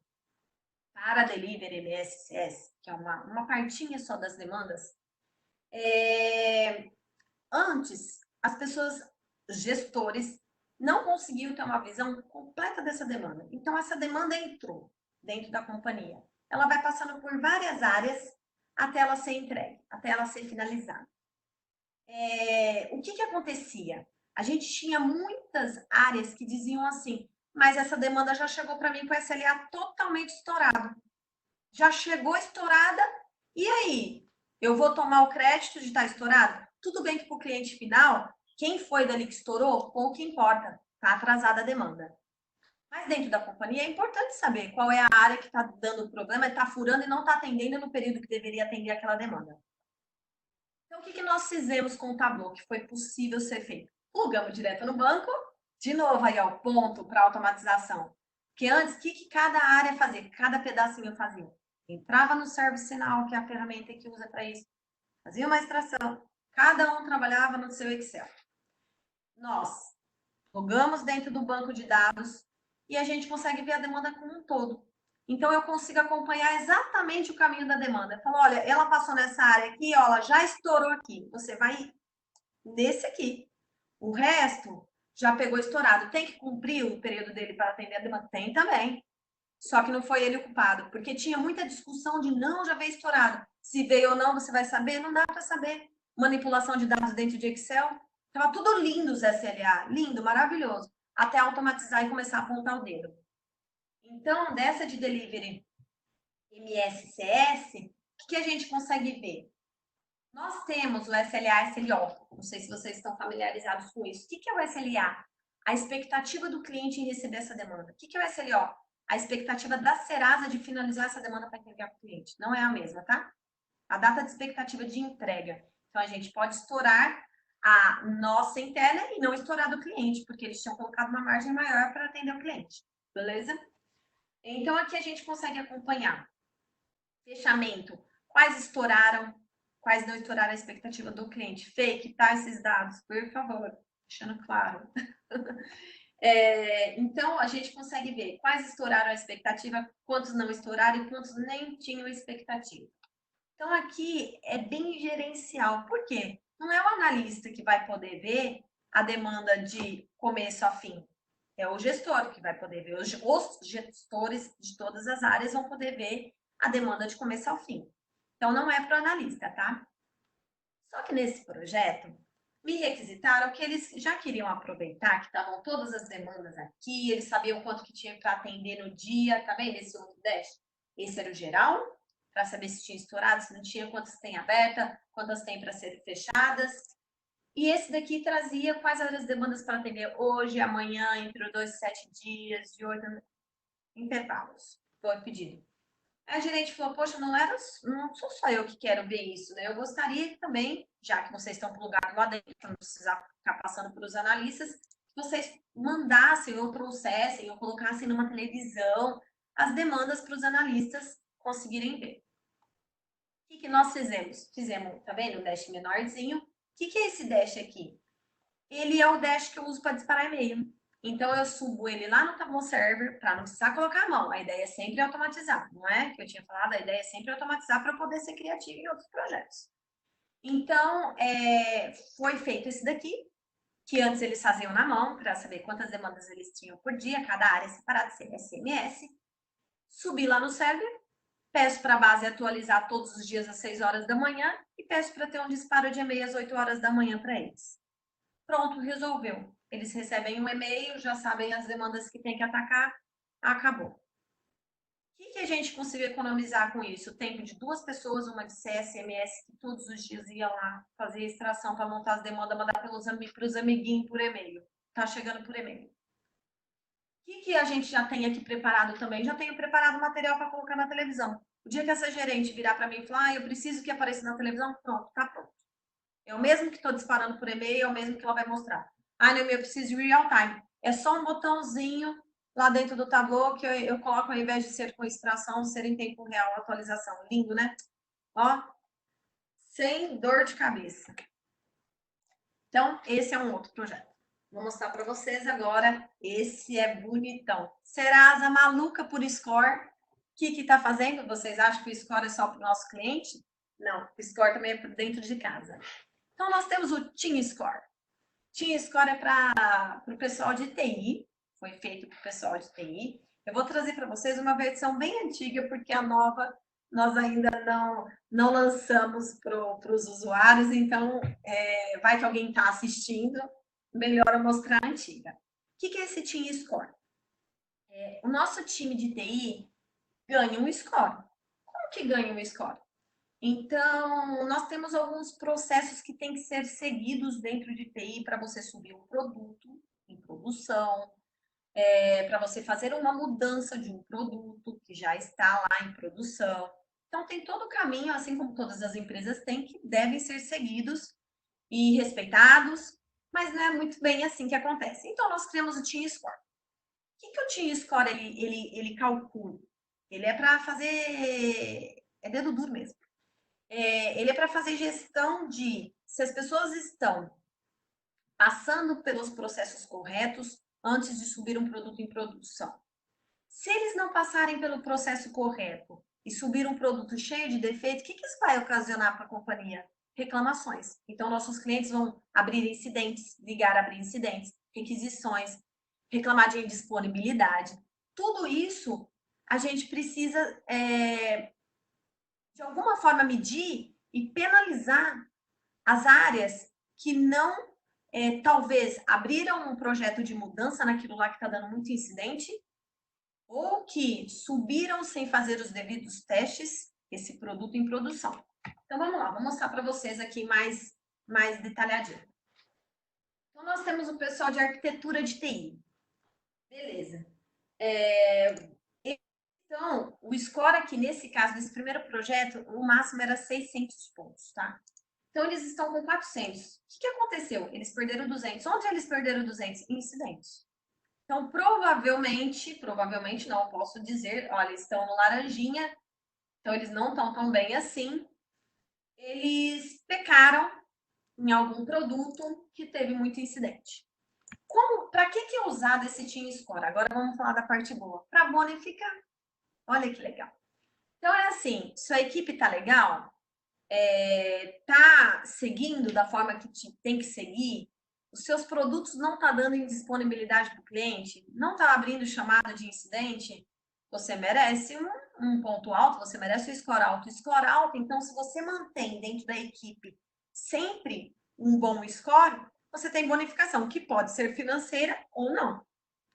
para Delivery MSCS, que é uma partinha só das demandas, antes, as pessoas, gestores, não conseguiu ter uma visão completa dessa demanda. Então, essa demanda entrou dentro da companhia. Ela vai passando por várias áreas até ela ser entregue, até ela ser finalizada. O que acontecia? A gente tinha muitas áreas que diziam assim, mas essa demanda já chegou para mim com SLA totalmente estourado. Já chegou estourada, e aí? Eu vou tomar o crédito de estar estourado? Tudo bem que para o cliente final, quem foi dali que estourou, pouco importa, está atrasada a demanda. Mas dentro da companhia é importante saber qual é a área que está dando problema, está furando e não está atendendo no período que deveria atender aquela demanda. Então, o que nós fizemos com o Tableau que foi possível ser feito? Plugamos direto no banco, de novo aí, ó, ponto para automatização. Porque antes, o que cada área fazia? Cada pedacinho fazia? Entrava no ServiceNow, que é a ferramenta que usa para isso, fazia uma extração, cada um trabalhava no seu Excel. Nós logamos dentro do banco de dados e a gente consegue ver a demanda como um todo. Então, eu consigo acompanhar exatamente o caminho da demanda. Eu falo, olha, ela passou nessa área aqui, ó, ela já estourou aqui. Você vai nesse aqui. O resto já pegou estourado. Tem que cumprir o período dele para atender a demanda? Tem também. Só que não foi ele o culpado, porque tinha muita discussão de não, já veio estourado. Se veio ou não, você vai saber? Não dá para saber. Manipulação de dados dentro de Excel. Tava tudo lindo os SLA, lindo, maravilhoso. Até automatizar e começar a apontar o dedo. Então, dessa de delivery MSCS, o que a gente consegue ver? Nós temos o SLA e SLO. Não sei se vocês estão familiarizados com isso. O que é o SLA? A expectativa do cliente em receber essa demanda. O que é o SLO? A expectativa da Serasa de finalizar essa demanda para entregar para o cliente. Não é a mesma, tá? A data de expectativa de entrega. Então, a gente pode estourar a nossa interna e não estourar do cliente, porque eles tinham colocado uma margem maior para atender o cliente. Beleza? Então, aqui a gente consegue acompanhar fechamento, quais estouraram, quais não estouraram a expectativa do cliente. Fê, que tá esses dados, por favor, deixando claro. Então, a gente consegue ver quais estouraram a expectativa, quantos não estouraram e quantos nem tinham expectativa. Então, aqui é bem gerencial. Por quê? Não é o analista que vai poder ver a demanda de começo a fim. É o gestor que vai poder ver. Os gestores de todas as áreas vão poder ver a demanda de começo ao fim. Então, não é para o analista, tá? Só que nesse projeto, me requisitaram que eles já queriam aproveitar que estavam todas as demandas aqui, eles sabiam quanto que tinha para atender no dia, tá vendo esse outro dash? Esse era o geral, para saber se tinha estourado, se não tinha, quantas tem aberta, quantas tem para serem fechadas. E esse daqui trazia quais eram as demandas para atender hoje, amanhã, entre 2 e 7 dias, de 8 intervalos. Foi pedido. Aí a gerente falou, poxa, não sou só eu que quero ver isso, né? Eu gostaria também, já que vocês estão plugados lá dentro, para não precisar ficar passando para os analistas, que vocês mandassem ou trouxessem ou colocassem numa televisão as demandas para os analistas conseguirem ver. O que nós fizemos? Tá vendo? Um dash menorzinho. O que é esse dash aqui? Ele é o dash que eu uso para disparar e-mail. Então, eu subo ele lá no Tableau Server para não precisar colocar a mão. A ideia é sempre automatizar, não é? Que eu tinha falado, a ideia é sempre automatizar para poder ser criativo em outros projetos. Então, foi feito esse daqui, que antes eles faziam na mão, para saber quantas demandas eles tinham por dia, cada área separada, SMS. Subi lá no server, peço para a base atualizar todos os dias às 6 horas da manhã e peço para ter um disparo de e-mail às 8 horas da manhã para eles. Pronto, resolveu. Eles recebem um e-mail, já sabem as demandas que tem que atacar, acabou. O que a gente conseguiu economizar com isso? O tempo de 2 pessoas, uma de CSMS, que todos os dias ia lá fazer a extração para montar as demandas, mandar para os amiguinhos por e-mail. Tá chegando por e-mail. O que a gente já tem aqui preparado também? Já tenho preparado material para colocar na televisão. O dia que essa gerente virar para mim e falar, eu preciso que apareça na televisão, pronto, tá pronto. É o mesmo que estou disparando por e-mail, é o mesmo que ela vai mostrar. Ah, não, eu preciso de real time. É só um botãozinho lá dentro do Tableau que eu coloco, ao invés de ser com extração, ser em tempo real, atualização. Lindo, né? Ó, sem dor de cabeça. Então, esse é um outro projeto. Vou mostrar para vocês agora. Esse é bonitão. Serasa maluca por score. O que está fazendo? Vocês acham que o score é só para o nosso cliente? Não, o score também é para dentro de casa. Então, nós temos o Team Score. Team Score é para o pessoal de TI, foi feito para o pessoal de TI. Eu vou trazer para vocês uma versão bem antiga, porque a nova nós ainda não lançamos para os usuários, então vai que alguém está assistindo, melhor eu mostrar a antiga. O que é esse Team Score? O nosso time de TI ganha um score. Como que ganha um score? Então, nós temos alguns processos que têm que ser seguidos dentro de TI para você subir um produto em produção, para você fazer uma mudança de um produto que já está lá em produção. Então, tem todo o caminho, assim como todas as empresas têm, que devem ser seguidos e respeitados, mas não é muito bem assim que acontece. Então, nós criamos o Team Score. O que o Team Score ele calcula? Ele é para fazer... é dedo duro mesmo. Ele é para fazer gestão de se as pessoas estão passando pelos processos corretos antes de subir um produto em produção. Se eles não passarem pelo processo correto e subir um produto cheio de defeito, o que isso vai ocasionar para a companhia? Reclamações. Então, nossos clientes vão abrir incidentes, ligar a abrir incidentes, requisições, reclamar de indisponibilidade. Tudo isso a gente precisa, de alguma forma, medir e penalizar as áreas que não, talvez, abriram um projeto de mudança naquilo lá que está dando muito incidente, ou que subiram sem fazer os devidos testes esse produto em produção. Então, vamos lá, vou mostrar para vocês aqui mais detalhadinho. Então, nós temos o pessoal de arquitetura de TI. Beleza. Então, o score aqui, nesse caso, nesse primeiro projeto, o máximo era 600 pontos, tá? Então, eles estão com 400. O que aconteceu? Eles perderam 200. Onde eles perderam 200? Em incidentes. Então, provavelmente não posso dizer, olha, estão no laranjinha, então eles não estão tão bem assim. Eles pecaram em algum produto que teve muito incidente. Para que é usado esse Team Score? Agora vamos falar da parte boa. Para bonificar. Olha que legal. Então, é assim, sua equipe está legal, está seguindo da forma que tem que seguir, os seus produtos não estão dando indisponibilidade para o cliente, não está abrindo chamada de incidente, você merece um ponto alto, você merece um score alto. Score alto, então, se você mantém dentro da equipe sempre um bom score, você tem bonificação, que pode ser financeira ou não.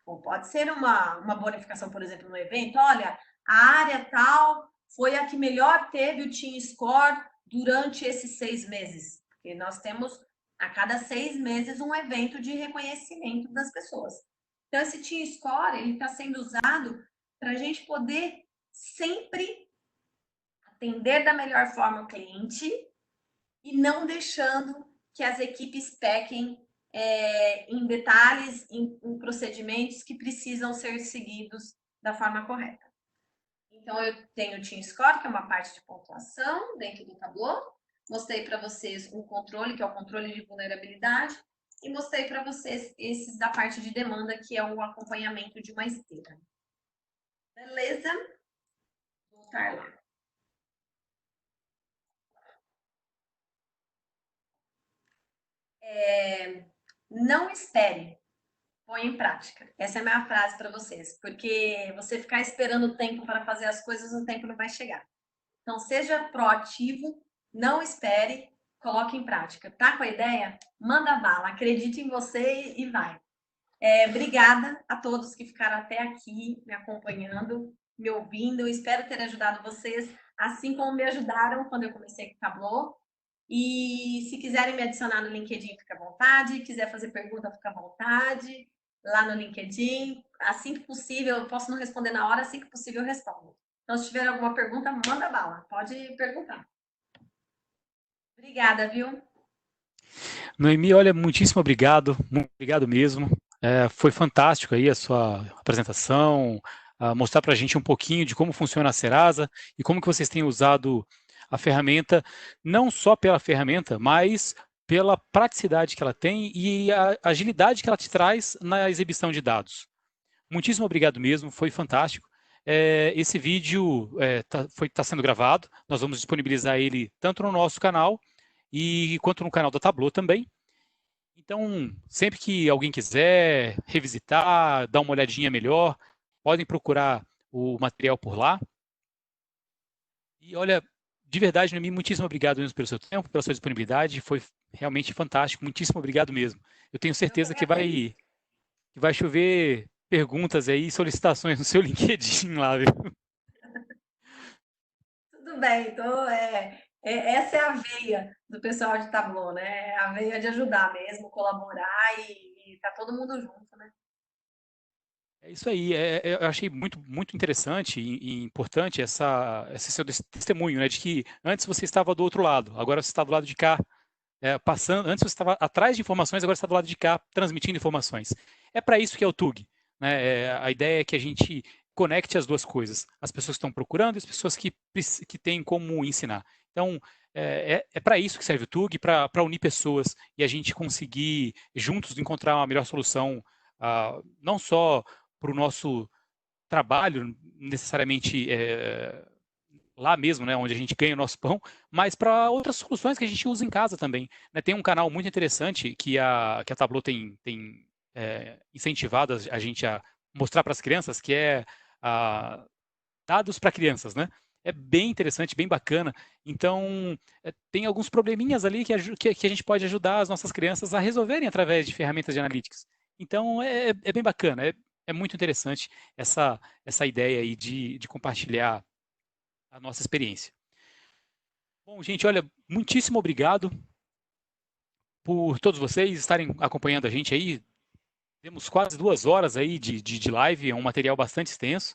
Ou pode ser uma bonificação, por exemplo, no evento, olha, a área tal foi a que melhor teve o Team Score durante esses 6 meses. Porque nós temos, a cada 6 meses, um evento de reconhecimento das pessoas. Então, esse Team Score, ele está sendo usado para a gente poder sempre atender da melhor forma o cliente e não deixando que as equipes pequem em detalhes, em procedimentos que precisam ser seguidos da forma correta. Então, eu tenho o Team Score, que é uma parte de pontuação dentro do Tableau. Mostrei para vocês um controle, que é o controle de vulnerabilidade. E mostrei para vocês esses da parte de demanda, que é o acompanhamento de uma esteira. Beleza? Vou voltar lá. Não espere, põe em prática. Essa é a minha frase para vocês, porque você ficar esperando o tempo para fazer as coisas, o tempo não vai chegar. Então, seja proativo, não espere, coloque em prática. Tá com a ideia? Manda bala, acredite em você e vai. Obrigada a todos que ficaram até aqui me acompanhando, me ouvindo. Eu espero ter ajudado vocês, assim como me ajudaram quando eu comecei com o Tableau. E se quiserem me adicionar no LinkedIn, fica à vontade. Quiser fazer pergunta, fica à vontade. Lá no LinkedIn, assim que possível, eu posso não responder na hora, assim que possível eu respondo. Então, se tiver alguma pergunta, manda bala. Pode perguntar. Obrigada, viu? Noemi, olha, muitíssimo obrigado. Muito obrigado mesmo. Foi fantástico aí a sua apresentação, mostrar para a gente um pouquinho de como funciona a Serasa e como que vocês têm usado a ferramenta, não só pela ferramenta, mas pela praticidade que ela tem e a agilidade que ela te traz na exibição de dados. Muitíssimo obrigado mesmo, foi fantástico. Esse vídeo está sendo gravado, nós vamos disponibilizar ele tanto no nosso canal quanto no canal da Tableau também. Então, Então, sempre que alguém quiser revisitar, dar uma olhadinha melhor, podem procurar o material por lá. E olha, de verdade, Noemi, muitíssimo obrigado mesmo pelo seu tempo, pela sua disponibilidade. Foi realmente fantástico. Muitíssimo obrigado mesmo. Eu tenho certeza que vai chover perguntas aí, solicitações no seu LinkedIn lá, viu? Tudo bem, então essa é a veia do pessoal de Tableau, né? É a veia de ajudar mesmo, colaborar e tá todo mundo junto, né? É isso aí. Eu achei muito interessante e importante esse seu testemunho, né, de que antes você estava do outro lado, agora você está do lado de cá, passando. Antes você estava atrás de informações, agora você está do lado de cá, transmitindo informações. É para isso que é o TUG, né? A ideia é que a gente conecte as duas coisas, as pessoas que estão procurando e as pessoas que têm como ensinar. Então, é para isso que serve o TUG, para unir pessoas e a gente conseguir juntos encontrar uma melhor solução, não só para o nosso trabalho, necessariamente lá mesmo, né, onde a gente ganha o nosso pão, mas para outras soluções que a gente usa em casa também. Né? Tem um canal muito interessante que a Tableau tem incentivado a gente a mostrar para as crianças, que é dados para crianças, né? É bem interessante, bem bacana. Então, tem alguns probleminhas ali que a gente pode ajudar as nossas crianças a resolverem através de ferramentas de analytics. Então, é bem bacana, é muito interessante essa ideia aí de compartilhar a nossa experiência. Bom, gente, olha, muitíssimo obrigado por todos vocês estarem acompanhando a gente aí. Temos quase 2 horas aí de live, é um material bastante extenso,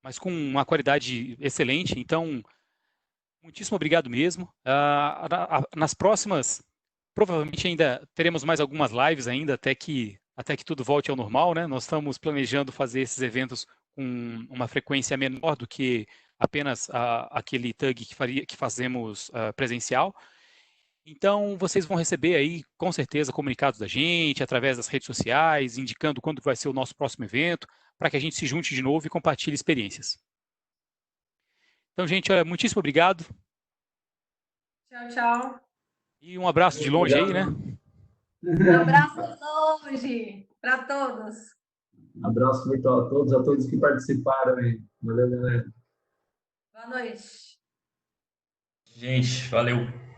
mas com uma qualidade excelente. Então, muitíssimo obrigado mesmo. Nas próximas, provavelmente ainda teremos mais algumas lives ainda, até que tudo volte ao normal, né? Nós estamos planejando fazer esses eventos com uma frequência menor do que apenas aquele tag que fazemos presencial. Então, vocês vão receber aí, com certeza, comunicados da gente, através das redes sociais, indicando quando vai ser o nosso próximo evento, para que a gente se junte de novo e compartilhe experiências. Então, gente, olha, muitíssimo obrigado. Tchau, tchau. E um abraço de longe aí, né? Um abraço longe para todos. Abraço virtual a todos que participaram aí. Valeu, galera. Boa noite. Gente, valeu.